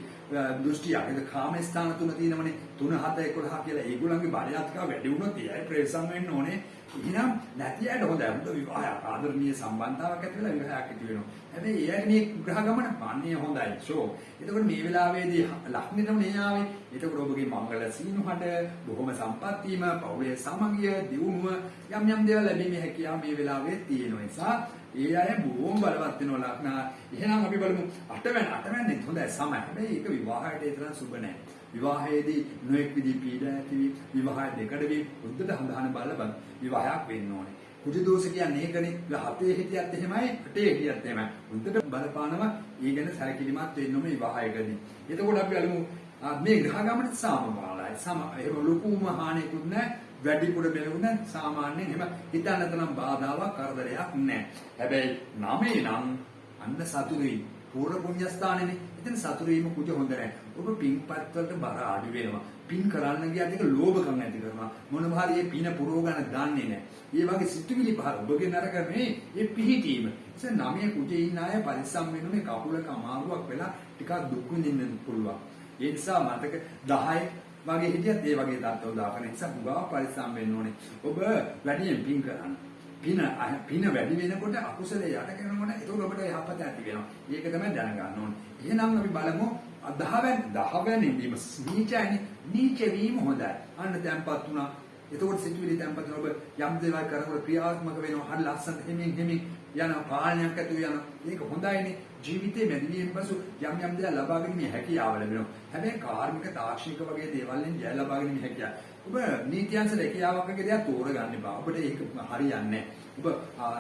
දෘෂ්ටියක්. ඒක කාම ස්ථාන තුන තියෙනවනේ. 3 7 11 කියලා. ඒගොල්ලන්ගේ බලයත්ක වැඩි වුණොත් ඒයි ප්‍රවේශම් වෙන්න ඕනේ. එහෙනම් නැති අයට හොඳයි. හොඳ විවාහයක් ආදරණීය සම්බන්ධතාවක් ඇති වෙලා විවාහයක් ඇති වෙනවා. හැබැයි ඒ අයට මේ ග්‍රහ ගමන පාන්නේ හොඳයි. ෂෝ. එතකොට මේ වෙලාවේදී ලක්ෂණෙම නේ ආවේ. එතකොට ඔබගේ මංගල සීනුහට බොහොම සම්පත් වීම, පෞලේ සමගිය, දියුණුව යම් දේවල් ලැබීමේ හැකියාව මේ වෙලාවේ තියෙන නිසා ඒ අය බොහොම බලවත් වෙනවා ලක්නා. එහෙනම් අපි බලමු 8 වෙනි හොඳයි සමයි. හැබැයි ඒක විවාහයට ඒ තරම් සුබ නැහැ. විවාහයේදී නොඑක් විදිහේ පීඩා ඇතිවි, විවාහය දෙකඩ වී බුද්ධ හඳහන බලබන් විවාහයක් වෙන්න ඕනේ. කුජ දෝෂ කියන්නේ ඒකනේ. 7 හිටියත් එහෙමයි, 8 හිටියත් එහෙමයි. බුද්ධට බලපානවා. ඒ ගැන සැලකිලිමත් වෙන්න ඕනේ විවාහයකදී. එතකොට අපි බලමු මේ ග්‍රහ ගමන සාමපාලයි. එහෙම ලොකුම හානියකුත් නැහැ. වැඩිපුර මෙලුණ සාමාන්‍යයෙන් එහෙම හිතන්න තරම් බාධාවක් කරදරයක් නැහැ. හැබැයි 9 නම් අන්න සතුරුයි. පූර්ව පුණ්‍යස්ථානනේ. එතන සතුරු වීම කුජ හොඳ නැහැ. ඔබ පින්පත් වලට බර අඩු වෙනවා. පින් කරන්න ගියත් ඒක ලෝභකම් ඇති කරනවා. මොනවා හරි මේ පින පුරව ගන්න දන්නේ නැහැ. ඒ වගේ සිතුවිලි පහර ඔබගේ නරක මේ පිහිටීම. ඒ 9 කුජේ ඉන්න අය පරිස්සම් වෙනුනේ කකුලක අමාරුවක් වෙලා ටිකක් දුක් විඳින්න පුළුවන්. ඒ නිසා මතක 10 වගේ හිටියත් ඒ වගේ තත්ත්ව උදාකරන නිසා පුගා පරිස්සම් වෙන්න ඕනේ. ඔබ වැඩියෙන් පින් කරන්න. පින වැඩි වෙනකොට අකුසලයේ යට කරනකොට ඒක ඔබට යහපත ඇති වෙනවා. ඒක තමයි දැනගන්න ඕනේ. එහෙනම් අපි බලමු 10 වෙනි වීම නීචයි නීච වීම හොඳයි. අන්න දැන්පත් වුණා. එතකොට සිතුවිලි දැන්පත් වෙන ඔබ යම් දේවල් කරනකොට ක්‍රියාත්මක වෙනවා. හරි ලස්සන හිමින් යන පාලනයක් ඇති යන. ඒක හොඳයිනේ. ජීවිතේ මැදිවියෙන් පසු යම් දේවල් ලබා ගැනීම හැකියාව ලැබෙනවා. හැබැයි කාර්මික තාක්ෂණික වගේ දේවල් වලින් ජය ලබා ගැනීම හැකියාව. ඔබ නීතියන්සල එකියාවක් වගේ දේවල් තෝරගන්න එපා. ඔබට ඒක හරියන්නේ නැහැ. ඔබ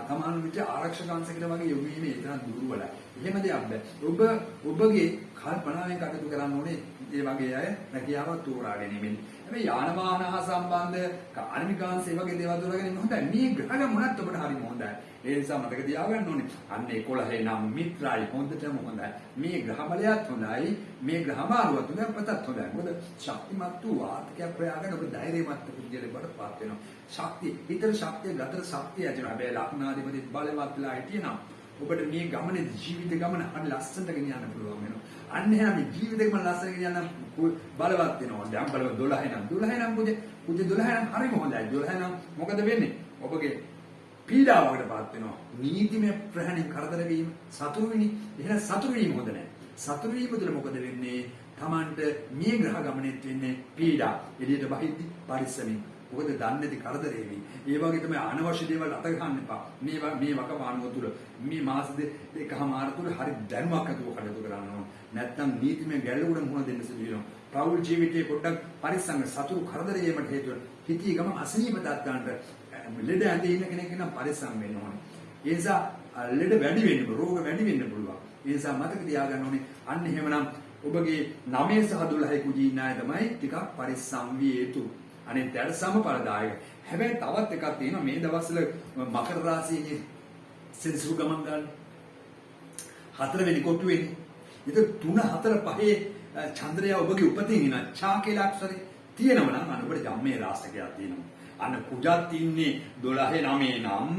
තමන් විච ආරක්ෂක අංශයකට වගේ යොමු වීමේ තරම් දුර්වලයි. එහෙම දෙයක් බෑ. ඔබගේ කල්පනාවෙන් කටයුතු කරන්න ඕනේ ඒ වගේ අය හැකියාව තෝරා ගැනීමෙන්. හැබැයි යාන වාහන හා සම්බන්ධ කාර්මික අංශය වගේ දේවල් තෝරා ගැනීම හොඳයි. මේ ග්‍රහ ගමනත් ඔබට හරිම හොඳයි. ඒ නිසා මතක තියාගන්න ඕනේ. අන්න 11 නම් මිත්‍රායි හොඳටම හොඳයි. මේ ග්‍රහ බලයත් හොඳයි. මේ ග්‍රහ මාරුවත් හොඳයි. පතත් හොඳයි. මොකද ශක්තිමත් වූ ආර්ථිකයක් ප්‍රයාගෙන ඔබ ධෛර්යමත් පුද්ගලයෙක් බවට පත් වෙනවා. ශක්තිය, ඊතර ශක්තිය, ගතර ශක්තිය ඇති වෙනවා. හැබැයි ලග්නාධිපති බලවත් වෙලා හිටියනම් ඔබට මේ ගමනේ ජීවිත ගමන හරි ලස්සනට ගෙනියන්න පුළුවන් වෙනවා. අන්න එහෙනම් මේ ජීවිත ගමන ලස්සනට ගෙනියන්න බලවත් වෙනවා. දැන් බලව 12 නම් කුජ 12 නම් හරිම හොඳයි. 12 නම් මොකද වෙන්නේ? ඔබගේ පීඩාවකටපත් වෙනවා. නීතිමය ප්‍රහාණය කරදර වීම සතුරු වෙන්නේ. එහෙනම් සතුරු වීම හොඳ නැහැ. සතුරු වීම තුළ මොකද වෙන්නේ? Tamanට මේ ග්‍රහ ගමනේත් වෙන්නේ පීඩා. එළියට බහිද්දි පරිස්සමින්. මොකද දන්නේ නැති කරදරේ වෙයි. ඒ වගේ තමයි අනවශ්‍ය දේවල් අත ගන්න එපා. මේ වකවානුව තුළ මේ මාස දෙකමාර තුළ හරි දැනුමක් අතුව කටයුතු කරන්න ඕන. නැත්නම් නීතිමය ගැටලුවකට මුහුණ දෙන්න සිදු වෙනවා. පෞල් ජීවිතයේ පොඩ්ඩක් පරිස්සම් සතුරු කරදරේ වීමට හේතුව හිතී ගම අසනීප තත්ත්වයන්ට ලෙඩ ඇඳේ ඉන්න කෙනෙක් නම් පරිස්සම් වෙන්න ඕනේ. ඒ නිසා ලෙඩ වැඩි වෙන්න රෝග වැඩි වෙන්න පුළුවන්. ඒ නිසා මතක තියාගන්න ඕනේ. අන්න එහෙමනම් ඔබගේ 9 සහ 12 කුජී ඉන්න අය තමයි ටිකක් පරිස්සම් විය යුතු. අනිත් ඇට සමපරදායක. හැබැයි තවත් එකක් තියෙනවා මේ දවස්වල මකර රාශියේ සෙනසුරු ගමන් ගන්න. 4 වෙනි කොටු වෙන්නේ. ඒක 3 4 5 චන්ද්‍රය ඔබගේ උපතින් ඉන්න ඡාකේ අක්ෂරේ තියෙනවා නම් අන්න ඔබට ජම්මේ රාශිකයක් තියෙනවා. අන්න කුජත් ඉන්නේ 12 9 නම්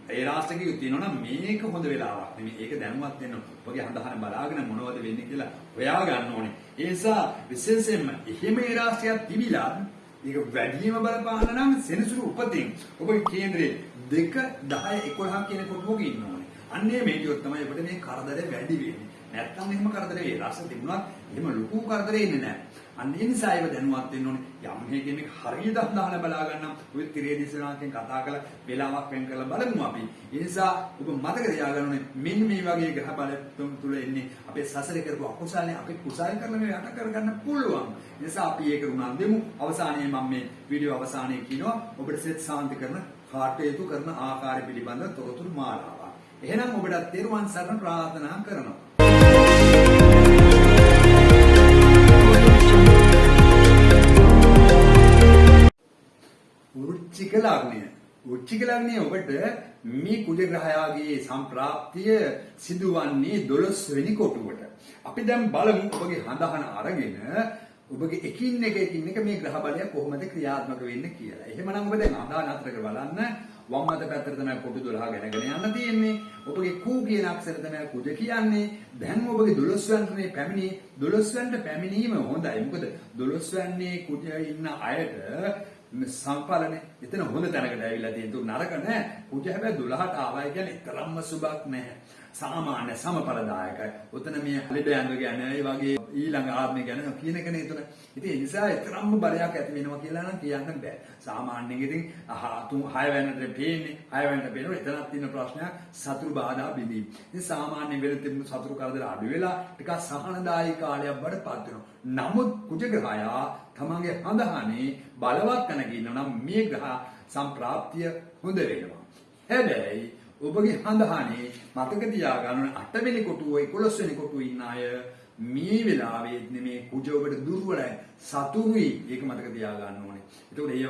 ඒ රාශිකයක තියෙනවා නම් මේක හොඳ වෙලාවක් නෙමෙයි. ඒක දැනුවත් වෙන්න ඔබගේ හඳහන බලාගෙන මොනවද වෙන්නේ කියලා හොයා ගන්න ඕනේ. ඒ නිසා විශේෂයෙන්ම එහෙම ඒ රාශියක් තිබිලා ඒක වැඩිම බලපාන නම් සෙනසුරු උපතින් ඔබගේ කේන්ද්‍රයේ 2 10 11 කියන කොටුවක ඉන්න ඕනේ. අන්නේ මේකයොත් තමයි ඔබට මේ කරදර වැඩි වෙන්නේ. නැත්තම් එහෙම කරදරේ රස තිබුණත් එහෙම ලොකු කරදරේ ඉන්නේ නැහැ. අන්න ඒ නිසා ඒව දැනුවත් වෙන්න ඕනේ. යම් හේකෙම හරියට අහලා බලා ගන්න ඔය ත්‍රියේ දිසනාකින් කතා කරලා වෙලාවක් වෙන් කරලා බලමු අපි. ඒ නිසා ඔබ මතක තියාගන්න ඕනේ මෙන්න මේ වගේ ග්‍රහ බල තුල එන්නේ අපේ සසරේ කරපු අකුසලනේ අපි කුසල් කරලා මේ යට කරගන්න පුළුවන්. ඒ නිසා අපි ඒක උනන් දෙමු. අවසානයේ මම මේ වීඩියෝ අවසානයේ කියනවා ඔබට සෙත් සාන්ති කරන කාටයුතු කරන ආකාරය පිළිබඳ තොරතුරු මාලාවක්. එහෙනම් ඔබට තෙරුවන් සරණ ප්‍රාර්ථනා කරනවා. වෘශ්චික ලග්නය ඔබට මේ කුජ ග්‍රහයාගේ සම්ප්‍රාප්තිය සිදුවන්නේ 12 වෙනි කොටුවට. අපි දැන් බලමු ඔබගේ හඳහන අරගෙන ඔබගේ එකින් එක මේ ග්‍රහ බලය කොහොමද ක්‍රියාත්මක වෙන්නේ කියලා. එහෙමනම් ඔබ දැන් හඳහන අතර බලන්න වම් අත පැත්තට තමයි කොටු 12 ගෙනගෙන යන්න තියෙන්නේ. ඔබගේ කූ කියන අක්ෂර තමයි කුජ කියන්නේ. දැන් ඔබගේ 12 වන්ටනේ පැමිණි 12 වන්ට පැමිණීම හොඳයි. මොකද 12 වන්නේ කුජ ඉන්න අයට සම්පාලනේ එතන හොඳ තැනකට ඇවිල්ලා තියෙන තු නරක නැහැ. කුජ හැබැයි 12ට ආවයි කියන්නේ තරම්ම සුබක් නැහැ. සාමාන්‍ය සමපරදායකයි. උතන මේ ලෙඩ යන ගැන ඒ වගේ ඊළඟ ආත්මය ගැන කියන කෙනේ එතන. ඉතින් ඒ නිසා තරම්ම බලයක් ඇති වෙනවා කියලා නම් කියන්න බෑ. සාමාන්‍යයෙන් ඉතින් 6 වෙනිට පේන්නේ 6 වෙනිට පේනවා එතනක් තියෙන ප්‍රශ්නයක් සතුරු බාධා බිඳීම. ඉතින් සාමාන්‍ය වෙල තිබුණු සතුරු කරදර අඩු වෙලා ටිකක් සහනදායී කාලයක් බඩපත් වෙනවා. නමුත් කුජ ග්‍රහයා තමන්ගේ හඳහනේ බලවත් තැනක ඉන්නවා නම් මේ ග්‍රහ සම්ප්‍රාප්තිය හොඳ වෙනවා. හැබැයි ඔබගේ හඳහනේ මතක තියාගන්න 8 වෙනි කොටුව 11 වෙනි කොටුව ඉන්න අය මේ වෙලාවේ නෙමේ කුජ ඔබට දුර්වලයි සතුරුයි. ඒක මතක තියාගන්න ඕනේ. ඒකෝට ඒ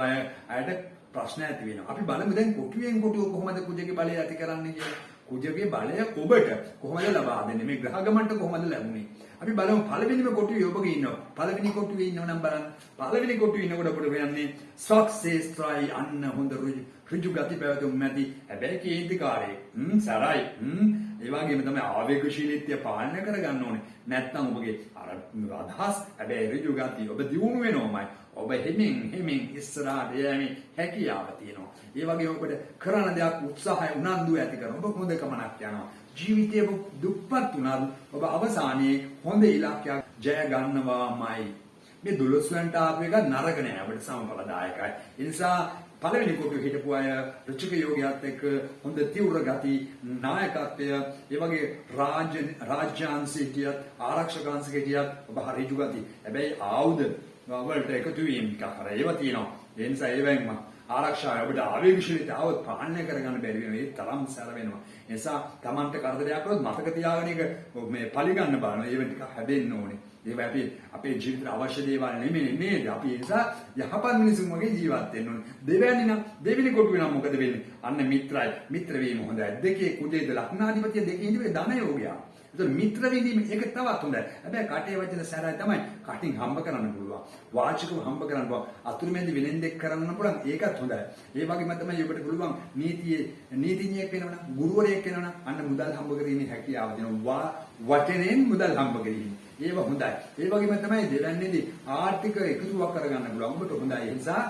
අයට ප්‍රශ්න ඇති වෙනවා. අපි බලමු දැන් කොටුවෙන් කොටුව කොහොමද කුජගේ බලය ඇති කරන්නේ කියලා. කුජගේ බලය ඔබට කොහොමද ලබා දෙන්නේ? මේ ග්‍රහ ගමන්ට කොහොමද ලැබුණේ? අපි බලමු පළවෙනිම කොටුවේ ඔබගේ ඉන්නවා. පළවෙනි කොටුවේ ඉන්නව නම් බලන්න. පළවෙනි කොටුවේ ඉන්නකොට අපිට වෙන්නේ සක්සේස්ත්‍රායි අන්න හොඳ ඍජු ගති පැවතුම් ඇති. හැබැයි කේන්තිකාරී. සරයි. ඒ වගේම තමයි ආවේගශීලීත්වය පාලනය කරගන්න ඕනේ. නැත්නම් ඔබගේ අර අදහස් හැබැයි ඍජු ගති ඔබ දියුණු වෙනවමයි. ඔබ හිමින් ඉස්සරහට යෑමේ හැකියාව තියෙනවා. ඒ වගේම ඔබට කරන දෙයක් උත්සාහය උනන්දුව ඇති කරනවා. ඔබ හොඳ ගමනක් යනවා. ජීවිතයේ දුප්පත් වුණත් ඔබ අවසානයේ හොඳ ඉලක්කයක් ජය ගන්නවාමයි. මේ 12 වෙනිට ආපු එක නරක නෑ. අපිට සමඵලදායකයි. ඒ නිසා පළවෙනි කොටුවේ හිටපු අය රුචික යෝගියාත් එක්ක හොඳ තීව්‍ර ගති නායකත්වය ඒ වගේ රාජ්‍යාංශ හිටියත් ආරක්ෂකාංශ හිටියත් ඔබ හරි ජුගති. හැබැයි ආයුධ වලට එකතු වීම කර ඒවා තියෙනවා. ඒ නිසා ඒවෙන්ම ආරක්ෂාව ඔබට ආවේගශීලීතාව පාලනය කරගන්න බැරි වෙනවා. ඒ තරම් සැර වෙනවා. ඒ නිසා Tamanට කරදරයක් වුණොත් මතක තියාගෙන ඒක මේ පරිගන්න බලනවා. ඒවෙන් ටිකක් හැදෙන්න ඕනේ. ඒවා අපේ ජීවිතේ අවශ්‍ය දේවල් නෙමෙයි නේද? අපි ඒ නිසා යහපත් මිනිසුන් වගේ ජීවත් වෙන්න ඕනේ. දෙවෙනි කොටුවේ නම් මොකද වෙන්නේ? අන්න මිත්‍රයි. මිත්‍ර වීම හොඳයි. දෙකේ කුජේද ලක්නාධිපතිය දෙකේ ඉඳි ධන යෝගයා. ඒක මිත්‍ර වීම ඒක තවත් හොඳයි. හැබැයි කටේ වචන සැරයි තමයි කටින් හම්බ කරන්න පුළුවන්. වාචිකව හම්බ කරන්න පුළුවන්. අතුරුමැදි වෙලෙන්දෙක් කරන්න පුළුවන්. ඒකත් හොඳයි. ඒ වගේම තමයි ඔබට පුළුවන් නීතිඥයෙක් වෙනවනම් ගුරුවරයෙක් වෙනවනම් අන්න මුදල් හම්බ කිරීමේ හැකියාව දෙනවා. වචනෙන් මුදල් හම්බ කිරීම. ඒව හොඳයි. ඒ වගේම තමයි දෙවන්නේදී ආර්ථික එකතුවක් කරගන්න පුළුවන්. ඔබට හොඳයි. ඒ නිසා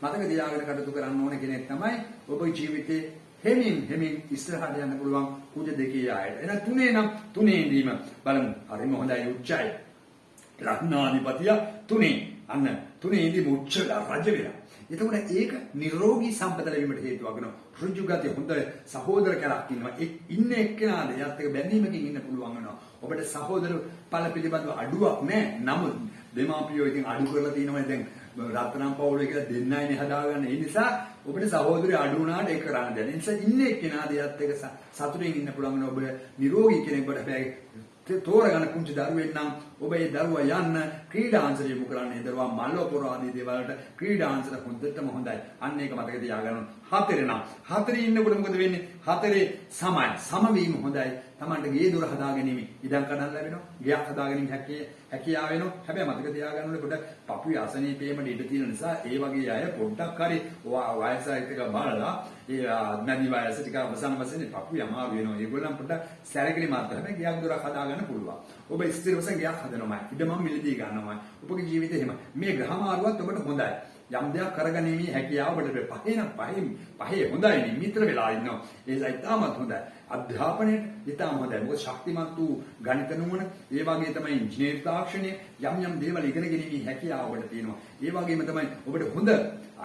මතක තියාගෙන කටයුතු කරන්න ඕන කෙනෙක් තමයි ඔබේ ජීවිතේ හෙමින් ඉස්සරහට යන්න පුළුවන් කුජ දෙකේ ආයත. එහෙනම් තුනේදීම බලමු. හරිම හොඳයි උච්චයි. ලග්නාධිපතිය අන්න තුනේදීම උච්ච රජ වෙලා. එතකොට ඒක නිරෝගී සම්පත ලැබීමට හේතුවක් වෙනවා. ඍජු ගතිය හොඳ සහෝදර කෙනෙක් ඉන්නවා. ඉන්න එක්කෙනාද එයාත් එක්ක බැඳීමකින් ඉන්න පුළුවන් වෙනවා. ඔබට සහෝදර පළ පිළිබඳව අඩුවක් නැහැ. නමුත් දෙමාපියෝ ඉතින් අඩු කරලා තියෙනවා. දැන් රත්නම් පවුලේ කියලා දෙන්නයිනේ හදාගන්න. ඒ නිසා ඔබට සහෝදරය අඩු වුණාට ඒක කරන්න දෙන්න. ඒ නිසා ඉන්නේ එක්කෙනාද එයාත් එක්ක සතුටින් ඉන්න පුළුවන් වෙනවා. ඔබ නිරෝගී කෙනෙක්ට හැබැයි තෝරගන්න පුංචි දරුවෙක් නම් ඔබ ඒ දරුවා යන්න ක්‍රීඩාංශයට යොමු කරන්න. ඒ දරුවා මල්ල පොර ආදී දේවල් වලට ක්‍රීඩාංශයට හොඳටම හොඳයි. අන්න ඒක මතක තියාගන්න. හතරේ ඉන්නකොට මොකද වෙන්නේ? හතරේ සමවීම හොඳයි. Tamanට ගේ දොර හදාගැනීම ඉඩම් කඩන් ලැබෙනවා. ගෙයක් හදාගැනීම හැකියාව වෙනවා. හැබැයි මතක තියාගන්න ඕනේ පොඩ පපුවේ අසනීපේමට ඉඩ තියෙන නිසා ඒ වගේ අය පොඩ්ඩක් හරි වයසයිත් එක බලලා ඒ නැදි වයස ටික අවසන් වශයෙන් පපුවේ අමාරු වෙනවා. ඒගොල්ලන් පොඩ්ඩක් සැරකිලි මාත් හැබැයි ගෙයක් දොරක් හදාගන්න පුළුවන්. ඔබ ස්ථිර වශයෙන් ගෙයක් හදනවා. ඉඩම මිලදී ගන්නවා. ඔබගේ ජීවිතේ එහෙම මේ ග්‍රහ මාරුවත් ඔබට හොඳයි. යම් දෙයක් කරගැනීමේ හැකියාව ඔබට පහේ හොඳයි. මිත්‍ර වෙලා ඉන්නවා. ඒසයි තාමත් හොඳයි. අධ්‍යාපනයේ ඊටම හොඳයි. මොකද ශක්තිමත් වූ ගණිත නුවණ, ඒ වගේ තමයි ඉංජිනේරු තාක්ෂණය යම් දේවල් ඉගෙන ගැනීමේ හැකියාව ඔබට තියෙනවා. ඒ වගේම තමයි ඔබට හොඳ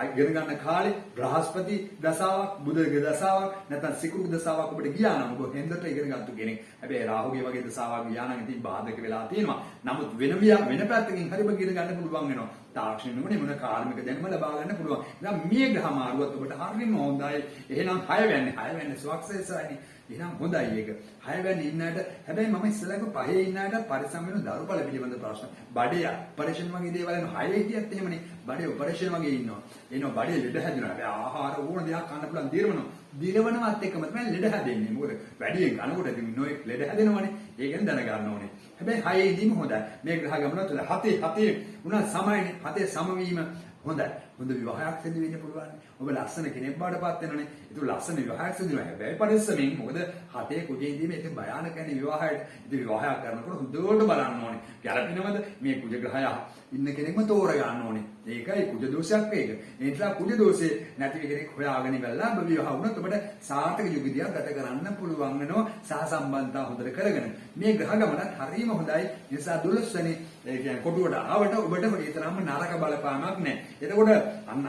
ඉගෙන ගන්න කාලේ බ්‍රහස්පති දසාවක්, බුධගේ දසාවක්, නැත්නම් සිකුරු දසාවක් ඔබට ගියා නම් ඔබ හෙන්දට ඉගෙන ගන්නතු කෙනෙක්. හැබැයි රාහුගේ වගේ දසාවක් ගියා නම් ඉතින් බාධක වෙලා තියෙනවා. නමුත් වෙන පැත්තකින් හරි ඔබ ඉගෙන ගන්න පුළුවන් වෙනවා. තාක්ෂණ නුවණ මොන කාර්මික දැනුම ලබා ගන්න පුළුවන්. එහෙනම් මේ ග්‍රහ මාරුවත් ඔබට හරියම හොඳයි. එහෙනම් 6 වෙනි සුවක්සේසයිනේ. එහෙනම් හොඳයි ඒක. 6 වෙනි ඉන්නට හැබැයි මම ඉස්සෙල්ලාම 5 ඉන්නට පරිසම් වෙන දරුපල පිළිබඳ ප්‍රශ්න. බඩේ ඔපරේෂන් වගේ දේවල් යන 6 හිටියත් එහෙමනේ. බඩේ ඔපරේෂන් වගේ ඉන්නවා. එනවා බඩේ ලෙඩ හැදෙනවා. හැබැයි ආහාර ඕන දෙයක් කන්න පුළුවන් දිරවනවා. දිරවනවත් එක්කම තමයි ලෙඩ හැදෙන්නේ. මොකද වැඩියෙන් කනකොට ඉතින් නොයෙක් ලෙඩ හැදෙනවනේ. ඒකෙන් දැනගන්න ඕනේ. හැබැයි 6 ඉදීම හොඳයි. මේ ග්‍රහ ගමනත් 7 උනා සමයිනේ. 7 සමවීම හොඳයි. හොඳ විවාහයක් සිදු වෙන්න පුළුවන්. ඔබ ලස්සන කෙනෙක් බවටපත් වෙනවනේ. ඒක ලස්සන විවාහයක් සිදු වෙනවා. හැබැයි පරිස්සමෙන් මොකද හතේ කුජේ ඉදීම ඒක භයානකනේ විවාහයට. ඉතින් විවාහයක් කරනකොට හොඳට බලන්න ඕනේ. ගැළපෙනවද මේ කුජ ග්‍රහය ඉන්න කෙනෙක්ම තෝරගන්න ඕනේ. ඒකයි කුජ දෝෂයක් ඒක. ඒ නිසා කුජ දෝෂේ නැති කෙනෙක් හොයාගෙන ඉවරලා ඔබ විවාහ වුණොත් ඔබට සාර්ථක යුගිදියක් ගත කරන්න පුළුවන් වෙනවා. සහසම්බන්ධතා හොඳට කරගෙන. මේ ග්‍රහ ගමනත් හරියම හොඳයි. ඒ නිසා 12 වෙනි ඒ කියන්නේ කොටුවට ආවට ඔබට ඒ තරම්ම නරක බලපාමක් නැහැ. එතකොට අන්න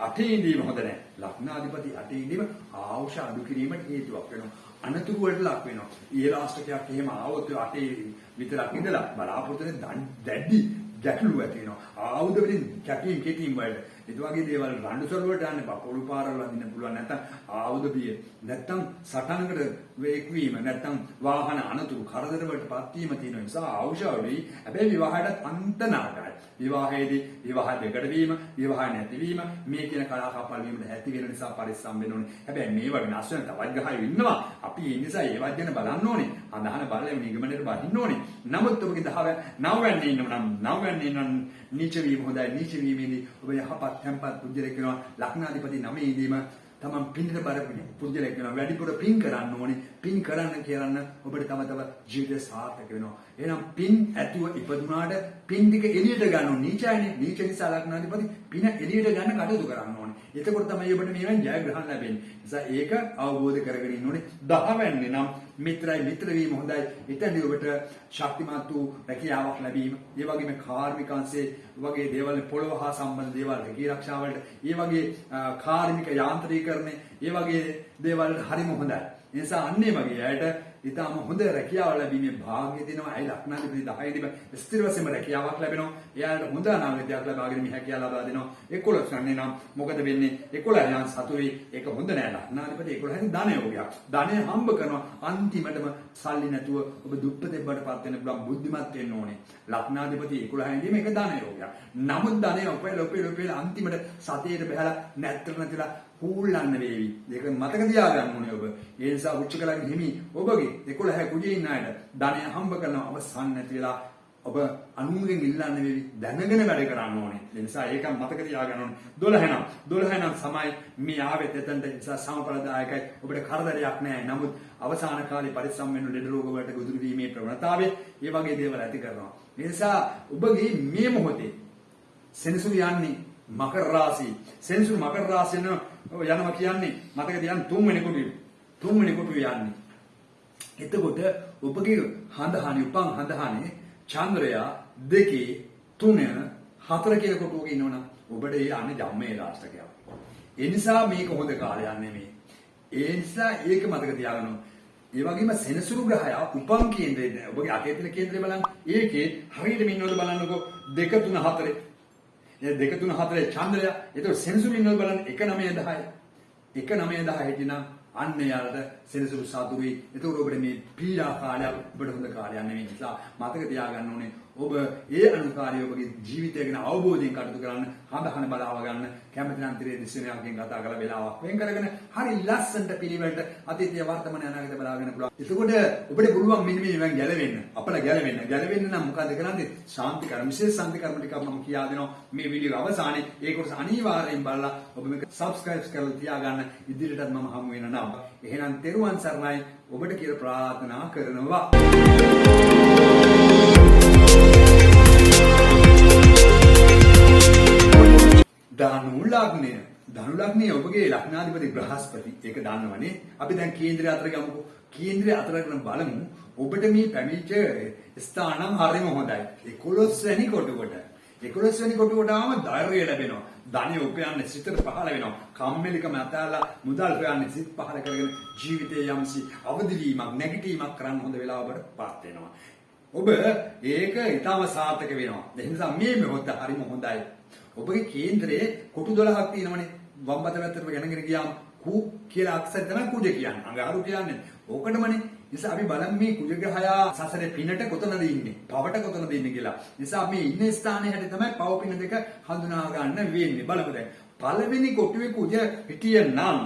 අටේ ඉඳීම හොඳ නැහැ. ලග්නාධිපති අටේ ඉඳීම ආවුෂ අඩු කිරීමට හේතුවක් වෙනවා. අනතුරු වලට ලක් වෙනවා. ඊළාස්ටකයක් එහෙම ආවොත් අටේ විතරක් ඉඳලා බලාපොරොත්තු වෙන දැඩි ගැටලු ඇති වෙනවා. ආයුධ වලින් කැටීම් වලට ඒ වගේ දේවල් රණ්ඩු සොර වලට යන්න පොළු පාරවල අදින්න පුළුවන්. නැත්නම් ආයුධ බිය නැත්නම් සටනකට වේක්වීම නැත්නම් වාහන අනතුරු කරදර වලටපත් වීම තියෙන නිසා අවශ්‍යයි. හැබැයි විවාහයට අන්ත නරකයි. විවාහයේදී විවාහ දෙකට වීම, විවාහ නැතිවීම මේ කියන කලාකප්පල් වීමට ඇති වෙන නිසා පරිස්සම් වෙන්න ඕනේ. හැබැයි මේවා විනාශ වෙන තවත් ග්‍රහයෝ ඉන්නවා. අපි ඒ නිසා ඒවත් ගැන බලන්න ඕනේ. අදහන බලයෙන් නිගමනයට බහින්න ඕනේ. නමුත් ඔබගේ 9 වෙන්නේ ඉන්නම් නීච වීම හොඳයි. නීච වීමේදී ඔබ යහපත් tempat පුජ්‍යලෙක් වෙනවා. ලග්නාධිපති 9 ඉදීම තමන් පින්ට බර පුජ්‍යලයක් වෙනවා. වැඩිපුර පින් කරන්න ඕනේ. පින් කරන්න කියන්න ඔබට තම තව ජීවිතය සාර්ථක වෙනවා. එහෙනම් පින් ඇතුව ඉපදුනාට පින් ටික එළියට ගන්න ඕනේ. නීචයනේ. නීච නිසා ලග්නාධිපති පින එළියට ගන්න කටයුතු කරන්න ඕනේ. එතකොට තමයි ඔබට මේවෙන් ජයග්‍රහණ ලැබෙන්නේ. නිසා ඒක අවබෝධ කරගෙන ඉන්න ඕනේ. 10 වෙනි නම් මිත්‍රයි මිත්‍ර වීම හොඳයි. එතනදී ඔබට ශක්තිමත් වූ රැකියාවක් ලැබීම, ඒ වගේම කාර්මික අංශයේ වගේ දේවල්, පොළව හා සම්බන්ධ දේවල්, රැකී ආරක්ෂා වලට, ඒ වගේ කාර්මික යාන්ත්‍රීකරණය, ඒ වගේ දේවල් හරිම හොඳයි. ඒ නිසා අන්නේ වගේ අයට ඊටම හොඳ රැකියාව ලැබීමේ භාග්‍ය දෙනවා. අය ලග්නාධිපති 10 දිම ස්ථිර වශයෙන්ම රැකියාවක් ලැබෙනවා. එයාලට හොඳ අනාගතයක් ලබාගෙන මේ හැකියාව ලබා දෙනවා. 11 ගන්නේ නම් මොකද වෙන්නේ? 11 යන සතුරේ ඒක හොඳ නෑ. ලග්නාධිපති 11 ධන යෝගයක්. ධනය හම්බ කරනවා. අන්තිමටම සල්ලි නැතුව ඔබ දුප්පතෙක්ට පත් වෙන්න පුළුවන් බුද්ධිමත් වෙන්න ඕනේ. ලග්නාධිපති 11 දීම ඒක ධන යෝගයක්. නමුත් ධනය ඔපේල අන්තිමට සතියේට බහලා නැත්තර හූල්ලන්න වේවි. ඒක මතක තියාගන්න ඕනේ ඔබ. ඒ නිසා උච්චකලගේ හිමි ඔබගේ 11 කුජේ ඉන්න අයට ධනය හම්බ කරන අවසන් නැති වෙලා ඔබ අනුන්ගෙන් ඉල්ලන්න වේවි. දැනගෙන වැඩ කරන්න ඕනේ. ඒ නිසා ඒක මතක තියාගන්න ඕනේ. 12 නම් සමයි මේ ආවෙත් එතනට. නිසා සමපලදායකයි. ඔබට කරදරයක් නැහැ. නමුත් අවසාන කාලේ පරිස්සම් වෙන්න ලෙඩ රෝග වලට ගොදුරු වීමේ ප්‍රවණතාවය ඒ වගේ දේවල් ඇති කරනවා. ඒ නිසා ඔබගේ මේ මොහොතේ සෙනසුරු යන්නේ මකර රාශිය. සෙනසුරු මකර රාශිය යනවා කියන්නේ මතක තියාගන්න තුන්වෙනි කොටුවේ යන්නේ. එතකොට ඔබගේ හඳහානි උපන් හඳහානේ චන්ද්‍රයා 2 3 4 කියලා කොටුවක ඉන්නවනම් ඔබට ඒ යන්නේ ධම්මේ රාශිකයක්. ඒ නිසා මේක හොඳ කාලයක් නෙමෙයි. ඒ නිසා ඒක මතක තියාගන්න. ඒ වගේම සෙනසුරු ග්‍රහය උපන් කේන්ද්‍රයේ ඔබගේ අතේ තියෙන කේන්ද්‍රය බලන්න. ඒකේ හරියටම ඉන්නවද බලන්නකෝ 2 3 4 2 3 4 චන්ද්‍රය. ඒතකොට සෙනසුරු ඉන්නවද බලන්න 1 9 10. 1 9 10 හිටිනා අන්න යාලට සෙනසුරු සතුරුයි. ඒතකොට ඔබට මේ පීඩා කාලයක් ඔබට හොඳ කාලයක් නෙමෙයි. නිසා මතක තියාගන්න ඕනේ ඔබ ඒ අනුකාරී ඔබගේ ජීවිතය ගැන අවබෝධයෙන් කටයුතු කරන්න, හඳහන බලාව ගන්න, කැමති නම් තිරේ දිස්වෙනයන්ගෙන් කතා කරලා වෙලාවක් වෙන් කරගෙන හරි ලස්සනට පිළිවෙලට අතීතය වර්තමාන අනාගත බලාගෙන පුළුවන්. එතකොට ඔබට පුළුවන් මෙන්න මේවෙන් ගැලවෙන්න. අපල ගැලවෙන්න නම් මොකද කරන්නේ? ශාන්ති කර්ම, විශේෂ ශාන්ති කර්ම ටිකක් මම කියා දෙනවා මේ වීඩියෝ අවසානයේ. ඒක කොටස අනිවාර්යෙන් බලලා ඔබ මේක subscribe කරලා තියාගන්න. ඉදිරියටත් මම හමු වෙන නම්. එහෙනම් තෙරුවන් සරණයි. ඔබට කියලා ප්‍රාර්ථනා කරනවා. ධනු ලග්නය ඔබගේ ලග්නාධිපති බ්‍රහස්පති. ඒක දන්නවනේ. අපි දැන් කේන්ද්‍රය අතර ගමුකෝ. කේන්ද්‍රය අතර කරන බලමු. ඔබට මේ පැමිණිච්ච ස්ථානම් හරිම හොඳයි. 11 වෙනි කොටුවට. 11 වෙනි කොටුවටම ධෛර්යය ලැබෙනවා. ධනෙ උපයන්නේ සිතට පහළ වෙනවා. කම්මැලිකම අතහැරලා මුදල් හොයන්නේ සිත පහළ කරගෙන ජීවිතයේ යම්සි අවදිවීමක් නැගිටීමක් කරන්න හොඳ වෙලාවකට පාත් වෙනවා. ඔබ ඒක ඊටම සාර්ථක වෙනවා. ඒ නිසා මේ මොහොත හරිම හොඳයි. ඔබගේ කේන්ද්‍රයේ කොටු 12ක් තියෙනවනේ. වම් අත පැත්තට ගෙනගෙන ගියාම කු කියලා අක්ෂර තමයි කුජ කියන්නේ. අඟහරු කියන්නේ. ඕකටමනේ. නිසා අපි බලමු මේ කුජ ග්‍රහය සසරේ පිනට කොතනද ඉන්නේ? පවට කොතනද ඉන්නේ කියලා. නිසා මේ ඉන්න ස්ථානයේ හැටි තමයි පව පින දෙක හඳුනා ගන්න වෙන්නේ. බලමු දැන්. පළවෙනි කොටුවේ කුජ හිටිය නම්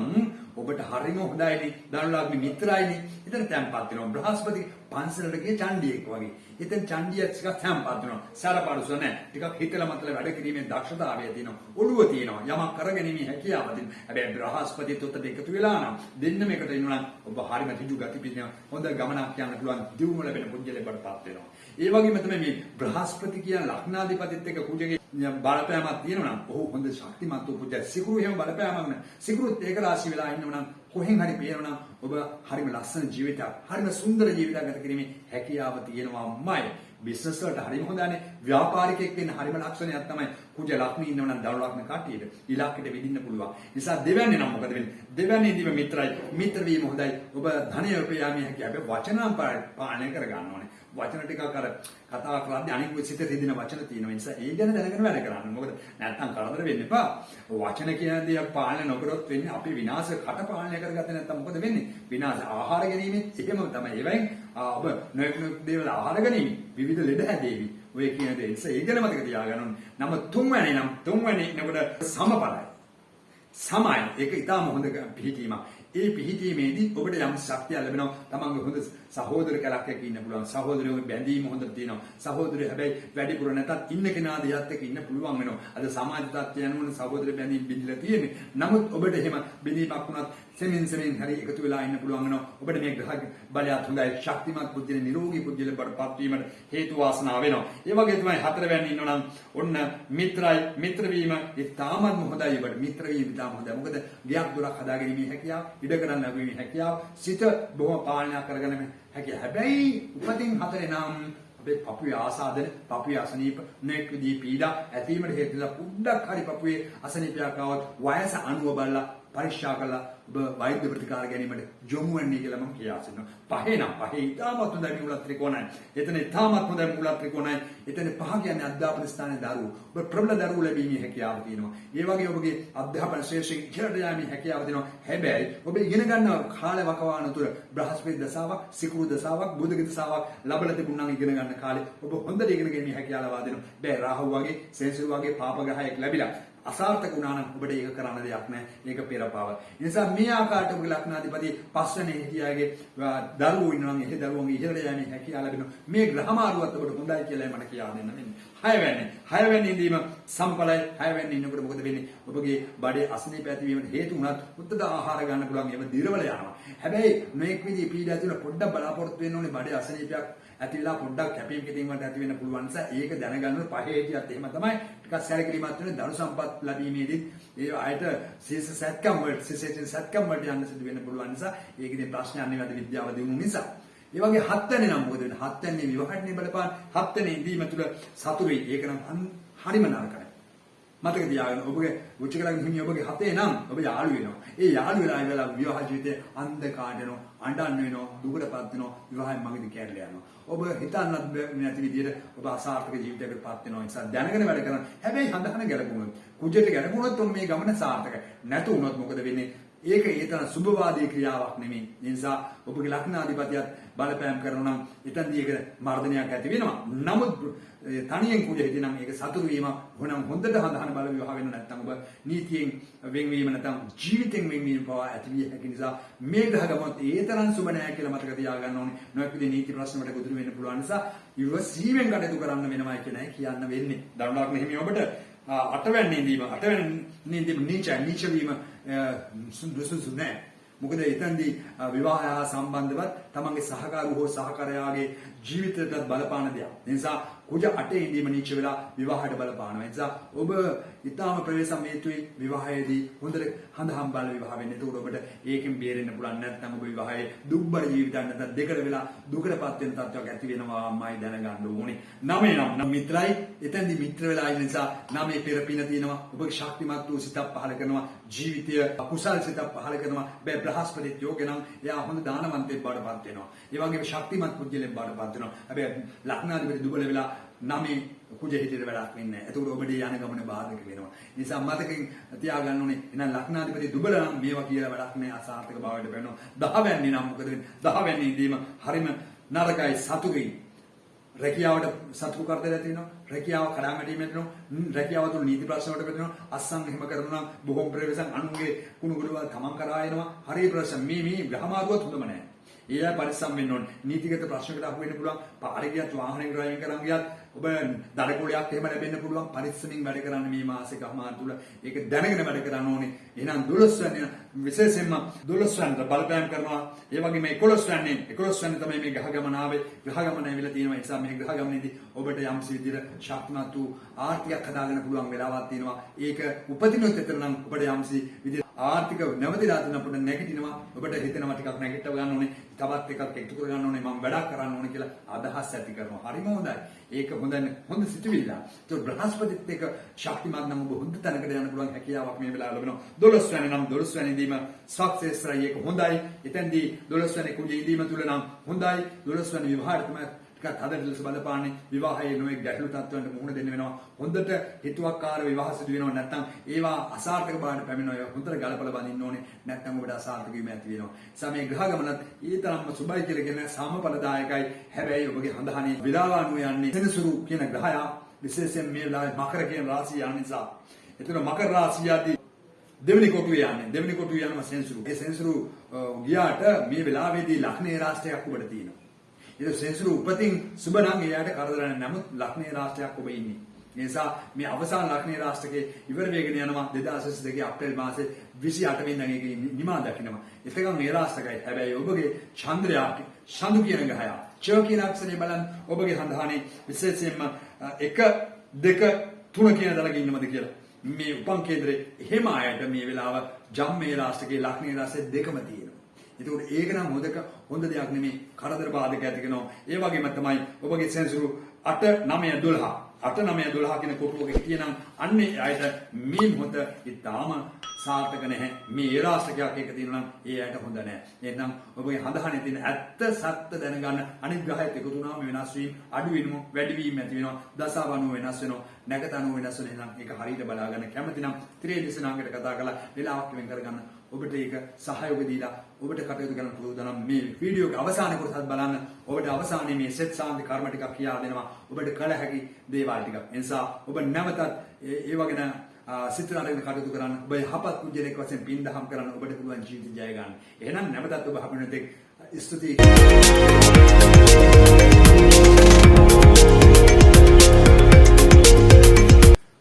ඔබට හරිම හොඳයිනේ. ධනු ලග්න මිත්‍රයිනේ. එතන තැම්පත් වෙනවා. බ්‍රහස්පති පන්සලට ගිය චණ්ඩියෙක් වගේ. එතෙන් චණ්ඩියක් ටිකක් තැම්පත් වෙනවා. සරපරුස නැහැ. ටිකක් හිතලා මතලා වැඩ කිරීමේ දක්ෂතාවය තියෙනවා. ඔළුව තියෙනවා. යමක් කරගැනීමේ හැකියාව තියෙනවා. හැබැයි බ්‍රහස්පතිත් උත්තර එකතු වෙලා නම් දෙන්නම එකට ඉන්නවා නම් ඔබ හරිම ඍජු ගති පිටින හොඳ ගමනක් යන්න පුළුවන්. දියුණුව ලැබෙන පුජ්‍යලෙබටපත් වෙනවා. ඒ වගේම තමයි මේ බ්‍රහස්පති කියන ලග්නාධිපතිත් එක්ක කුජගේ බලපෑමක් තියෙනවා නම් ඔහු හොඳ ශක්තිමත් වූ පුජ්‍ය. සිකුරු එහෙම බලපෑමක් නැහැ. සිකුරුත් ඒක රාශි වෙලා ඉන්නවා නම් කොහෙන් හරි පේනවා නම් ඔබ හරිම ලස්සන ජීවිතයක්, හරිම සුන්දර ජීවිතයක් ගත කිරීමේ හැකියාව තියෙනවාමයි. බිස්නස් වලට හරිම හොඳනේ. ව්‍යාපාරිකයෙක් වෙන්න හරිම ලක්ෂණයක් තමයි කුජ ලග්න ඉන්නව නම් ධනු ලග්න කට්ටියට ඉලක්කයට විදින්න පුළුවන්. නිසා දෙවැන්නේ නම් මොකද වෙන්නේ? දෙවැන්නේදීම මිත්‍රයි. මිත්‍ර වීම හොඳයි. ඔබ ධනය උපයාමේ හැකියාව වචන පාලනය කර ගන්න ඕනේ. වචන ටිකක් අර කතා කරද්දී අනිත් සිත රිදින වචන තියෙනවා. ඒ නිසා ඒ ගැන දැනගෙන වැඩ කරන්න. මොකද නැත්තම් කරදර වෙන්න එපා. වචන කියන දේ පාලනය නොකරොත් වෙන්නේ අපි විනාශ කට පාලනය කරගත්තේ නැත්තම් මොකද වෙන්නේ? විනාශ ආහාර ගැනීමෙත් එහෙම තමයි. ඒවෙන් ඔබ නොයෙක් දේවල් ආහාර ගැනීම විවිධ ලෙඩ හැදේවි. ඔය කියන දේ නිසා ඒ ගැන මතක තියාගන්න ඕනේ. නම තුන්වැනි එනකොට සමපලයි. සමයි ඒක ඊටාම හොඳ පිළිගීමක්. ඒ පිහිටීමේදී ඔබට යම් ශක්තිය ලැබෙනවා. තමන්ගේ හොඳ සහෝදර කලක් එක්ක ඉන්න පුළුවන්. සහෝදරයෝ බැඳීම හොඳට තියෙනවා. සහෝදරයෝ හැබැයි වැඩිපුර නැතත් ඉන්න කෙනා දෙයත් එක්ක ඉන්න පුළුවන් වෙනවා. අද සමාජ තත්ත්වය යනුවෙන් සහෝදර බැඳීම් බිඳිලා තියෙන්නේ. නමුත් ඔබට එහෙම බිඳීමක් වුණත් සෙමින් හරි එකතු වෙලා ඉන්න පුළුවන් වෙනවා. ඔබට මේ ග්‍රහ බලයත් හොඳයි. ශක්තිමත් පුද්ගල නිරෝගී පුද්ගල බඩපත් වීමට හේතු වාසනා වෙනවා. ඒ වගේ තමයි හතරවැනි ඉන්නවා නම් ඔන්න මිත්‍රයි. මිත්‍ර වීම ඉතාමත්ම හොඳයි. ඔබට මිත්‍ර වීම ඉතාම හොඳයි. මොකද ගියක් දොරක් හදාගැනීමේ හැකියාව, ඉඩ කරන්න ලැබීමේ හැකියාව, සිත බොහොම පාලනය කරගෙන හැකියාව. හැබැයි උපතින් හතරේ නම් අපේ පපුවේ ආසාදන, පපුවේ අසනීප, නෙක් විදී පීඩා ඇතිවීමට හේතු වෙලා පුඩක් හරි පපුවේ අසනීපයක් આવත් වයස අනුව බලලා පරීක්ෂා කළා ඔබ වෛද්‍ය ප්‍රතිකාර ගැනීමට යොමු වෙන්නේ කියලා මම කියා සිටිනවා. පහේ නම් පහේ ඉතාමත් හොඳයි මූල ත්‍රිකෝණයි. එතන ඉතාමත් හොඳයි මූල ත්‍රිකෝණයි. එතන පහ කියන්නේ අධ්‍යාපන ස්ථානයේ දරුවෝ. ඔබ ප්‍රබල දරුවෝ ලැබීමේ හැකියාව තියෙනවා. ඒ වගේ ඔබගේ අධ්‍යාපන ශේෂයෙන් ඉහළට යාමේ හැකියාව තියෙනවා. හැබැයි ඔබ ඉගෙන ගන්න කාලේ වකවාන තුර බ්‍රහස්පති දසාවක්, සිකුරු දසාවක්, බුධ දසාවක් ලැබලා තිබුණා නම් ඉගෙන ගන්න කාලේ ඔබ හොඳට ඉගෙන ගැනීමේ හැකියාව ලබා දෙනවා. බෑ රාහු වගේ, සේසු වගේ පාප ග්‍රහයක් ලැබිලා අසාර්ථක වුණා නම් ඔබට ඒක කරන්න දෙයක් නැහැ. ඒක පෙරපාව. ඒ නිසා මේ ආකාරයට ඔබගේ ලග්නාධිපති පස්වෙනි හිටියාගේ දරුවෝ ඉන්නවා නම් ඒ දරුවන්ගේ ඉහළට යෑමේ හැකියාව ලැබෙනවා. මේ ග්‍රහමාරුවත් ඔබට හොඳයි කියලා මට කියා දෙන්න වෙන්නේ. හයවැනි ඉඳීම සම්පලයි. හයවැනි ඉන්නකොට මොකද වෙන්නේ? ඔබගේ බඩේ අසනීප ඇතිවීමට හේතු වුණත් උත්තර ආහාර ගන්න පුළුවන් ඒව දිරවල යනවා. හැබැයි මේක විදිහේ පීඩා ඇතිවල පොඩ්ඩක් බලාපොරොත්තු වෙන්න ඕනේ බඩේ අසනීපයක් ඇතිලා පොඩ්ඩක් කැපීම් කිරීම වලට ඇති වෙන්න පුළුවන් නිසා ඒක දැනගන්න පහේ හිටියත් එහෙම තමයි ටිකක් සැලකිලිමත් වෙන දරු සම්පත් ලැබීමේදී ඒ ආයත සීස සත්කම් වලට සිසෙන් සත්කම් වලට යන්න සිදු වෙන්න පුළුවන් නිසා ඒකේ ප්‍රශ්නයක් නෙවෙයි විද්‍යාව දිනු නිසා ඒ වගේ හත්වෙනි නම් මොකද වෙන්නේ හත්වෙනි විවාහණේ බලපාන හත්වෙනි ඉදීම තුළ සතුරුයි ඒක නම් හරිම නරකයි මතක තියාගන්න ඔබගේ උච්චකලග්න හිමිය ඔබගේ හතේ නම් ඔබ යාළු වෙනවා. ඒ යාළු වෙලා ඉවලා විවාහ ජීවිතේ අන්ධකාරයට යනවා, අඬන්න වෙනවා, දුකටපත් වෙනවා, විවාහයෙන් මගදී කැඩලා යනවා. ඔබ හිතන්නත් නැති විදිහට ඔබ අසාර්ථක ජීවිතයකටපත් වෙනවා. ඒ නිසා දැනගෙන වැඩ කරන්න. හැබැයි හඳහන ගැලපුණොත්, කුජයට ගැලපුණොත් මේ ගමන සාර්ථකයි. නැතු වුණොත් මොකද වෙන්නේ? ඒක ඒ තරම් සුභවාදී ක්‍රියාවක් නෙමෙයි. ඒ නිසා ඔබගේ ලග්නාධිපතියත් බලපෑම් කරනවා නම් එතනදී ඒක මර්ධනයක් ඇති වෙනවා. නමුත් තනියෙන් කුජ හිටිනම් ඒක සතුරු වීම වුණම් හොඳට හඳහන බල විවාහ වෙන නැත්නම් ඔබ නීතියෙන් වෙන්වීම නැත්නම් ජීවිතෙන් වෙන්වීම පවා ඇති විය හැකි නිසා මේ ග්‍රහ ගමනත් ඒ තරම් සුබ නැහැ කියලා මතක තියාගන්න ඕනේ. නොයෙක් විදිහේ නීති ප්‍රශ්න වලට ගොදුරු වෙන්න පුළුවන් නිසා ඉවසීමෙන් කටයුතු කරන්න වෙනවා කියනයි කියන්න වෙන්නේ. දරුණාවක් නෙමෙයි ඔබට අටවැන්නේ ඉඳීම අටවැන්නේ ඉඳීම නීච වීම සුදුසු නැහැ. මොකද එතනදී විවාහය සම්බන්ධවත් තමන්ගේ සහකාරු හෝ සහකාරයාගේ ජීවිතයටත් බලපාන දෙයක්. ඒ නිසා කුජ අටේ ඉඳීම නීච වෙලා විවාහයට බලපානවා. ඒ නිසා ඔබ ඊටාම ප්‍රවේශමේතුයි විවාහයේදී හොඳට හඳහම් බල විවාහ වෙන්න. ඒකට ඔබට ඒකෙන් බේරෙන්න පුළුවන් නැත්නම් ඔබ විවාහයේ දුක්බර ජීවිතයක් නැත්නම් දෙකට වෙලා දුකටපත් වෙන තත්ත්වයක් ඇති වෙනවාමයි දැනගන්න ඕනේ. නවයේ නම් මිත්‍රයි එතෙන්දී මිත්‍ර වෙලා ඉන්න නිසා නවයේ පෙර පින තියෙනවා. ඔබගේ ශක්තිමත් වූ සිතක් පහල කරනවා. ජීවිතය කුසල් සිතක් පහල කරනවා. බ්‍රහස්පති යෝගේ නම් එයා හොඳ දානවන්තයෙක් බවටපත් වෙනවා. ඒ වගේම ශක්තිමත් පුජ්‍යලෙක් බවටපත් වෙනවා. හැබැයි ලග්නාධිපති දුබල වෙලා නමේ කුජ හිතේ වැඩක් වෙන්නේ නැහැ. ඒකට ඔබට යන ගමන බාධක වෙනවා. ඒ නිසා මතකෙන් තියාගන්න ඕනේ. එහෙනම් ලග්නාධිපති දුබල නම් මේවා කියලා වැඩක් නැහැ. අසාර්ථක භාවයට වෙනවා. 10 වැන්නේ නම් මොකද වෙන්නේ? 10 වැන්නේ ඉදීම හරිම නරකයි සතුටුයි. රැකියාවට සතුටු කරදර ඇති වෙනවා. රැකියාව කඩා වැටීම වෙනවා. රැකියාව තුළ නීති ප්‍රශ්න වලට වැටෙනවා. අස්සම් එහෙම කරනවා නම් බොහොම ප්‍රවේශම් අනුන්ගේ කුණු ගොඩවල් තමන් කරා එනවා. හරි ප්‍රශ්න මේ ග්‍රහමාරුවත් හොඳම නැහැ. ඒ අය පරිස්සම් වෙන්න ඕනේ. නීතිගත ප්‍රශ්නකට අහු වෙන්න පුළුවන්. පාරේ ගියත් වාහනේ ඩ්‍රයිවිං කරන් ගියත් ඔබ දඩකොලයක් එහෙම ලැබෙන්න පුළුවන්. පරිස්සමින් වැඩ කරන්න මේ මාසේ ගහමාර තුල. ඒක දැනගෙන වැඩ කරන්න ඕනේ. එහෙනම් 12 වෙනි විශේෂයෙන්ම 12 වෙනිට බලපෑම් කරනවා. ඒ වගේම 11 වෙනි තමයි මේ ග්‍රහ ගමන ආවේ. ග්‍රහ ගමන ඇවිල්ලා තියෙනවා. ඒ නිසා මේ ග්‍රහ ගමනේදී ඔබට යම්සි විදිහට ශක්තිමත් වූ ආර්ථිකයක් හදාගන්න පුළුවන් වෙලාවක් තියෙනවා. ඒක උපදිනොත් එතන නම් ඔබට යම්සි විදිහට ආර්ථික නැවතිලා තියෙන අපිට නැගිටිනවා. ඔබට හිතෙනවා ටිකක් නැගිටව ගන්න ඕනේ. තවත් එකක් එකතු කර ගන්න ඕනේ. මම වැඩක් කරන්න ඕනේ කියලා අදහස් ඇති කරනවා. හරිම හොඳයි. ඒක හොඳ සිතුවිල්ල. ඒක බ්‍රහස්පතිත් එක්ක ශක්තිමත් නම් ඔබ හොඳ තැනකට යන්න පුළුවන් හැකියාවක් මේ වෙලාව ලැබෙනවා. 12 වෙනි නම් 12 වෙනි දීම සක්සෙස්රයි ඒක හොඳයි. එතෙන්දී 12 වෙනි කුජේ දීම තුල නම් හොඳයි. 12 වෙනි විවාහයට තමයි ටිකක් හදට ලෙස බලපාන්නේ. විවාහයේ නොයෙක් ගැටලු තත්ත්වයන්ට මුහුණ දෙන්න වෙනවා. හොඳට හිතුවක්කාර විවාහ සිදු වෙනවා. නැත්නම් ඒවා අසාර්ථක බවට පැමිණෙනවා. හොඳට ගලපලා බඳින්න ඕනේ. නැත්නම් ඔබට අසාර්ථක වීම ඇති වෙනවා. සමේ ග්‍රහ ගමනත් ඊතරම්ම සුබයි කියලා කියන සමඵලදායකයි. හැබැයි ඔබගේ හඳහනේ විලාවානුව යන්නේ සෙනසුරු කියන ග්‍රහයා විශේෂයෙන් මේ වෙලාවේ මකර කියන රාශිය යන නිසා. ඒතර මකර රාශියදී දෙවෙනි කොටුවේ යන්නේ. දෙවෙනි කොටුවේ යනවා සෙන්සුරු. ඒ සෙන්සුරු ගියාට මේ වෙලාවේදී ලක්ෂ්මී රාශියක් ඔබට තියෙනවා. ඒක සෙන්සුරු උපතින් සුබ නම් එයාට කරදර නැහැ. නමුත් ලක්ෂ්මී රාශියක් ඔබ ඉන්නේ. ඒ නිසා මේ අවසාන ලක්ෂ්මී රාශියේ ඉවර වෙගෙන යනවා 2022 අප්‍රේල් මාසේ 28 වෙනිදා ඒක නිමා දකින්නවා. එතකන් මේ රාශියයි. හැබැයි ඔබගේ චන්ද්‍රයා ශඳු කියන ගහය ච කියන අක්ෂරය බලන්න ඔබගේ හඳහානේ විශේෂයෙන්ම 1 2 3 කියන දලක ඉන්නවද කියලා. මේ උපන් කේන්දරේ එහෙම ආයත මේ වෙලාව ජම්මේ රාශියේ ලක්ෂ්මී රාශිය දෙකම තියෙනවා. ඒකෝට ඒක නම් හොඳ දෙයක් නෙමෙයි කරදර බාධක ඇති කරනවා. ඒ වගේම තමයි ඔබගේ සෙන්සුරු 8 9 12 8 9 12 කියන කොටුවක හිටියනම් අන්නේ ආයත මේ මොහොත ඉතාම සාර්ථක නැහැ. මේ රාශියක් එක තියෙනවා නම් ඒ ආයත හොඳ නැහැ. එහෙනම් ඔබගේ හඳහනේ තියෙන ඇත්ත සත්‍ය දැනගන්න අනිත් ග්‍රහයත් එකතු වුණාම වෙනස් වීම අඩු වීම වැඩි වීම ඇති වෙනවා. දසාවණුව වෙනස් වෙනවා. නැගතනුව වෙනස් වෙනවා. එහෙනම් ඒක හරියට බලා ගන්න කැමති නම් ත්‍රිදේශනාංගයට කතා කරලා වෙලාවක් වෙන් කරගන්න. ඔබට ඒක සහයෝගය දීලා ඔබට කටයුතු කරන්න පුළුවන් නම් මේ වීඩියෝගේ අවසාන කොටසත් බලන්න. ඔබට අවසානයේ මේ සෙත් සාන්ති කර්ම ටිකක් කියා දෙනවා. ඔබට කළ හැකි දේවල් ටිකක්. ඒ නිසා ඔබ නැවතත් ඒ වගේ සිත අරගෙන කටයුතු කරන්න. ඔබ යහපත් කුජලයක් වශයෙන් පින් දහම් කරන්න ඔබට පුළුවන් ජීවිත ජය ගන්න. එහෙනම් නැවතත් ඔබ හමුවෙන දෙක් ස්තුතියි.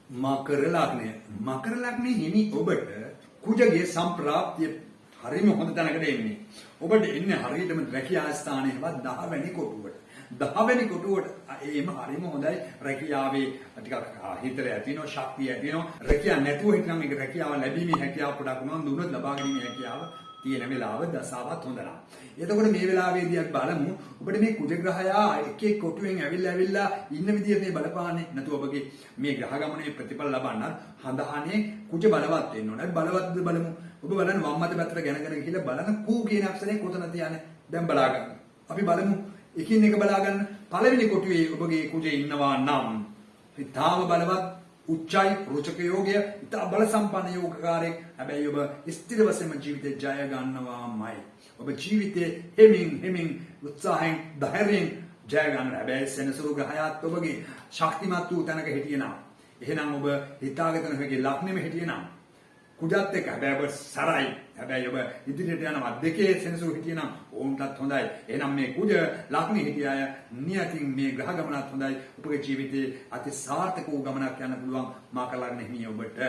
මකර ලග්නේ හිමි ඔබට කුජගේ සම්ප්‍රාප්තිය හරිම හොඳ තැනකට එන්නේ. ඔබට එන්නේ හරියටම රැකියා ස්ථානයේවත් 10 වෙනි කොටුවට. 10 වෙනි කොටුවට එීම හරිම හොඳයි. රැකියාවේ ටිකක් හිතට ඇති වෙනවා, ශක්තිය ඇති වෙනවා. රැකියාව නැතුව හිටනම් ඒක රැකියාව ලැබීමේ හැකියාව පොඩක් වුණා දුන්නොත් ලබා ගැනීමේ හැකියාව තියෙන වෙලාව දසාවත් හොඳ නම්. එතකොට මේ වෙලාවේදී අපි බලමු ඔබට මේ කුජ ග්‍රහයා එක එක කොටුවෙන් ඇවිල්ලා ඉන්න විදියට මේ බලපාන්නේ නැතු ඔබගේ මේ ග්‍රහ ගමනේ ප්‍රතිඵල ලබන්න හඳහනේ කුජ බලවත් වෙන්න ඕනේ. බලවත්ද බලමු. ඔබ බලන්න වම් අත පැත්තට ගෙනගෙන ගිහලා බලන්න කූ කියන අක්ෂරේ කොතනද තියන්නේ. දැන් බලා ගන්න. අපි බලමු එකින් එක බලා ගන්න. පළවෙනි කොටුවේ ඔබගේ කුජේ ඉන්නවා නම් ඊටාම බලවත් උච්චයි රුචක යෝගය ඉතා බල සම්පන්න යෝගකාරයෙක්. හැබැයි ඔබ ස්ථිර වශයෙන්ම ජීවිතේ ජය ගන්නවාමයි. ඔබ ජීවිතේ හෙමින් උත්සාහයෙන් ධෛර්යයෙන් ජය ගන්න. හැබැයි සෙනසුරු ග්‍රහයාත් ඔබගේ ශක්තිමත් වූ තැනක හිටියනම් එහෙනම් ඔබ හිතාගෙන ඔබගේ ලග්නෙම හිටියනම් කුජත් එක්ක හැබැයි ඔබ සරයි. හැබැයි ඔබ ඉදිරියට යනවා දෙකේ සෙනසුරු හිටියනම් ඕන්ටත් හොඳයි. එහෙනම් මේ කුජ ලග්නෙ හිටිය අය නියතින් මේ ග්‍රහ ගමනත් හොඳයි. ඔබගේ ජීවිතේ අති සාර්ථක වූ ගමනක් යන්න පුළුවන් මකර ලග්නෙ හිමිය ඔබට.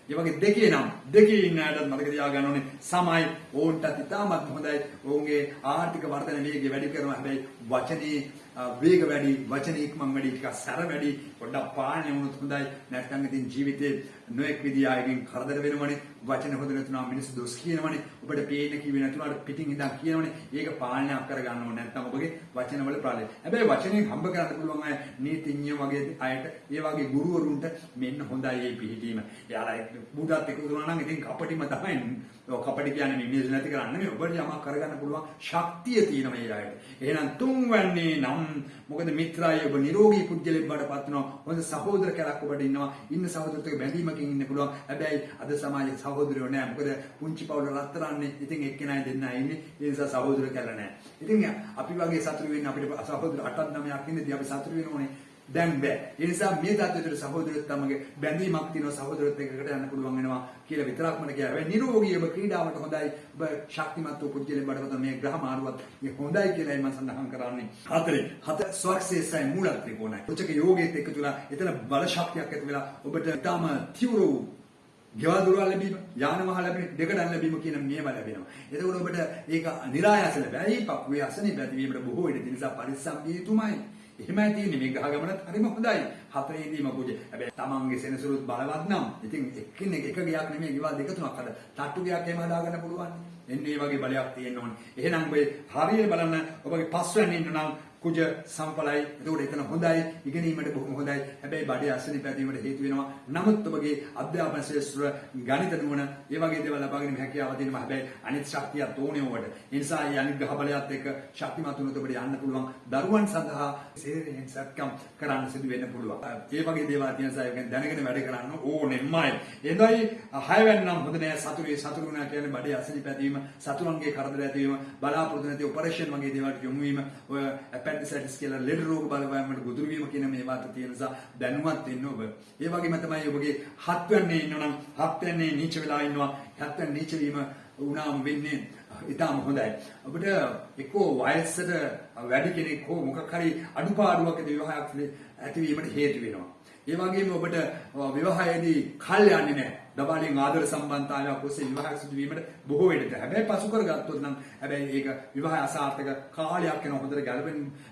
ඒ වගේ දෙකේ ඉන්න අයටත් මතක තියාගන්න ඕනේ සමයි ඕන්ටත් ඉතාමත් හොඳයි. ඔවුන්ගේ ආර්ථික වර්ධන වේගය වැඩි කරනවා. හැබැයි වචනේ වේග වැඩි, වචන ඉක්මන් වැඩි, ටිකක් සැර වැඩි, පොඩ්ඩක් පාලනය වුණොත් හොඳයි. නැත්නම් ඉතින් ජීවිතේ නොඑක් විදිහකින් කරදර වෙනවනේ. වචන හොඳ නැතුණා මිනිස්සු දොස් කියනවනේ. ඔබට පේන කිව්වේ නැතුණාට පිටින් ඉඳන් කියනවනේ. ඒක පාලනයක් කරගන්න ඕනේ. නැත්නම් ඔබගේ වචනවල ප්‍රාලේ. හැබැයි වචනෙන් හම්බ කරන්න පුළුවන් අය නීතිඥ වගේ අයට, ඒ වගේ ගුරුවරුන්ට මෙන්න හොඳයි මේ පිළිහිීම. යාලා බුදත් එකතු වුණා නම් ඉතින් කපටිම තමයි. ඔය කපටි කියන්නේ මිනිස්සු නැති කරන්නේ නෙමෙයි. ඔබට යමක් කරගන්න පුළුවන් ශක්තිය තියෙන මේ අයට. එහෙනම් තුන්වැන්නේ නම් මොකද මිත්‍රාය ඔබ නිරෝගී පුජ්‍යලෙක් බඩපත් වෙනවා. හොඳ සහෝදර කෙනෙක් ඔබට ඉන්නවා. ඉන්න සහෝදරත්වයක බැඳීමකින් ඉන්න පුළුවන්. හැබැයි අද සමාජයේ සහෝදරයෝ නැහැ. මොකද පුංචි පවුල රත්තරන්නේ. ඉතින් එක්කෙනයි දෙන්නයි ඉන්නේ. ඒ නිසා සහෝදර කැල්ල නැහැ. ඉතින් අපි වගේ සතුරු වෙන්න අපිට සහෝදර 8 9ක් ඉඳදී අපි සතුරු වෙන්න ඕනේ. දැන් බෑ. ඒ නිසා මේ தත්ත්වයට සහෝදරයොත් තමගේ බැඳීමක් තියෙනවා. සහෝදරයොත් එක්කකට යන්න පුළුවන් වෙනවා කියලා විතරක්ම කියනවා. හැබැයි නිරෝගී ඔබ ක්‍රීඩාවට හොඳයි. ඔබ ශක්තිමත් වූ පුජ්‍යලෙන් බඩපත මේ ග්‍රහ මාරුවත් මේ හොඳයි කියලායි මම සඳහන් කරන්නේ. හත ස්වර්ක්ෂේසයි මූලත්‍රිකෝණයි. උචක යෝගයේත් එකතුලා එතන බල ශක්තියක් ඇති වෙලා ඔබට ඊටම තීව්‍ර වූ ගෙවල් දොරවල් ලැබීම, යාන වාහන ලැබීම, දෙකඩන් ලැබීම කියන මේවා ලැබෙනවා. එතකොට ඔබට ඒක નિરાයස ලැබෙයි. පපුවේ අසනීප ඇතිවීමට බොහෝ ඉඩ තියෙන නිසා පරිස්සම් විය යුතුමයි. එහෙමයි තියෙන්නේ මේ ගහ ගමනත් හරිම හොඳයි. හතරේදීම කුජ. හැබැයි තමන්ගේ සෙනසුරුත් බලවත් නම් ඉතින් එක්කින් එක ගයක් නෙමෙයි ගෙවල් දෙක තුනක් අද තට්ටු ගයක් එහෙම හදාගන්න පුළුවන්. එන්න මේ වගේ බලයක් තියෙන්න ඕනේ. එහෙනම් ඔබ හරියට බලන්න ඔබගේ පස්වැන්නේ ඉන්න නම් කුජ සම්පලයි. එතකොට එතන හොඳයි. ඉගෙනීමට බොහොම හොඳයි. හැබැයි බඩේ අසනීප ඇතිවීමට හේතු වෙනවා. නමුත් ඔබගේ අධ්‍යාපන ශාස්ත්‍ර ගණිත නුවණ ඒ වගේ දේවල් ලබා ගැනීම හැකියාව තියෙනවා. හැබැයි අනිත් ශක්තියක් ඕනේ ඔබට. ඒ නිසා මේ අනිත් ගහ බලයත් එක්ක ශක්තිමත් වුණොත් ඔබට යන්න පුළුවන්. දරුවන් සඳහා සේරෙන් සත්කම් කරන්න සිදු වෙන්න පුළුවන්. ඒ වගේ දේවල් තියෙන නිසා ඒක දැනගෙන වැඩ කරන්න ඕනෙමයි. එඳයි 6 වෙනි නම් හොඳ නෑ සතුරු වුණා කියන්නේ බඩේ අසනීප ඇතිවීම, සතුරුන්ගේ කරදර ඇතිවීම, බලාපොරොත්තු නැති ඔපරේෂන් වගේ දේවල්ට යොමු වීම, ඔය පැටිසයිටිස් කියලා ලෙඩ රෝග බලපෑමකට ගොදුරු වීම කියන මේවාට තියෙන නිසා දැනුවත් වෙන්න ඔබ. ඒ වගේම තමයි ඔබගේ 7 වෙන්නේ ඉන්නවනම් 7 වෙන්නේ නීච වෙලා ඉන්නවා. 7 වෙනි නීච වීම උනාම වෙන්නේ ඉතාම හොඳයි. ඔබට එක්කෝ වයසට වැඩි කෙනෙක් හෝ මොකක් හරි අඩුපාඩුවක් විවාහයක් ඇතිවීමට හේතු වෙනවා. ඒ වගේම ඔබට විවාහයේදී කල් යන්නේ නැහැ. දබාලින් ආදර සම්බන්ධතාවයක් ඔස්සේ විවාහයක් සිදු වීමට බොහෝ වෙලට. හැබැයි පසු කරගත්තොත් නම් හැබැයි ඒක විවාහය අසාර්ථක කාලයක් යන හොඳට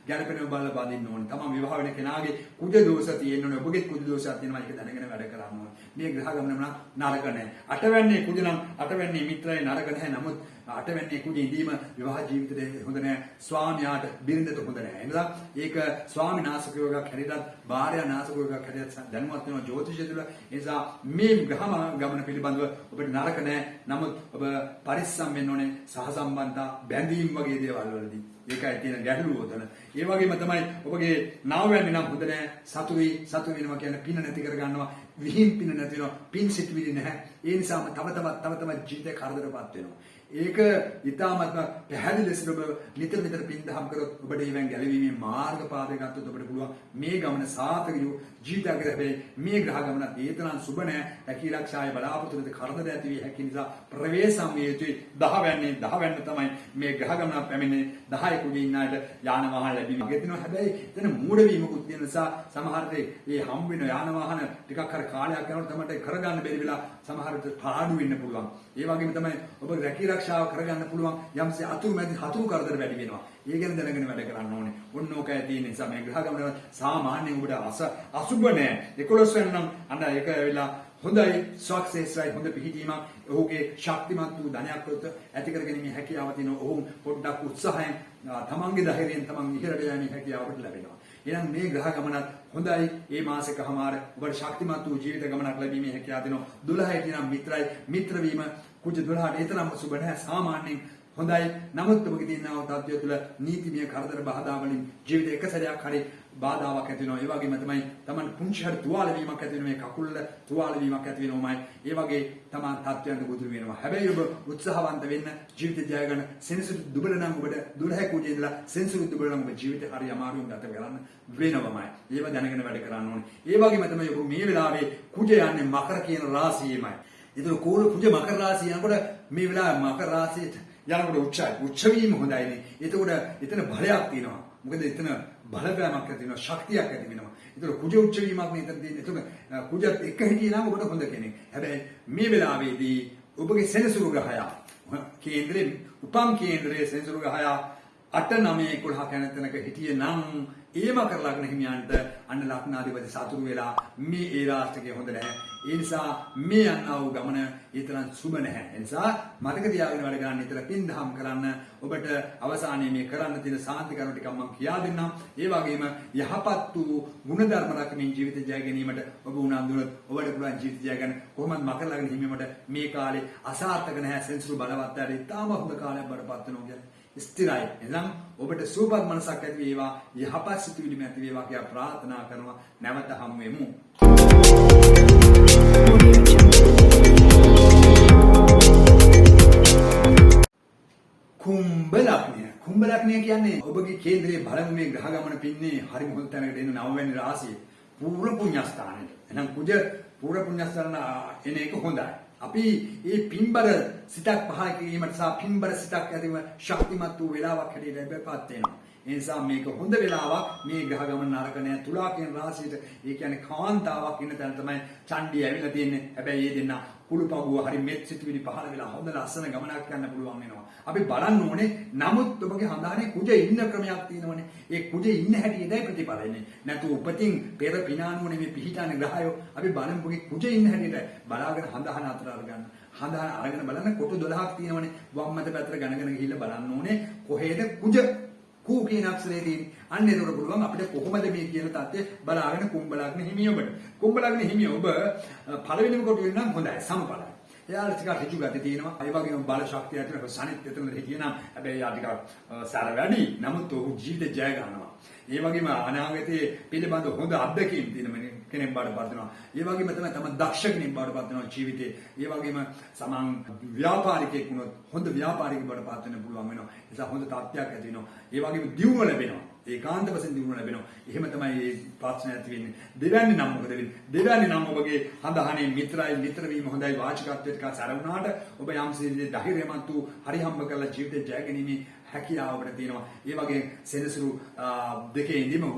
ගැළපෙන බල බඳින්න ඕනේ. තමන් විවාහ වෙන කෙනාගේ කුජ දෝෂ තියෙන්න ඕනේ. ඔබගේ කුජ දෝෂයක් තියෙනවා ඒක දැනගෙන වැඩ කරන්න ඕනේ. මේ ග්‍රහ ගමන නම් නරක නැහැ. අටවැන්නේ කුජ නම් අටවැන්නේ මිත්‍රයි නරක නැහැ. නමුත් අටවැන්නේ කුජ ඉදීම විවාහ ජීවිතේ හොඳ නැහැ. ස්වාමියාට බිරිඳට හොඳ නැහැ. එනිසා ඒක ස්වාමිනාශක යෝගයක් හැටියට භාර්යා නාශක යෝගයක් හැටියට දැනුවත් වෙනවා ජ්‍යොතිෂය තුළ. ඒ නිසා මේ ගමන පිළිබඳව ඔබට නරක නැහැ. නමුත් ඔබ පරිස්සම් වෙන්න ඕනේ සහසම්බන්ධතා බැඳීම් වගේ දේවල් වලදී. ඒකයි තියෙන ගැටලුව උතන. ඒ වගේම තමයි ඔබගේ නාවයන්නේ නම් හොඳ නැහැ. සතු වෙනවා කියන්නේ පින නැති කර ගන්නවා. විහිං පින නැති වෙනවා. පින් සිටවිලි නැහැ. ඒ නිසාම තව තවත් ජීවිතේ කරදරපත් වෙනවා. ඒක ඊටාත්ම පැහැදිලි ලෙස ඔබ නිතර පින් දහම් කරොත් ඔබට ඊවෙන් ගැලවීමේ මාර්ගපාදය ගත්තොත් ඔබට පුළුවන් මේ ගමන සාර්ථක ජීවිතයක් හැබැයි මේ ග්‍රහ ගමනත් ඒ තරම් සුබ නැහැ. හැකි ලක්ෂාය බලාපොරොත්තු වෙන කරදර ඇති වී හැකි නිසා ප්‍රවේශම් වේතුයි 10 වෙන්න තමයි මේ ග්‍රහ ගමන පැමිණෙන්නේ. 10 කුඩේ ඉන්න අයට යාන වාහන ලැබීම ගෙතිනවා. හැබැයි එතන මූඩ වීමකුත් තියෙන නිසා සමහර මේ හම් වෙන යාන වාහන ටිකක් හරි කාලයක් යනකොට තමයි කරගන්න බැරි වෙලා සමහරට පාඩු වෙන්න පුළුවන්. ඒ වගේම තමයි ඔබ රැකී ආරක්ෂාව කරගන්න පුළුවන් යම්සේ හතුරු කරදර වැඩි වෙනවා. ඒ ගැන දැනගෙන වැඩ කරන්න ඕනේ. ඔන්න ඕකයි තියෙන නිසා මේ ග්‍රහ ගමන සාමාන්‍යයෙන් ඔබට අසුබ නෑ. 11 වෙනි නම් අන්න ඒක ඇවිල්ලා හොඳයි සක්සස් රයි හොඳ පිහිටීමක්. ඔහුගේ ශක්තිමත් වූ ධනයක් ඇති කරගැනීමේ හැකියාව තියෙන ඔහු පොඩ්ඩක් උත්සාහයෙන් තමන්ගේ ධෛර්යයෙන් තමන් ඉහළට යෑමේ හැකියාවට ලැබෙනවා. එහෙනම් මේ ග්‍රහ ගමනත් හොඳයි. මේ මාසෙකමාර ඔබට ශක්තිමත් වූ ජීවිත ගමනක් ලැබීමේ හැකියාව දෙනවා. 12 ට නම් මිත්‍රයි. මිත්‍ර වීම කුජ 12ට ඒ තරම්ම සුබ නැහැ. සාමාන්‍යයෙන් හොඳයි. නමුත් ඔබගේ තියෙනා වූ තත්ත්වය තුළ නීතිමය කරදර බාධා වලින් ජීවිතේ එක සැරයක් හරි බාධාවක් ඇති වෙනවා. ඒ වගේම තමයි Taman පුංචි හරි තුවාල වීමක් ඇති වෙනවා. මේ කකුල තුවාල වීමක් ඇති වෙනවමයි. ඒ වගේ Taman තත්ත්වයන්ට ගොදුරු වෙනවා. හැබැයි ඔබ උත්සාහවන්ත වෙන්න ජීවිත ජය ගන්න. සෙනසුරු දුබල නම් ඔබට 12 කුජේ ඉඳලා සෙනසුරු දුබල නම් ඔබ ජීවිතේ හරි අමාරුවෙන් ගත කරන්න වෙනවමයි. ඒව දැනගෙන වැඩ කරන්න ඕනේ. ඒ වගේම තමයි ඔබ මේ වෙලාවේ කුජ යන්නේ මකර කියන රාශියේමයි. ඒතර කුජ මකර රාශිය යනකොට මේ වෙලාවේ මකර රාශියට යනකොට උච්ච වීම හොඳයිනේ. එතකොට එතන බලයක් තියෙනවා. මොකද එතන බලපෑමක් ඇති වෙනවා, ශක්තියක් ඇති වෙනවා. ඒතර කුජ උච්ච වීමක් නේ එතන තියෙන්නේ. එතකොට කුජත් එක හිටියේ නම් ඔබට හොඳ කෙනෙක්. හැබැයි මේ වෙලාවේදී ඔබගේ සෙනසුරු ග්‍රහය කේන්ද්‍රේ උපම් කේන්ද්‍රයේ සෙනසුරු ග්‍රහය 8 9 11 කන තැනක හිටියේ නම් ඒම කරලා ලග්න හිමියන්ට අන්න ලග්නාධිපති සතුරු වෙලා මේ ඒ රාශියේ හොඳ නැහැ. ඒ නිසා මේ යන්නා වූ ගමන ඊතරම් සුබ නැහැ. ඒ නිසා මතක තියාගෙන වැඩ ගන්න ඊතර පින් දහම් කරන්න. ඔබට අවසානයේ මේ කරන්න තියෙන සාන්ති කරුණු ටිකක් මම කියා දෙන්නම්. ඒ වගේම යහපත් වූ ගුණධර්ම රැකමින් ජීවිත ජය ගැනීමට ඔබ උනන්දුනොත් ඔබට පුළුවන් ජීවිත ජය ගන්න. කොහොමද මකර ලග්න හිමියන්ට මේ කාලේ අසාර්ථක නැහැ සෙන්සුරු බලවත් ඇරි තාම හොඳ කාලයක් බඩපත් වෙනවා කියන්නේ. ස්ථිරයි. එනම් ඔබට සුවපත් මනසක් ඇති වේවා, යහපත් සිතුවිලි ඇති වේවා කියලා ප්‍රාර්ථනා කරනවා. නැවත හමු වෙමු. කුම්භ ලග්නය කියන්නේ ඔබගේ කේන්ද්‍රයේ බලමු මේ ග්‍රහ ගමන පින්නේ හරි මොහොත තැනකට එන 9 වෙනි රාශිය පූර්ව පුණ්‍යස්ථානෙට. එහෙනම් කුජ පූර්ව පුණ්‍යස්ථාන එන එක හොඳයි. අපි මේ පින්බර සිතක් පහල කිරීමට සහ පින්බර සිතක් ඇතිව ශක්තිමත් වූ වෙලාවක් හැටියට ලැබපත් වෙනවා. ඒ නිසා මේක හොඳ වෙලාවක්. මේ ග්‍රහ ගමන නරක නෑ. තුලා කියන රාශියට ඒ කියන්නේ කාන්තාවක් ඉන්න තැන තමයි චණ්ඩිය ඇවිල්ලා තියෙන්නේ. හැබැයි මේ දෙන්න කුළුපගුව හරි මෙත් සිතුවිලි පහල වෙලා හොඳ ලස්සන ගමනක් යන්න පුළුවන් වෙනවා. අපි බලන්න ඕනේ. නමුත් ඔබගේ හඳානේ කුජ ඉන්න ක්‍රමයක් තියෙනවනේ. ඒ කුජ ඉන්න හැටියටයි ප්‍රතිඵල එන්නේ. නැතු උපතින් පෙර පිනානුවනේ මේ පිහිටානේ ග්‍රහයෝ. අපි බලමු කුජ ඉන්න හැටියට බලාගෙන හඳහන අතර අරගන්න. හඳහන අරගෙන බලන්න කොටු 12ක් තියෙනවනේ. වම් මත පැත්තට ගණගෙන ගිහිල්ලා බලන්න ඕනේ කොහෙද කුජ කූ කියන අක්ෂරේ තියෙන්නේ. අන්න ඒකට පුළුවන් අපිට කොහොමද මේ කියන தත්ත්වය බලාගෙන කුම්භ ලග්න හිමිය ඔබට. කුම්භ ලග්න හිමිය ඔබ පළවෙනිම කොටුවේ නම් හොඳයි සමඵලයි. එයාට ටිකක් ඍජු ගති තියෙනවා. ඒ වගේම බල ශක්තිය ඇතුළේ සනිත් එතන හිටිය නම් හැබැයි යා ටිකක් සාර වැඩි. නමුත් ඔහු ජීවිත ජය ගන්නවා. ඒ වගේම අනාගතයේ පිළිබඳ හොඳ අත්දැකීම් තියෙන කෙනෙක් බාටපත් වෙනවා. ඒ වගේම තමයි තම දක්ෂ කෙනෙක් බාටපත් වෙනවා ජීවිතේ. ඒ වගේම සමන් ව්‍යාපාරිකයෙක් වුණොත් හොඳ ව්‍යාපාරිකයෙක් බාටපත් වෙන්න පුළුවන් වෙනවා. ඒ නිසා හොඳ තත්ත්වයක් ඇති වෙනවා. ඒ වගේම දියුණුව ලැබෙනවා. ඒකාන්ත වශයෙන් දිනුව ලැබෙනවා. එහෙම තමයි මේ ප්‍රශ්න ඇති වෙන්නේ. දෙවැනි නම් මොකද වෙන්නේ? දෙවැනි නම් ඔබගේ හඳහනේ මිත්‍රයි මිත්‍ර වීම හොඳයි වාචිකත්වයට සැර වුණාට ඔබ යම්සේ ධෛර්යමත් වූ හරි හම්බ කරලා ජීවිතේ ජය ගැනීමේ හැකියාව ඔබට තියෙනවා. ඒ වගේ සෙනසුරු දෙකේ ඉඳීම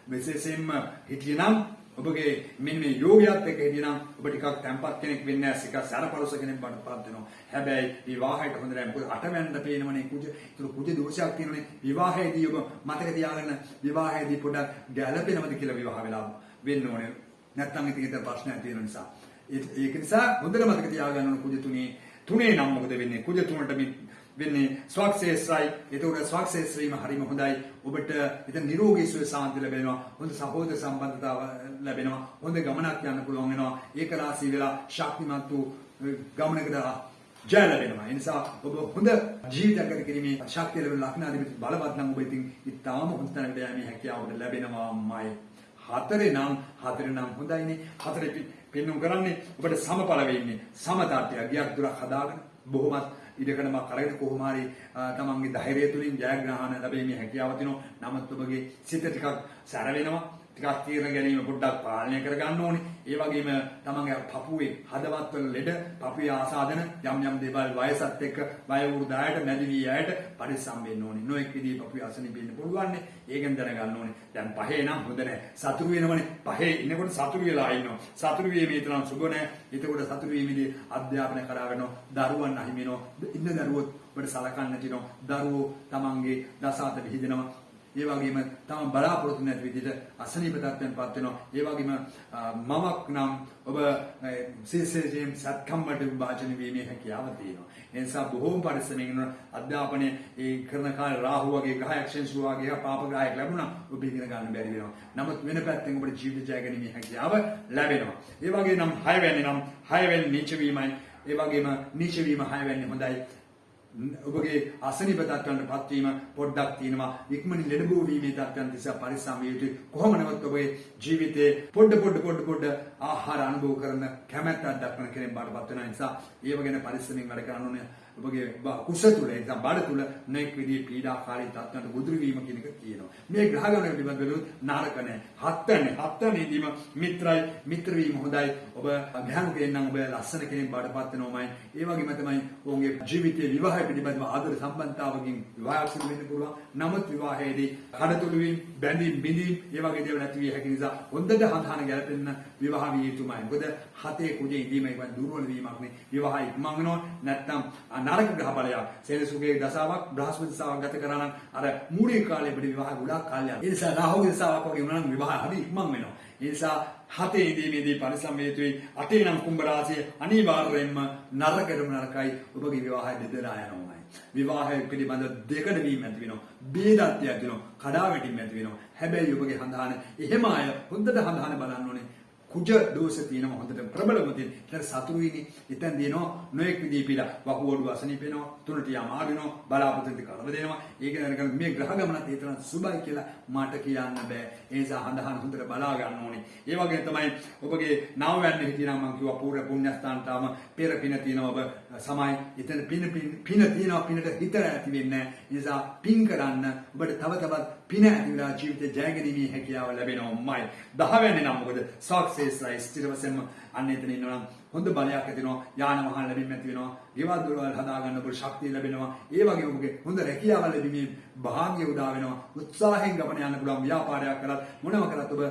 විශේෂයෙන්ම හිටියනම් ඔබගේ මෙන්න මේ යෝගයත් එක්ක හිටියනම් ඔබ ටිකක් තැම්පත් කෙනෙක් වෙන්නේ නැහැ. ටිකක් සරපරස කෙනෙක් බඩපත් වෙනවා. හැබැයි විවාහයට හොඳ නැහැ. මොකද අටවැන්න පේනවනේ කුජ. ඒක කුජ දෝෂයක් තියෙනවනේ. විවාහයේදී ඔබ මතක තියාගන්න විවාහයේදී පොඩක් ගැළපෙනවද කියලා විවාහ වෙලා වෙන්න ඕනේ. නැත්නම් ඉතින් ඒක ප්‍රශ්නයක් තියෙන නිසා. ඒක නිසා හොඳට මතක තියාගන්න ඕන කුජ තුනේ නම් මොකද වෙන්නේ? කුජ තුනට වෙන්නේ ස්වක්ෂේත්‍රයි. ඒතකොට ස්වක්ෂේත්‍රීම හරිම හොඳයි. ඔබට එතන නිරෝගී සුව සාන්තිය ලැබෙනවා. හොඳ සහෝදර සම්බන්ධතාව ලැබෙනවා. හොඳ ගමනක් යන්න පුළුවන් වෙනවා. ඒක රාශී වෙලා ශක්තිමත් වූ ගමනකට ජය ලැබෙනවා. ඒ නිසා ඔබ හොඳ ජීවිතයක් ගත කිරීමේ ශක්තිය ලැබෙන ලක්ෂණාධිපති බලවත් නම් ඔබ ඉතින් ඉතාම හොඳ තැනකට යෑමේ හැකියාව ඔබට ලැබෙනවාමයි. හතරේ නම් හොඳයිනේ. හතරේ පෙන්වුම් කරන්නේ ඔබට සමඵල වෙන්නේ. සමතාර්ථය ගියක් දුරක් හදාගෙන බොහොමත් ඉඩකඩම කරගෙන කොහොම හරි තමන්ගේ ධෛර්යය තුලින් ජයග්‍රහණ ලැබීමේ හැකියාව තියෙනවා. නමුත් ඔබගේ සිත ටිකක් සැර වෙනවා. ටිකක් තීරණ ගැනීම පොඩ්ඩක් පාලනය කර ගන්න ඕනේ. ඒ වගේම තමන්ගේ පපුවේ හදවත්වල ලෙඩ, පපුවේ ආසාදන යම් දේවල් වයසත් එක්ක වය වෘද්ධායට මැදි වී යයට පරිස්සම් වෙන්න ඕනේ. නොඑක් විදිහේ පපුවේ අසනීප වෙන්න පුළුවන් නේ. ඒකෙන් දැනගන්න ඕනේ. දැන් පහේ නම් හොඳ නැහැ. සතුරු වෙනවනේ. පහේ ඉන්නකොට සතුරු වෙලා ඉන්නවා. සතුරු වීමේ තරම් සුබ නැහැ. එතකොට සතුරු වීමේදී අධ්‍යාපනය කරා වෙනවා. දරුවන් අහිමි වෙනවා. ඉන්න දරුවොත් ඔබට සලකන්න තියෙනවා. දරුවෝ තමන්ගේ දසාත විහිදෙනවා. ඒ වගේම තම බලාපොරොත්තු නැති විදිහට අසනීප තත්ත්වයන්පත් වෙනවා. ඒ වගේම මමක් නම් ඔබ විශේෂයෙන් සත්කම්මට විභාජන වීමේ හැකියාව තියෙනවා. ඒ නිසා බොහෝම පරිස්සමෙන් ඉන්න අධ්‍යාපනයේ ඒ කරන කාලේ රාහු වගේ ග්‍රහයක් ශෙන්සු වගේ පාප ග්‍රහයක් ලැබුණා ඔබ ඉගෙන ගන්න බැරි වෙනවා. නමුත් වෙන පැත්තෙන් ඔබට ජීවිත ජය ගැනීමේ හැකියාව ලැබෙනවා. ඒ වගේ නම් 6 වෙනි නම් 6 වෙනි නීච වීමයි. ඒ වගේම නීච වීම 6 වෙනි හොඳයි. ඔබගේ අසනීප තත්ත්වයන්ට පත්වීම පොඩ්ඩක් තියෙනවා. ඉක්මනින් ලෙඩ බෝ වීමේ තත්ත්වයන් නිසා පරිස්සම් විය යුතුයි. කොහොම නමුත් ඔබේ ජීවිතේ පොඩ ආහාර අනුභව කරන කැමැත්තක් දක්වන කෙනෙක් බාටපත් වෙන නිසා ඒව ගැන පරිස්සමින් වැඩ කරන්න ඕනේ. ඔබගේ කුස තුල එතන බඩ තුල නොඑක් විදිහේ පීඩාකාරී තත්ත්වයන්ට ගොදුරු වීම කියන එක තියෙනවා. මේ ග්‍රහ ගමන පිළිබඳ බැලුවොත් නරක නැහැ. හත්වැනිදීම මිත්‍රයි මිත්‍ර වීම හොඳයි. ඔබ භ්‍යානකයෙන් නම් ඔබ ලස්සන කෙනෙක් බාටපත් වෙනවමයි. ඒ වගේම තමයි ඔවුන්ගේ ජීවිතයේ විවාහය පිළිබඳව ආදර සම්බන්ධතාවකින් විවාහයක් සිදු වෙන්න පුළුවන්. නමුත් විවාහයේදී කඩතුළු වීම, බැඳීම්, බිඳීම් ඒ වගේ දේවල් නැති විය හැකි නිසා හොඳට හඳහන ගැලපෙන්න විවාහ විය යුතුමයි. මොකද හතේ කුජේ ඉදීම ඒක දුර්වල වීමක් නේ. විවාහය ඉක්මන් වෙනවා. නැත්නම් නරක ග්‍රහ බලයක් සේනසුගේ දසාවක් බ්‍රහස්පති දසාවක් ගත කරා නම් අර මූලික කාලේ පිට විවාහ ගොඩාක් කාලයක් යනවා. ඒ නිසා රාහුගේ දසාවක් වගේ වුණා නම් විවාහ හරි ඉක්මන් වෙනවා. ඒ නිසා හතේ ඉදීමේදී පරිස්සම් වේ යුතුයි. අටේ නම් කුම්භ රාශිය අනිවාර්යයෙන්ම නරකටම නරකයි. ඔබගේ විවාහය දෙදරා යනවාමයි. විවාහය පිළිබඳ දෙකඩ වීම ඇති වෙනවා. බේදත්වයක් ඇති වෙනවා. කඩාවැටීම් ඇති වෙනවා. හැබැයි ඔබගේ හඳහන එහෙම අය හොඳට හඳහන බලන්න ඕනේ. කුජ දෝෂ තියෙනවා හොඳට ප්‍රබලම තියෙන. ඒතර සතුරුයිනේ. එතෙන් දිනනවා නොඑක් විදිහේ පීඩා. වකුගඩු අසනීප වෙනවා. තුනට යමාරු වෙනවා. බලාපොරොත්තු කරව දෙනවා. ඒක දැනගන්න මේ ග්‍රහ ගමනත් ඒ තරම් සුබයි කියලා මට කියන්න බෑ. ඒ නිසා හඳහන් හොඳට බලා ගන්න ඕනේ. ඒ වගේ තමයි ඔබගේ නව වැන්නේ හිටියනම් මම කිව්වා පූර්ව පුණ්‍යස්ථානටම පෙර පින තියෙනවා ඔබ සමයි. එතන පින තියෙනවා පිනට හිත ඇති වෙන්නේ නැහැ. ඒ නිසා පින් කරන්න ඔබට තව තවත් පින ඇති වෙලා ජීවිතේ ජය ගැනීමේ හැකියාව ලැබෙනවමයි. 10 වෙනි නම් මොකද සක්සෙස්යි ස්ථිර වශයෙන්ම අන්න එතන ඉන්නවා හොඳ බලයක් ඇති වෙනවා. යාන වාහන ලැබීම ඇති වෙනවා. ගෙවල් දොරවල් හදා ගන්න ඔබට ශක්තිය ලැබෙනවා. ඒ වගේ ඔබගේ හොඳ රැකියාව ලැබීමේ භාග්‍ය උදා වෙනවා. උත්සාහයෙන් ගමන යන්න පුළුවන්. ව්‍යාපාරයක් කරත් මොනම කරත් ඔබ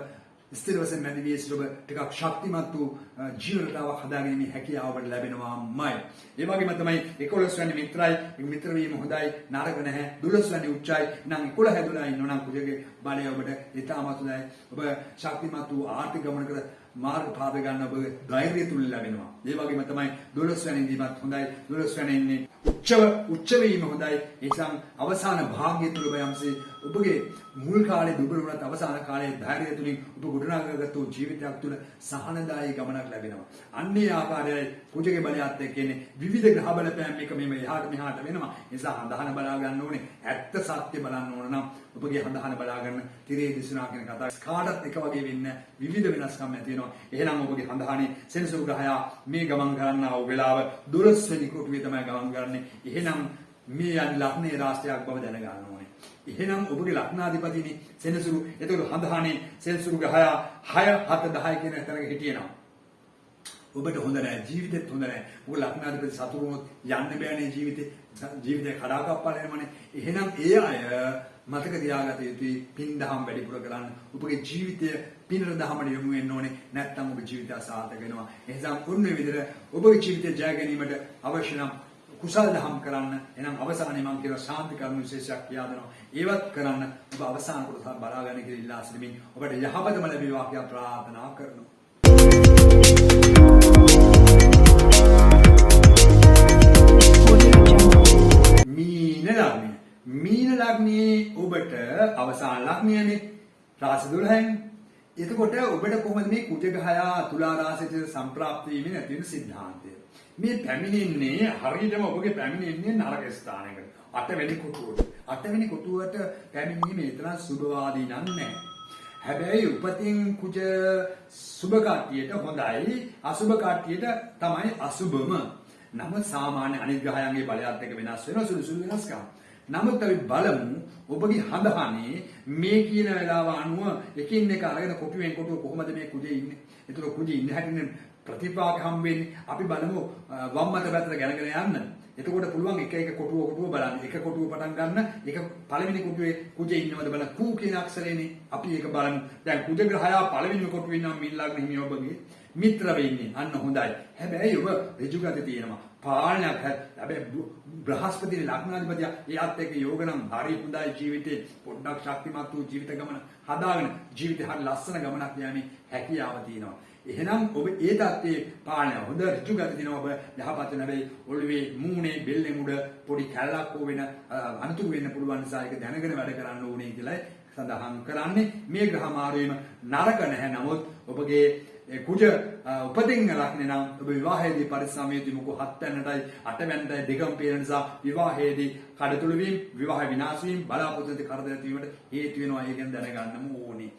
ස්ථිර වශයෙන් මැදි වී ඔබ ටිකක් ශක්තිමත් වූ ජීවන රටාවක් හදාගැනීමේ හැකියාව ඔබට ලැබෙනවාමයි. ඒ වගේම තමයි 11 වැනි මිත්‍රයි. ඒ මිත්‍ර වීම හොඳයි. නරක නැහැ. 12 වැනි උච්චයි. නම් 11 හැදුලා ඉන්නවනම් කුජගේ බලය ඔබට ඉතාමත් හොඳයි. ඔබ ශක්තිමත් වූ ආර්ථික ගමනකට මාර්ග පාද ගන්න ඔබ ධෛර්යය තුල ලැබෙනවා. ඒ වගේම තමයි 12 වැනි ඉඳීමත් හොඳයි. 12 වැනි ඉන්නේ උච්ච වීම හොඳයි. ඒසම් අවසාන භාග්‍ය තුල ඔබ යම්සේ ඔබගේ මුල් කාලේ දුබල වුණත් අවසාන කාලේ ධෛර්යය තුලින් ඔබ ගොඩනගාගත්තු ජීවිතයක් තුල සහනදායී ගමනක් ලැබෙනවා. අන්නේ ආකාරයයි කුජගේ බලයත් එක්ක එන්නේ විවිධ ග්‍රහ බලපෑම් එක මෙහෙම එහාට මෙහාට වෙනවා. ඒ නිසා හඳහන බලා ගන්න ඕනේ. ඇත්ත සත්‍ය බලන්න ඕන නම් ඔබගේ හඳහන බලා ගන්න තිරේ දිසුනා කියන කතාව කාටත් එක වගේ වෙන්නේ විවිධ වෙනස්කම් ඇති වෙනවා. එහෙනම් ඔබගේ හඳහනේ සෙනසුරු ග්‍රහයා මේ ගමන් කරන්නා වූ වෙලාව 12 වෙනි කොටුවේ තමයි ගමන් කරන්නේ. එහෙනම් මේ යන ලග්නේ රාශියක් බව දැනගන්න ඕනේ. එහෙනම් ඔබගේ ලග්නාධිපතිනේ සෙනසුරු. එතකොට හඳහානේ සෙනසුරුගේ 6 7 10 කියන තරක හිටියනවා. ඔබට හොඳ නැහැ ජීවිතෙත් හොඳ නැහැ. ඔබ ලග්නාධිපති සතුරුනොත් යන්න බෑනේ ජීවිතේ කඩාකප්පල් වෙනවනේ. එහෙනම් ඒ අය මතක තියාගත යුතුයි පින් දහම් වැඩිපුර කරන්න. ඔබගේ ජීවිතය පිනර දහමට යොමු වෙන්න ඕනේ. නැත්නම් ඔබ ජීවිතය අසාර්ථක වෙනවා. එහෙනම් ඔන්න විදිහට ඔබගේ ජීවිතය ජය ගැනීමට අවශ්‍ය නම් කුසල් දහම් කරන්න. එහෙනම් අවසානයේ මම කියන ශාන්ති කරුණු විශේෂයක් කියා දෙනවා. ඒවත් කරන්න ඔබ අවසාන කොටස බලාගන්න කියලා ඉල්ලා සිටිමින් ඔබට යහපතම ලැබේවා කියලා ප්‍රාර්ථනා කරනවා. මීන ලග්නයේ ඔබට අවසාන ලග්නයනේ රාශි 12න්. එතකොට ඔබට කොහොමද මේ කුජ ගහයා තුලා රාශියට සම්ප්‍රාප්ත වීමේ නැති වෙන සිද්ධාන්තය? මේ පැමිණෙන්නේ හරියටම ඔබගේ පැමිණෙන්නේ නරක ස්ථානයකට. 8 වෙනි කොටුවට. 8 වෙනි කොටුවට පැමිණීම ඒතරම් සුබවාදී නෑ. හැබැයි උපතින් කුජ සුබ කට්ටියට හොඳයි, අසුබ කට්ටියට තමයි අසුබම. නමුත් සාමාන්‍ය අනිත් ග්‍රහයන්ගේ බලයත් එක්ක වෙනස් වෙන සුළු වෙනස්කම්. නමුත් අපි බලමු ඔබගේ හඳහනේ මේ කියන වෙලාව අනුව එකින් එක අරගෙන කොටුවෙන් කොටුව කොහොමද මේ කුජේ ඉන්නේ. ඒතර කුජේ ඉන්න හැටිනේ ප්‍රතිපාක හම් වෙන්නේ. අපි බලමු වම් මත පැත්තට ගැනගෙන යන්න. එතකොට පුළුවන් එක එක කොටුව බලන්න. එක කොටුව පටන් ගන්න. එක පළවෙනි කොටුවේ කුජේ ඉන්නවද බලන්න. කූ කියන අක්ෂරේනේ. අපි ඒක බලමු. දැන් කුජ ග්‍රහයා පළවෙනි කොටුවේ ඉන්නවා මින් ලග්න හිමි ඔබගේ මිත්‍ර වෙන්නේ. අන්න හොඳයි. හැබැයි ඔබ ඍජුගත තියෙනවා. පාලනයක් හැබැයි බ්‍රහස්පතිගේ ලග්නාධිපතිය එයාත් එක්ක යෝග නම් හරි හොඳයි ජීවිතේ පොඩ්ඩක් ශක්තිමත් වූ ජීවිත ගමන හදාගෙන ජීවිතේ හරි ලස්සන ගමනක් යෑමේ හැකියාව තියෙනවා. එහෙනම් ඔබ ඒ தත්ත්වයේ පාලනය හොඳ ඍජුගත දිනවා. ඔබ යහපත් වෙන හැබැයි ඔළුවේ මූණේ බෙල්ලේ මුඩ පොඩි කැල්ලක් හෝ වෙන අනුතුරු වෙන්න පුළුවන් නිසා ඒක දැනගෙන වැඩ කරන්න ඕනේ කියලා සඳහන් කරන්නේ. මේ ග්‍රහ මාරුවීම නරක නැහැ. නමුත් ඔබගේ කුජ උපදින්න ලක්නේ නම් ඔබ විවාහයේදී පරිස්සමයේදී මොකෝ 7 වෙනිදායි 8 වෙනිදායි දෙකම පේන නිසා විවාහයේදී කඩතුළු වීම, විවාහ විනාශ වීම, බලාපොරොත්තු කරදර ඇතිවීමට හේතු වෙනවා. ඒක ගැන දැනගන්නම ඕනේ.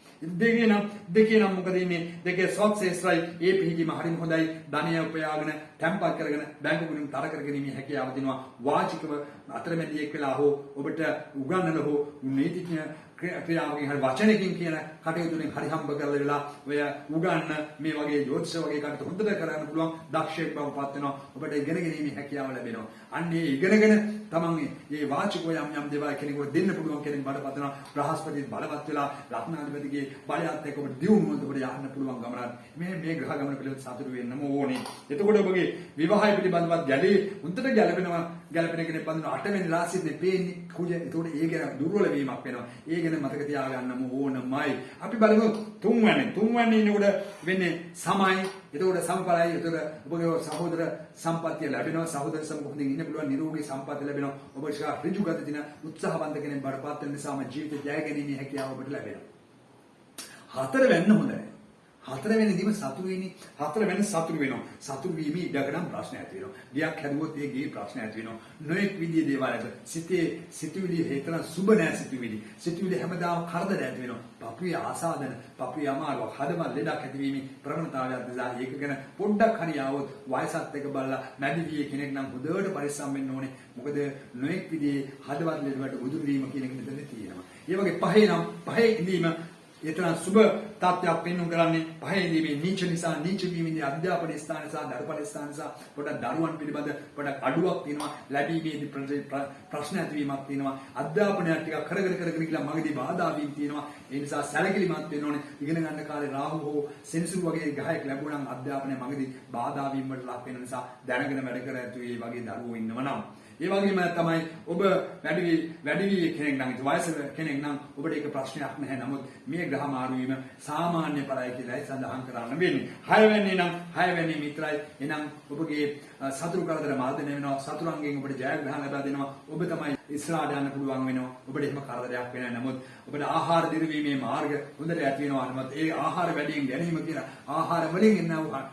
දෙකේ නම් මොකද ඉන්නේ? දෙකේ සොක්සෙස්රයි ඒ පිළිගීම හරිම හොඳයි. ධනය උපයාගෙන තැම්පත් කරගෙන බැංකු ගුණම් තර කරගෙන හැකියාව දෙනවා. වාචිකව අතරමැදියෙක් වෙලා හෝ ඔබට උගන්වන හෝ නීතිඥ ක්‍රියාවකින් හරි වචනකින් කියන කටයුතුෙන් හරි හම්බ කරලා වෙලා ඔය උගන්න මේ වගේ ජෝතිෂ වගේ කටයුතු හොඳට කරන්න පුළුවන් දක්ෂයෙක් බවපත් වෙනවා. ඔබට ඉගෙන ගැනීමේ හැකියාව ලැබෙනවා. අන්න ඒ ඉගෙනගෙන තමන් මේ වාචිකව යම් දේවල් කෙනෙකුට දෙන්න පුළුවන් කෙනෙක් බඩපත් වෙනවා. බ්‍රහස්පති බලවත් වෙලා ලග්නාධිපතිගේ බලයත් එක්ක ඔබට දියුණුවන්ත ඔබට යන්න පුළුවන් ගමනක්. මේ ග්‍රහ ගමන පිළිබඳ සතුටු වෙන්නම ඕනේ. එතකොට ඔබගේ විවාහය පිළිබඳවත් හොඳට ගැළපෙන කෙනෙක් බඳින 8 වෙනි රාශියේ පේන්නේ කුජ. එතකොට ඒ ගැන දුර්වල වීමක් වෙනවා. ඒ ගැන මතක තියාගන්නම ඕනමයි. අපි බලමු 3 වෙනි ඉන්නකොට වෙන්නේ සමයි. එතකොට සම්පලයි. එතකොට ඔබගේ සහෝදර සම්පත්තිය ලැබෙනවා. සහෝදර සම්පත්තියෙන් ඉන්න පුළුවන් නිරෝගී සම්පත්තිය ලැබෙනවා. ඔබ ඍජුගත දින උත්සාහවන්ත කෙනෙක් බඩපත් වෙන නිසාම ජීවිත ජය ගැනීමේ හැකියාව ඔබට ලැබෙනවා. 4 වෙන්න හොඳයි. 4 වෙනිදීම සතුරු වෙන්නේ. 4 වෙනි සතුරු වෙනවා. සතුරු වීමේ ඉඩකඩම් ප්‍රශ්න ඇති වෙනවා. ගියක් හැදුවොත් ඒ ගේ ප්‍රශ්න ඇති වෙනවා. නොඑක් විදිහේ දේවල් ඇති. සිතුවිලි හේතන සුබ නැහැ සිතුවිලි හැමදාම කරදර ඇති වෙනවා. පපුවේ ආසාදන, පපුවේ අමාරුව, හදවත ලෙඩක් ඇතිවීමේ ප්‍රවණතාවයක් නිසා ඒක ගැන පොඩ්ඩක් හරි ආවොත් වයසත් එක බලලා මැදිවියේ කෙනෙක් නම් හොඳට පරිස්සම් වෙන්න ඕනේ. මොකද නොඑක් විදිහේ හදවත ලෙඩවලට උදුරු වීම කියන එක මෙතන තියෙනවා. ඒ වගේ පහේ ඉඳීම ඒතරම් සුබ තාත්‍යක් පෙන්වු කරන්නේ පහේදීමේ නීච වීමේ අධ්‍යාපන ස්ථාන නිසා දරුපල ස්ථාන නිසා පොඩක් දරුවන් පිළිබඳ පොඩක් අඩුවක් තියෙනවා. ලැබීමේදී ප්‍රශ්න ඇතිවීමක් තියෙනවා. අධ්‍යාපනය ටිකක් කරගෙන ගිහලා මගදී බාධා වීම තියෙනවා. ඒ නිසා සැලකිලිමත් වෙන්න ඕනේ. ඉගෙන ගන්න කාලේ රාහු හෝ සෙනසුරු වගේ ගහයක් ලැබුණා නම් අධ්‍යාපනය මගදී බාධා වීම වලට ලක් වෙන නිසා දැනගෙන වැඩ කර ඇතු මේ වගේ දරුවෝ ඉන්නවා නම් ඒ වගේම තමයි ඔබ වැඩි කෙනෙක් නම් වයස කෙනෙක් නම් ඔබට ඒක ප්‍රශ්නයක් නැහැ. නමුත් මේ ග්‍රහ මාරු වීම සාමාන්‍ය පරයි කියලායි සඳහන් කරන්න වෙන්නේ. 6 වෙනි මිත්‍රයි. එහෙනම් ඔබගේ සතුරු කරදර මාර්ධනය වෙනවා. සතුරුන්ගෙන් ඔබට ජයග්‍රහණ ලබා දෙනවා. ඔබ තමයි ඉස්සරහට යන්න පුළුවන් වෙනවා. ඔබට එහෙම කරදරයක් වෙන්නේ නැහැ. නමුත් ඔබට ආහාර දිරවීමේ මාර්ග හොඳට ඇති වෙනවා. නමුත් ඒ ආහාර වැඩියෙන් ගැනීම කියලා ආහාර වලින් එනවා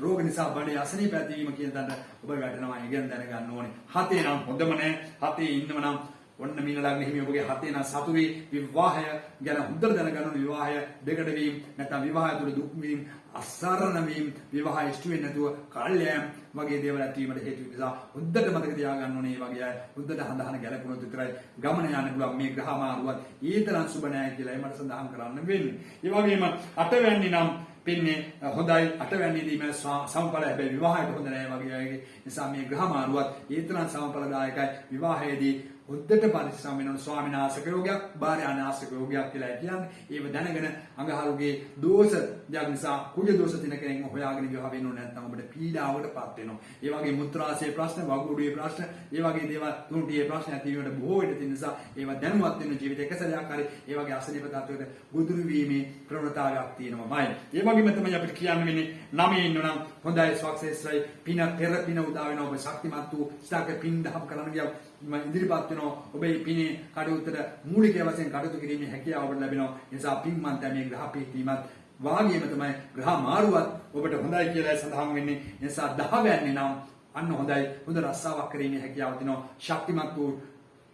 රෝග නිසා බඩේ අසනීප ඇතිවීම කියන දඬ ඔබ වැටෙනවා. ඉගෙන දැනගන්න ඕනේ. 7 නම් හොඳම නැහැ. 7 ඉන්නව නම් ඔන්න මීන ලග්න හිමි ඔබගේ හතේ නම් සතුවේ විවාහය ගැන හොඳට දැනගන්න විවාහය දෙකට වීම නැත්නම් විවාහය තුළ දුක් වීම අසරණ වීම විවාහය ඉෂ්ට වෙන්නේ නැතුව කල්යම් වගේ දේවල් ඇතිවීමට හේතු නිසා හොඳට මතක තියාගන්න ඕනේ මේ වගේ අය හොඳට හඳහන ගැලපුණොත් විතරයි ගමන යන්න පුළුවන් මේ ග්‍රහ මාරුවත් ඊතරම් සුබ නැහැ කියලා මට සඳහන් කරන්න වෙන්නේ. ඒ වගේම අටවැන්නි නම් පින්නේ හොඳයි අටවැන්නේදී මේ සමඵල හැබැයි විවාහයට හොඳ නැහැ වගේ අයගේ නිසා මේ ග්‍රහ මාරුවත් ඊතරම් සමඵලදායකයි විවාහයේදී උද්දට පරිස්සම් වෙන ස්වාමීන් ආශ්‍රක යෝගයක් භාර්යාණ ආශ්‍රක යෝගයක් කියලා කියන්නේ ඒව දැනගෙන අඟහරුගේ දෝෂ දෙයක් නිසා කුජ දෝෂ තින කෙනෙක් හොයාගෙන විවාහ වෙන්න ඕනේ නැත්නම් ඔබට පීඩාවටපත් වෙනවා. ඒ වගේ මුත්‍රාශය ප්‍රශ්න වගුඩුවේ ප්‍රශ්න ඒ වගේ දේවල් තුන්ටියේ ප්‍රශ්න ඇති වීමට බොහෝ වෙන නිසා ඒවා දැනුවත් වෙන ජීවිතේ එක සැරයක් හරි ඒ වගේ අසනීප තත්වයකට ගොදුරු වීමේ ප්‍රවණතාවයක් තියෙනවාමයි. ඒ වගේම තමයි අපිට කියන්න වෙන්නේ නමේ ඉන්නනම් හොඳයි සක්සෙස්යි පින පෙර පින උදා වෙනවා ඔබ ශක්තිමත් වූ ස්ථාක පින් දහම් කරන්න ගියා ඉදිරිපත් වෙනවා ඔබේ පිනේ කටයුත්තට මූලික වශයෙන් කටයුතු කිරීමේ හැකියාව ඔබට ලැබෙනවා. ඒ නිසා පින්මන්ත මේ ග්‍රහ පිහිටීමත් වාගේම තමයි ග්‍රහ මාරුවත් ඔබට හොඳයි කියලා සඳහන් වෙන්නේ. ඒ නිසා 10 වැන්නේ නම් අන්න හොඳයි හොඳ රස්සාවක් කිරීමේ හැකියාව තියෙනවා. ශක්තිමත් වූ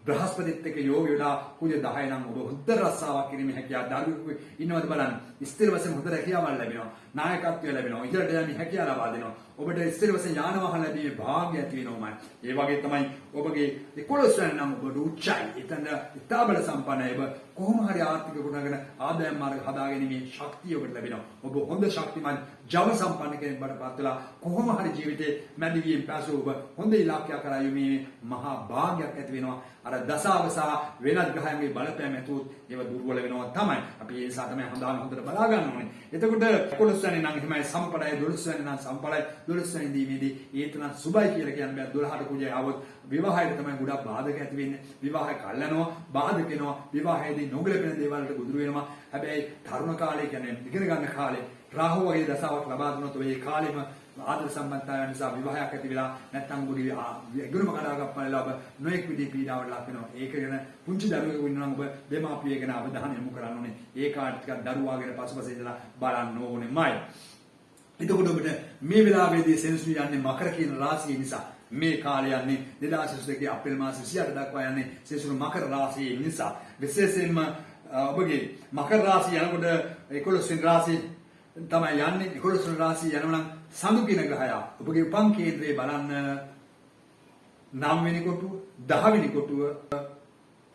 බ්‍රහස්පතිත් එක්ක යෝග වෙලා කුජ 10 නම් ඔබ හොඳ රස්සාවක් කිරීමේ හැකියාව දරුවෙකු ඉන්නවද බලන්න. ස්ථිර වශයෙන් හොඳ රැකියාවක් ලැබෙනවා. නායකත්වය ලැබෙනවා. ඉහළට යෑමේ හැකියාව ලබා දෙනවා. ඔබට ස්ථිර වශයෙන් යාන වාහන ලැබීමේ භාග්‍ය ඇති වෙනවමයි. ඒ වගේ තමයි ඔබගේ 11 වෙනි නම් ඔබ උච්චයි. එතන ඉතාබල සම්පන්නයි. ඔබ කොහොම හරි ආර්ථික ගුණගෙන ආදායම් මාර්ග හදාගැනීමේ ශක්තිය ඔබට ලැබෙනවා. ඔබ හොඳ ශක්තිමත් ජව සම්පන්න කෙනෙක් බඩපත් වෙලා කොහොම හරි ජීවිතේ මැදිවියෙන් පසු ඔබ හොඳ ඉලක්කයක් කරා යීමේ මහා භාග්යක් ඇති වෙනවා. අර දසාව සහ වෙනත් ග්‍රහයන්ගේ බලපෑම ඇතුවොත් ඒව දුර්වල වෙනවා තමයි. අපි ඒ නිසා තමයි හොඳට බලා ගන්න ඕනේ. එතකොට 11 වෙනි නම් එහෙමයි සම්පලයි 12 වෙනි නම් සම්පලයි 12 වෙනි දීමේදී ඒතන සුබයි කියලා කියන්නේ 12ට කුජේ આવොත් විවාහයට තමයි ගොඩක් බාධක ඇති වෙන්නේ. විවාහය කල්යනවා බාධක වෙනවා. විවාහයේදී නොගැලපෙන දේවල් වලට ගොදුරු වෙනවා. හැබැයි තරුණ කාලේ කියන්නේ ඉගෙන ගන්න කාලේ රාහු වගේ දසාවක් ලබා දුන්නොත් ඔය කාලෙම ආදර සම්බන්ධතාවයන් නිසා විවාහයක් ඇති වෙලා නැත්නම් ඔබගේ ඉගෙනුම කඩාගප්පනලා ඔබ නොඑක් විදිහේ පීඩාවට ලක් වෙනවා. ඒක ගැන පුංචි දරුවෙකු ඉන්නවා නම් ඔබ දෙමාපිය ගැන අවධානය යොමු කරන්න ඕනේ. ඒ කාට ටිකක් දරුවා ගැන පසුපස ඉඳලා බලන්න ඕනේමයි. එතකොට ඔබට මේ වෙලාවේදී සෙනසුරු යන්නේ මකර කියන රාශිය නිසා මේ කාලය යන්නේ 2022 අප්‍රේල් මාස 28 දක්වා යන්නේ සෙනසුරු මකර රාශිය නිසා විශේෂයෙන්ම ඔබගේ මකර රාශිය යනකොට 11 වෙනි රාශිය තමයි යන්නේ 11 වෙනි රාශිය යනවා නම් සඳු කියන ග්‍රහය ඔබගේ උපන් කේන්ද්‍රයේ බලන්න 9 වෙනි කොටුව 10 වෙනි කොටුව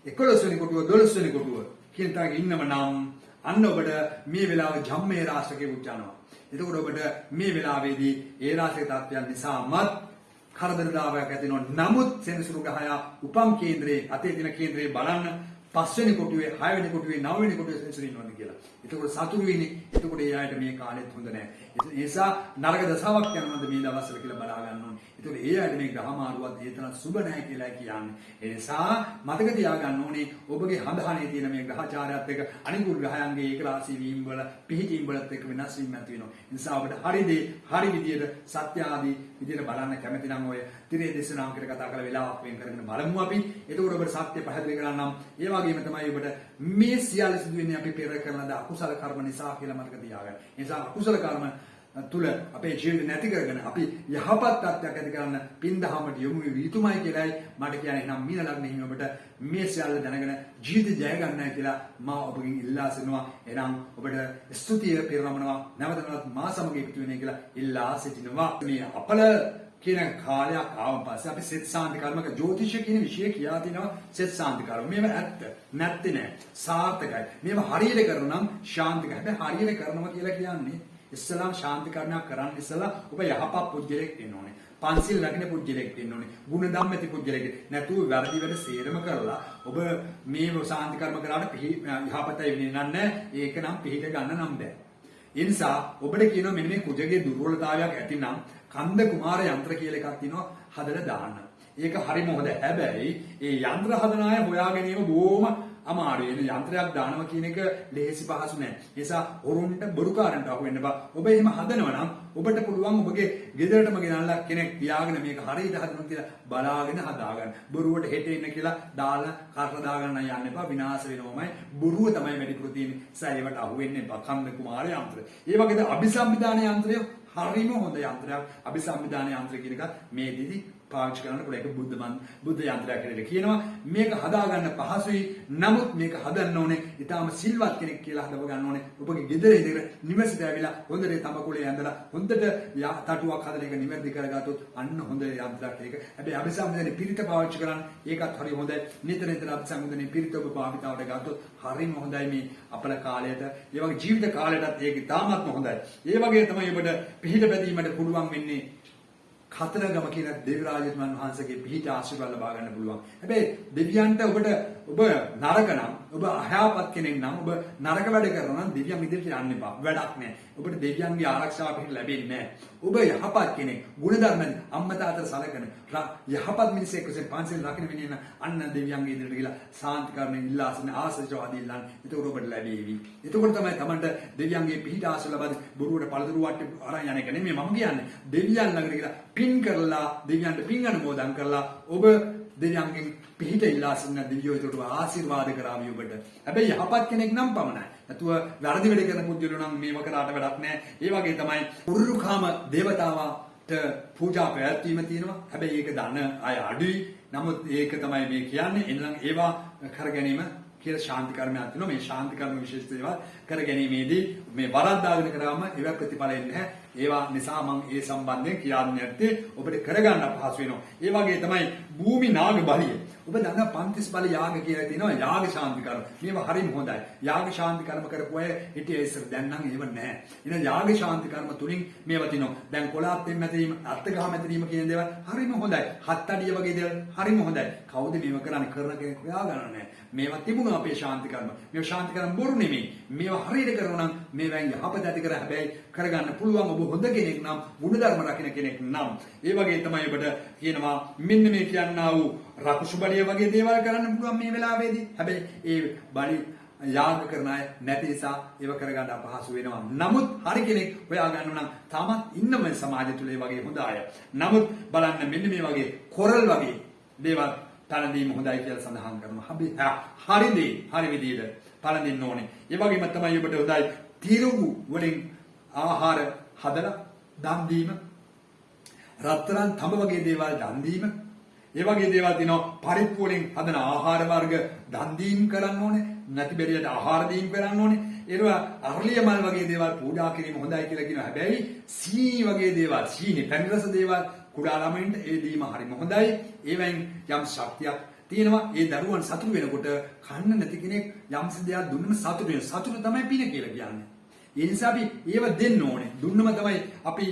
11 වෙනි කොටුව 12 වෙනි කොටුව කියන තරගේ ඉන්නම නම් අන්න ඔබට මේ වෙලාවේ ජම්මේ රාශියක උච්චානවා. එතකොට ඔබට මේ වෙලාවේදී ඒ රාශික තත්ත්වයන් නිසාමත් කරදර දායකයක් ඇති වෙනවා. නමුත් සෙනසුරු ග්‍රහය උපන් කේන්ද්‍රයේ අතේ තියෙන කේන්ද්‍රයේ බලන්න 5 වෙනි කොටුවේ 6 වෙනි කොටුවේ 9 වෙනි කොටුවේ සෙනසුරු ඉන්නවද කියලා. එතකොට සතුරු වෙන්නේ. එතකොට ඒ අයට මේ කාලෙත් හොඳ නැහැ. ඒ නිසා නරක දසාවක් යනවාද මේ දවස්වල කියලා බලා ගන්න ඕනේ. එතකොට ඒ අයට මේ ග්‍රහ මාරුවත් ඒ තරම් සුබ නැහැ කියලා කියන්නේ. ඒ නිසා මතක තියාගන්න ඕනේ ඔබගේ හඳහනේ තියෙන මේ ග්‍රහචාරයත් එක්ක අනිකුත් ග්‍රහයන්ගේ ඒක රාශී වීම වල පිහිටීම් වලත් එක්ක වෙනස් වීම ඇති වෙනවා. ඒ නිසා ඔබට හරි දේ හරි විදියට සත්‍ය ආදී විදියට බලන්න කැමති නම් ඔය තිරේ දේශනාංකයට කතා කරලා වෙලාවක් වෙන් කරගෙන බලමු අපි. එතකොට ඔබට සත්‍ය පැහැදිලි කරන්නම්. ඒ වගේම තමයි ඔබට මේ සියල්ල සිදු වෙන්නේ අපි පෙර කරන ද අකුසල කර්ම නිසා කියලා මතක තියාගන්න. ඒ නිසා අකුසල කර්ම තුල අපේ ජීවිත නැති කරගෙන අපි යහපත් තත්ත්වයක් ඇති කරන්න පින්දහමට යොමු වීතුමයි කියලායි මට කියන්නේ. නම් මීන ලග්න හිමි ඔබට මේ සියල්ල දැනගෙන ජීවිත ජය ගන්නයි කියලා මා ඔබගෙන් ඉල්ලා සිටිනවා. එනම් ඔබට ස්තුතිය පිරිනමනවා. නැවතත් මා සමග එකතු වෙන්නේ කියලා ඉල්ලා සිටිනවා. මේ අපල කියන කාලයක් ආවන් පස්සේ අපි සෙත් සාන්ති කර්මක ජ්‍යොතිෂ කියන විෂය කියා තිනවා. සෙත් සාන්ති කර්ම මේව ඇත්ත නැත්තේ නෑ සාර්ථකයි. මේව හරියට කරනම් ශාන්තිකයි. හැබැයි හරියට කරනවා කියලා කියන්නේ ඉස්ලාම් ශාන්ති කර්මයක් කරන්න ඉස්සලා ඔබ යහපත් පුජ්‍යලෙක් වෙන්න ඕනේ. පන්සිල් රකින්න පුජ්‍යලෙක් වෙන්න ඕනේ. ගුණ ධම්ම ඇති පුජ්‍යලෙක්. නැතුව වැරදි වැඩ සේරම කරලා ඔබ මේ ශාන්ති කර්ම කරාට යහපතයි වෙන්නේ නැහැ. ඒක නම් පිළිහිට ගන්න නම් බෑ. ඒ නිසා ඔබට කියනවා මෙන්න මේ කුජගේ දුර්වලතාවයක් ඇතිනම් කන්ද කුමාර යන්ත්‍ර කියලා එකක් තියෙනවා හදලා දාන්න. ඒක හරිම හොඳ. හැබැයි ඒ යන්ත්‍ර හදන අය හොයා ගැනීම බොහොම අමාරුයි. ඒ යන්ත්‍රයක් දානවා කියන එක ලේසි පහසු නෑ. ඒ නිසා හොරුන්ට බොරුකාරන්ට අහු වෙන්න බෑ. ඔබ එහෙම හදනවා නම් ඔබට පුළුවන් ඔබගේ ගෙදරටම ගෙනල්ලා කෙනෙක් තියාගෙන මේක හරියට හදනවා කියලා බලාගෙන හදාගන්න. බොරුවට හෙට එන්න කියලා දාලා කරලා දාගන්න යන්න එපා. විනාශ වෙනවමයි. බොරුව තමයි වැඩිපුර තියෙන්නේ. සෑයවට අහු වෙන්න එපා. කන්ද කුමාර යන්ත්‍රය. ඒ වගේද අභිසම්විධාන යන්ත්‍රය හරිම හොඳ යන්ත්‍රයක්. අභිසම්විධාන යන්ත්‍රය කියන එක මේ දිදි පාවිච්චි කරන්න පුළුවන්. ඒක බුද්ධ යන්ත්‍රයක් කියලා කියනවා. මේක හදා ගන්න පහසුයි. නමුත් මේක හදන්න ඕනේ ඊටාම සිල්වත් කෙනෙක් කියලා හදව ගන්න ඕනේ. ඔබගේ ගෙදර ඉඳගෙන නිවසට ඇවිල්ලා හොඳට තඹකොළේ ඇඳලා හොඳට තටුවක් හදලා ඒක නිවැරදි කරගත්තොත් අන්න හොඳ යන්ත්‍රයක් ඒක. හැබැයි අභිසම්බන්ධනේ පිරිත පාවිච්චි කරන්න ඒකත් හරි හොඳයි. නිතර නිතර අභිසම්බන්ධනේ පිරිත ඔබ භාවිතාවට ගත්තොත් හරිම හොඳයි මේ අපල කාලයට. ඒ වගේ ජීවිත කාලයටත් ඒක ඉතාමත්ම හොඳයි. ඒ වගේ තමයි ඔබට පිහිට බැඳීමට පුළුවන් වෙන්නේ කතරගම කියන දෙවිරාජතුමන් වහන්සේගේ පිහිට ආශිර්වාද ලබා ගන්න පුළුවන්. හැබැයි දෙවියන්ට ඔබ නරක නම් ඔබ අහයාපත් කෙනෙක් නම් ඔබ නරක වැඩ කරනවා නම් දෙවියන් ඉදිරියට යන්න එපා. වැඩක් නැහැ. ඔබට දෙවියන්ගේ ආරක්ෂාව පිට ලැබෙන්නේ නැහැ. ඔබ යහපත් කෙනෙක්, ගුණධර්ම අම්මා තාත්තට සලකන යහපත් මිනිසෙක් වශයෙන් පන්සල් රකින්න වෙනින අන්න දෙවියන්ගේ ඉදිරියට ගිහලා සාන්ති කරන ඉල්ලාසන ආශිර්වාද ඉල්ලන්න. එතකොට ඔබට ලැබෙවි. එතකොට තමයි තමන්ට දෙවියන්ගේ පිහිට ආශිර්වාද ලබන්නේ. බොරුවට පළතුරු වට්ටි අරන් යන එක නෙමෙයි මම කියන්නේ. දෙවියන් ළඟට ගිහලා පින් කරලා දෙවියන්ට පින් අනුමෝදන් කරලා ඔබ දෙවියන්ගෙන් පිහිට ඉල්ලා සිටින දෙවියෝ ඒකට ආශිර්වාද කරાવી ඔබට. හැබැයි යහපත් කෙනෙක් නම් පමණයි. නැතුව වැරදි වැඩ කරන පුද්ගලයෝ නම් මේව කරාට වැඩක් නැහැ. ඒ වගේ තමයි උරුරුකාම දේවතාවාට පූජා පැවැත්වීම තියෙනවා. හැබැයි ඒක දන අය අඩුයි. නමුත් ඒක තමයි මේ කියන්නේ. එනනම් ඒවා කර ගැනීම කියලා ශාන්ති කර්මයක් තියෙනවා. මේ ශාන්ති කර්ම විශේෂ දේවල් කර ගැනීමේදී මේ වරද්දාගෙන කරාම ඒවා ප්‍රතිඵල එන්නේ නැහැ. ඒවා නිසා මම ඒ සම්බන්ධයෙන් කියන්නේ නැත්තේ ඔබට කරගන්න අපහසු වෙනවා. ඒ වගේ තමයි භූමි නාග බලිය. ඔබ දන්නා පන්තිස් බල යාග කියලා තියෙනවා. යාග ශාන්ති කර්ම. මේවා හරිම හොඳයි. යාග ශාන්ති කර්ම කරපු අය හිටියේ ඉස්සර දැන් නම් ඒව නැහැ. එහෙනම් යාග ශාන්ති කර්ම තුලින් මේවා තියෙනවා. දැන් කොලාත්තෙන් මැදීම, අත්ගහ මැදීම කියන දේවල් හරිම හොඳයි. හත් අඩිය වගේ දේවල් හරිම හොඳයි. කවුද මේව කරන්නේ? කරන කෙනෙක් හොයාගන්න නැහැ. මේවා තිබුණා අපේ ශාන්ති කර්ම. මේවා ශාන්ති කර්ම බොරු නෙමෙයි. මේවා හරියට කරනවා නම් මේවෙන් යහපත ඇති කර හැබැයි කරගන්න පුළුවන්. ඔබ හොඳ කෙනෙක් නම්, ගුණධර්ම රකින්න කෙනෙක් නම්. ඒ වගේ තමයි ඔබට කියනවා මෙන්න මේ කියන්නා වූ රකුසු බලිය වගේ දේවල් කරන්න පුළුවන් මේ වෙලාවේදී. හැබැයි ඒ බලි යාග කරන අය නැති නිසා ඒව කරගන්න අපහසු වෙනවා. නමුත් හරි කෙනෙක් හොයා ගන්න නම් තාමත් ඉන්නම සමාජය තුල ඒ වගේ හොඳ අය. නමුත් බලන්න මෙන්න මේ වගේ කොරල් වගේ දේවල් පළඳීම හොඳයි කියලා සඳහන් කරනවා. හරි විදිහට පළඳින්න ඕනේ. ඒ වගේම තමයි ඔබට හොඳයි තිරුගු වලින් ආහාර හදලා දන් දීම, රත්තරන් තඹ වගේ දේවල් දන් දීම, ඒ වගේ දේවල් තියෙනවා පරිප්පු වලින් හදන ආහාර වර්ග දන් දීම කරන්න ඕනේ. නැති බැරියට ආහාර දීම කරන්න ඕනේ. ඒවා අරලිය මල් වගේ දේවල් පූජා කිරීම හොඳයි කියලා කියනවා. හැබැයි සීනි වගේ දේවල්, සීනි පැණි රස දේවල් කුඩා ළමයින්ට ඒ දීම හරිම හොඳයි. ඒවෙන් යම් ශක්තියක් තියෙනවා. ඒ දරුවන් සතුටු වෙනකොට කන්න නැති කෙනෙක් යම්සි දෙයක් දුන්නම සතුටු වෙනවා. සතුට තමයි පින කියලා කියන්නේ. ඒ නිසා අපි ඒව දෙන්න ඕනේ. දුන්නම තමයි අපි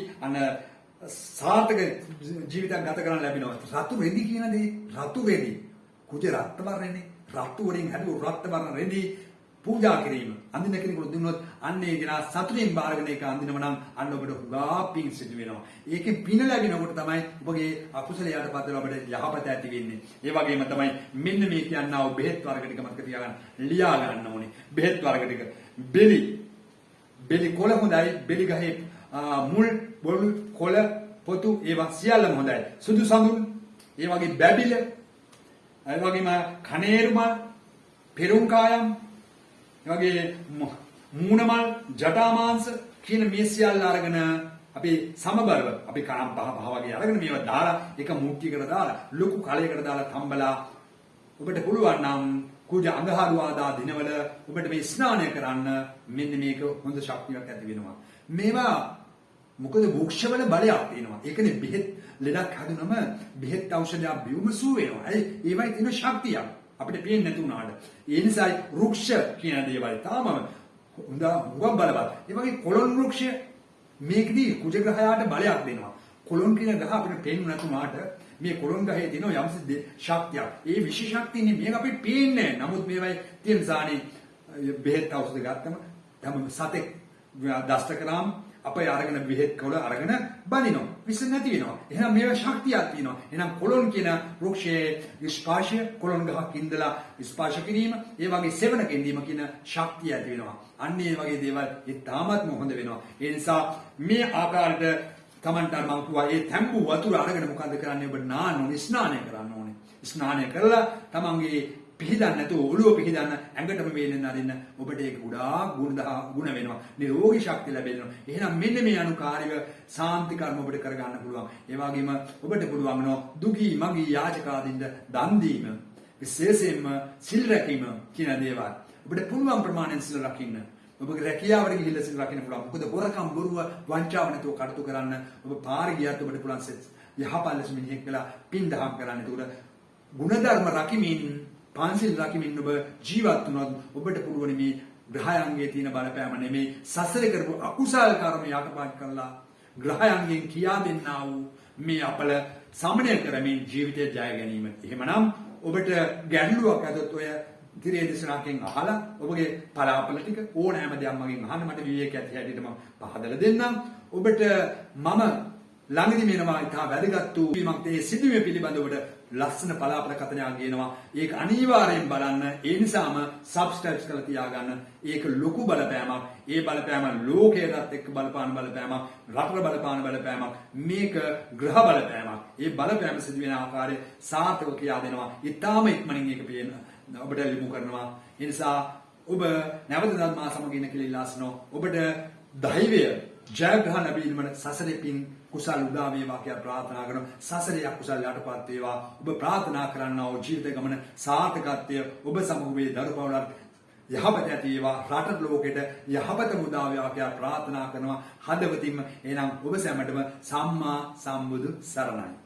සාර්ථක ජීවිතයක් ගත කරන්න ලැබෙනවා. රතු රෙදි කියන දේ රතු රෙදි. කුජ රක්ත වර්ණනේ. රතු වලින් හැදුව රක්ත වර්ණ රෙදි පූජා කිරීම. අඳින කෙනෙකුට දුන්නොත් අන්න ඒ කෙනා සතුටින් බාරගෙන ඒක අඳිනව නම් අන්න ඔබට හුඟා පිං සිදු වෙනවා. ඒකේ පින ලැබෙනකොට තමයි ඔබගේ අකුසලයට පදලා ඔබට යහපත ඇති වෙන්නේ. ඒ වගේම තමයි මෙන්න මේ කියන්නා වූ බෙහෙත් වර්ග ටික මතක තියාගන්න. ලියා ගන්න ඕනේ. බෙහෙත් වර්ග ටික. බෙලි කොළ හොඳයි. බෙලි ගහේ මුල් බොළු කොළ පොතු ඒවා සියල්ලම හොඳයි. සුදු සඳුන් ඒ වගේ බැබිල ඒ වගේම කනේරු මල් පෙරුම් කායම් ඒ වගේ මූණ මල් ජටා මාංශ කියන මේ සියල්ල අරගෙන අපි සමබරව අපි කනම් පහ වගේ අරගෙන මේවා දාලා එක මුට්ටියකට දාලා ලොකු කලයකට දාලා තම්බලා ඔබට පුළුවන් නම් කුජ අඟහරුවාදා දිනවල ඔබට මේ ස්නානය කරන්න මෙන්න මේක හොඳ ශක්තියක් ඇති වෙනවා. මේවා මොකද වෘක්ෂවල බලයක් තියෙනවා. ඒකනේ බෙහෙත් ලෙඩක් හදුනම බෙහෙත් ඖෂධයක් බිව්ම සුව වෙනවා. ඒවයි තියෙන ශක්තියක්. අපිට පේන්නේ නැති වුණාට. ඒ නිසායි වෘක්ෂ කියන දේවල් තාම හොඳ බලවත්. ඒ වගේ කොළොන් වෘක්ෂය මේකදී කුජ ග්‍රහයාට බලයක් දෙනවා. කොළොන් කියන ගහ අපිට පේන්නේ නැතුණාට මේ කොළොන් ගහේ තියෙන යම්සි ශක්තියක්. ඒ විශේෂ ශක්තියනේ මේක අපිට පේන්නේ නැහැ. නමුත් මේවයි තියෙන සානේ බෙහෙත් ඖෂධ ගත්තම තම සතෙක් දෂ්ට කරාම අපේ අරගෙන බෙහෙත් කොළ අරගෙන බනිනවා. විස නැති වෙනවා. එහෙනම් මේවා ශක්තියක් තියෙනවා. එහෙනම් කොළොන් කියන වෘක්ෂයේ ස්පර්ශය කොළොන් ගහක් ඉඳලා ස්පර්ශ කිරීම, ඒ වගේ සෙවණ කෙඳීම කියන ශක්තිය ඇති වෙනවා. අන්න ඒ වගේ දේවල් ඒ තාමත්ම හොඳ වෙනවා. ඒ නිසා මේ ආකාරයට තමන්ට මම කිව්වා ඒ තැඹු වතුර අරගෙන මොකද කරන්නේ? ඔබ නාන්න ඕනේ, ස්නානය කරන්න ඕනේ. ස්නානය කරලා තමන්ගේ පිළිදන්න නැතුව ඔළුව පිළිදන්න ඇඟටම වේලෙන් අරින්න ඔබට ඒක ගොඩාක් ගුණ වෙනවා. නිරෝගී ශක්තිය ලැබෙනවා. එහෙනම් මෙන්න මේ අනුකාරික සාන්ති කර්ම ඔබට කරගන්න පුළුවන්. ඒ වගේම ඔබට පුළුවන් වෙනවා දුගී මගී යාචකාදින්ද දන් දීම. විශේෂයෙන්ම සිල් රැකීම කියන දේවල්. ඔබට පුළුවන් ප්‍රමාණයෙන් සිල් රකින්න. ඔබගේ රැකියාවට ගිහිල්ලා සිල් රකින්න පුළුවන්. මොකද හොරකම් බොරුව වංචාව නැතුව කටයුතු කරන්න ඔබ පාරේ ගියත් ඔබට පුළුවන් යහපත් ලෙස මිනිහෙක් වෙලා පින් දහම් කරන්න. ඒකට ගුණධර්ම රකිමින් පංචිල් රකිමින් ඔබ ජීවත් වුණොත් ඔබට පුළුවන් මේ ග්‍රහයන්ගේ තියෙන බලපෑම නෙමේ සසරේ කරපු අකුසල කර්ම යටපත් කරලා ග්‍රහයන්ගෙන් කියා දෙන්නා වූ මේ අපල සමනය කරමින් ජීවිතය ජය ගැනීම. එහෙමනම් ඔබට ගැටලුවක් ඇතොත් ඔය තිරේ දේශනාවෙන් අහලා ඔබගේ පලාපල ටික ඕනෑම දෙයක් මගෙන් අහන්න මට විවේක ඇති හැටියට මම පහදලා දෙන්නම්. ඔබට මම ළඟදී මේනවා ඉතා වැදගත් වූ වීමක් ඒ සිදුවීම පිළිබඳව ඔබට ලස්සන පලාපල කතනයක් ගේනවා. ඒක අනිවාර්යෙන් බලන්න. ඒ නිසාම සබ්ස්ක්‍රයිබ් කරලා තියාගන්න. ඒක ලොකු බලපෑමක්. ඒ බලපෑම ලෝකයටත් එක්ක බලපාන බලපෑමක්, රටට බලපාන බලපෑමක්. මේක ග්‍රහ බලපෑමක්. ඒ බලපෑම සිදු වෙන ආකාරය සාර්ථකව කියා දෙනවා. ඊටාම ඉක්මනින් ඒක පේන ඔබට යොමු කරනවා. ඒ නිසා ඔබ නැවතත් මා සමග ඉන්න කියලා ඉල්ලාසනෝ. ඔබට ධෛර්යය ජයග්‍රහණ ලැබීමන සසරේ පින් කුසල් උදා වේවා කියලා ප්‍රාර්ථනා කරනවා. සසරේ අකුසල් යටපත් වේවා. ඔබ ප්‍රාර්ථනා කරන්නා වූ ජීවිත ගමන සාර්ථකත්වය ඔබ සමග වේ දරුපවලට යහපත ඇති වේවා. රට ලෝකෙට යහපත උදා වේවා කියලා ප්‍රාර්ථනා කරනවා හදවතින්ම. එහෙනම් ඔබ සැමටම සම්මා සම්බුදු සරණයි.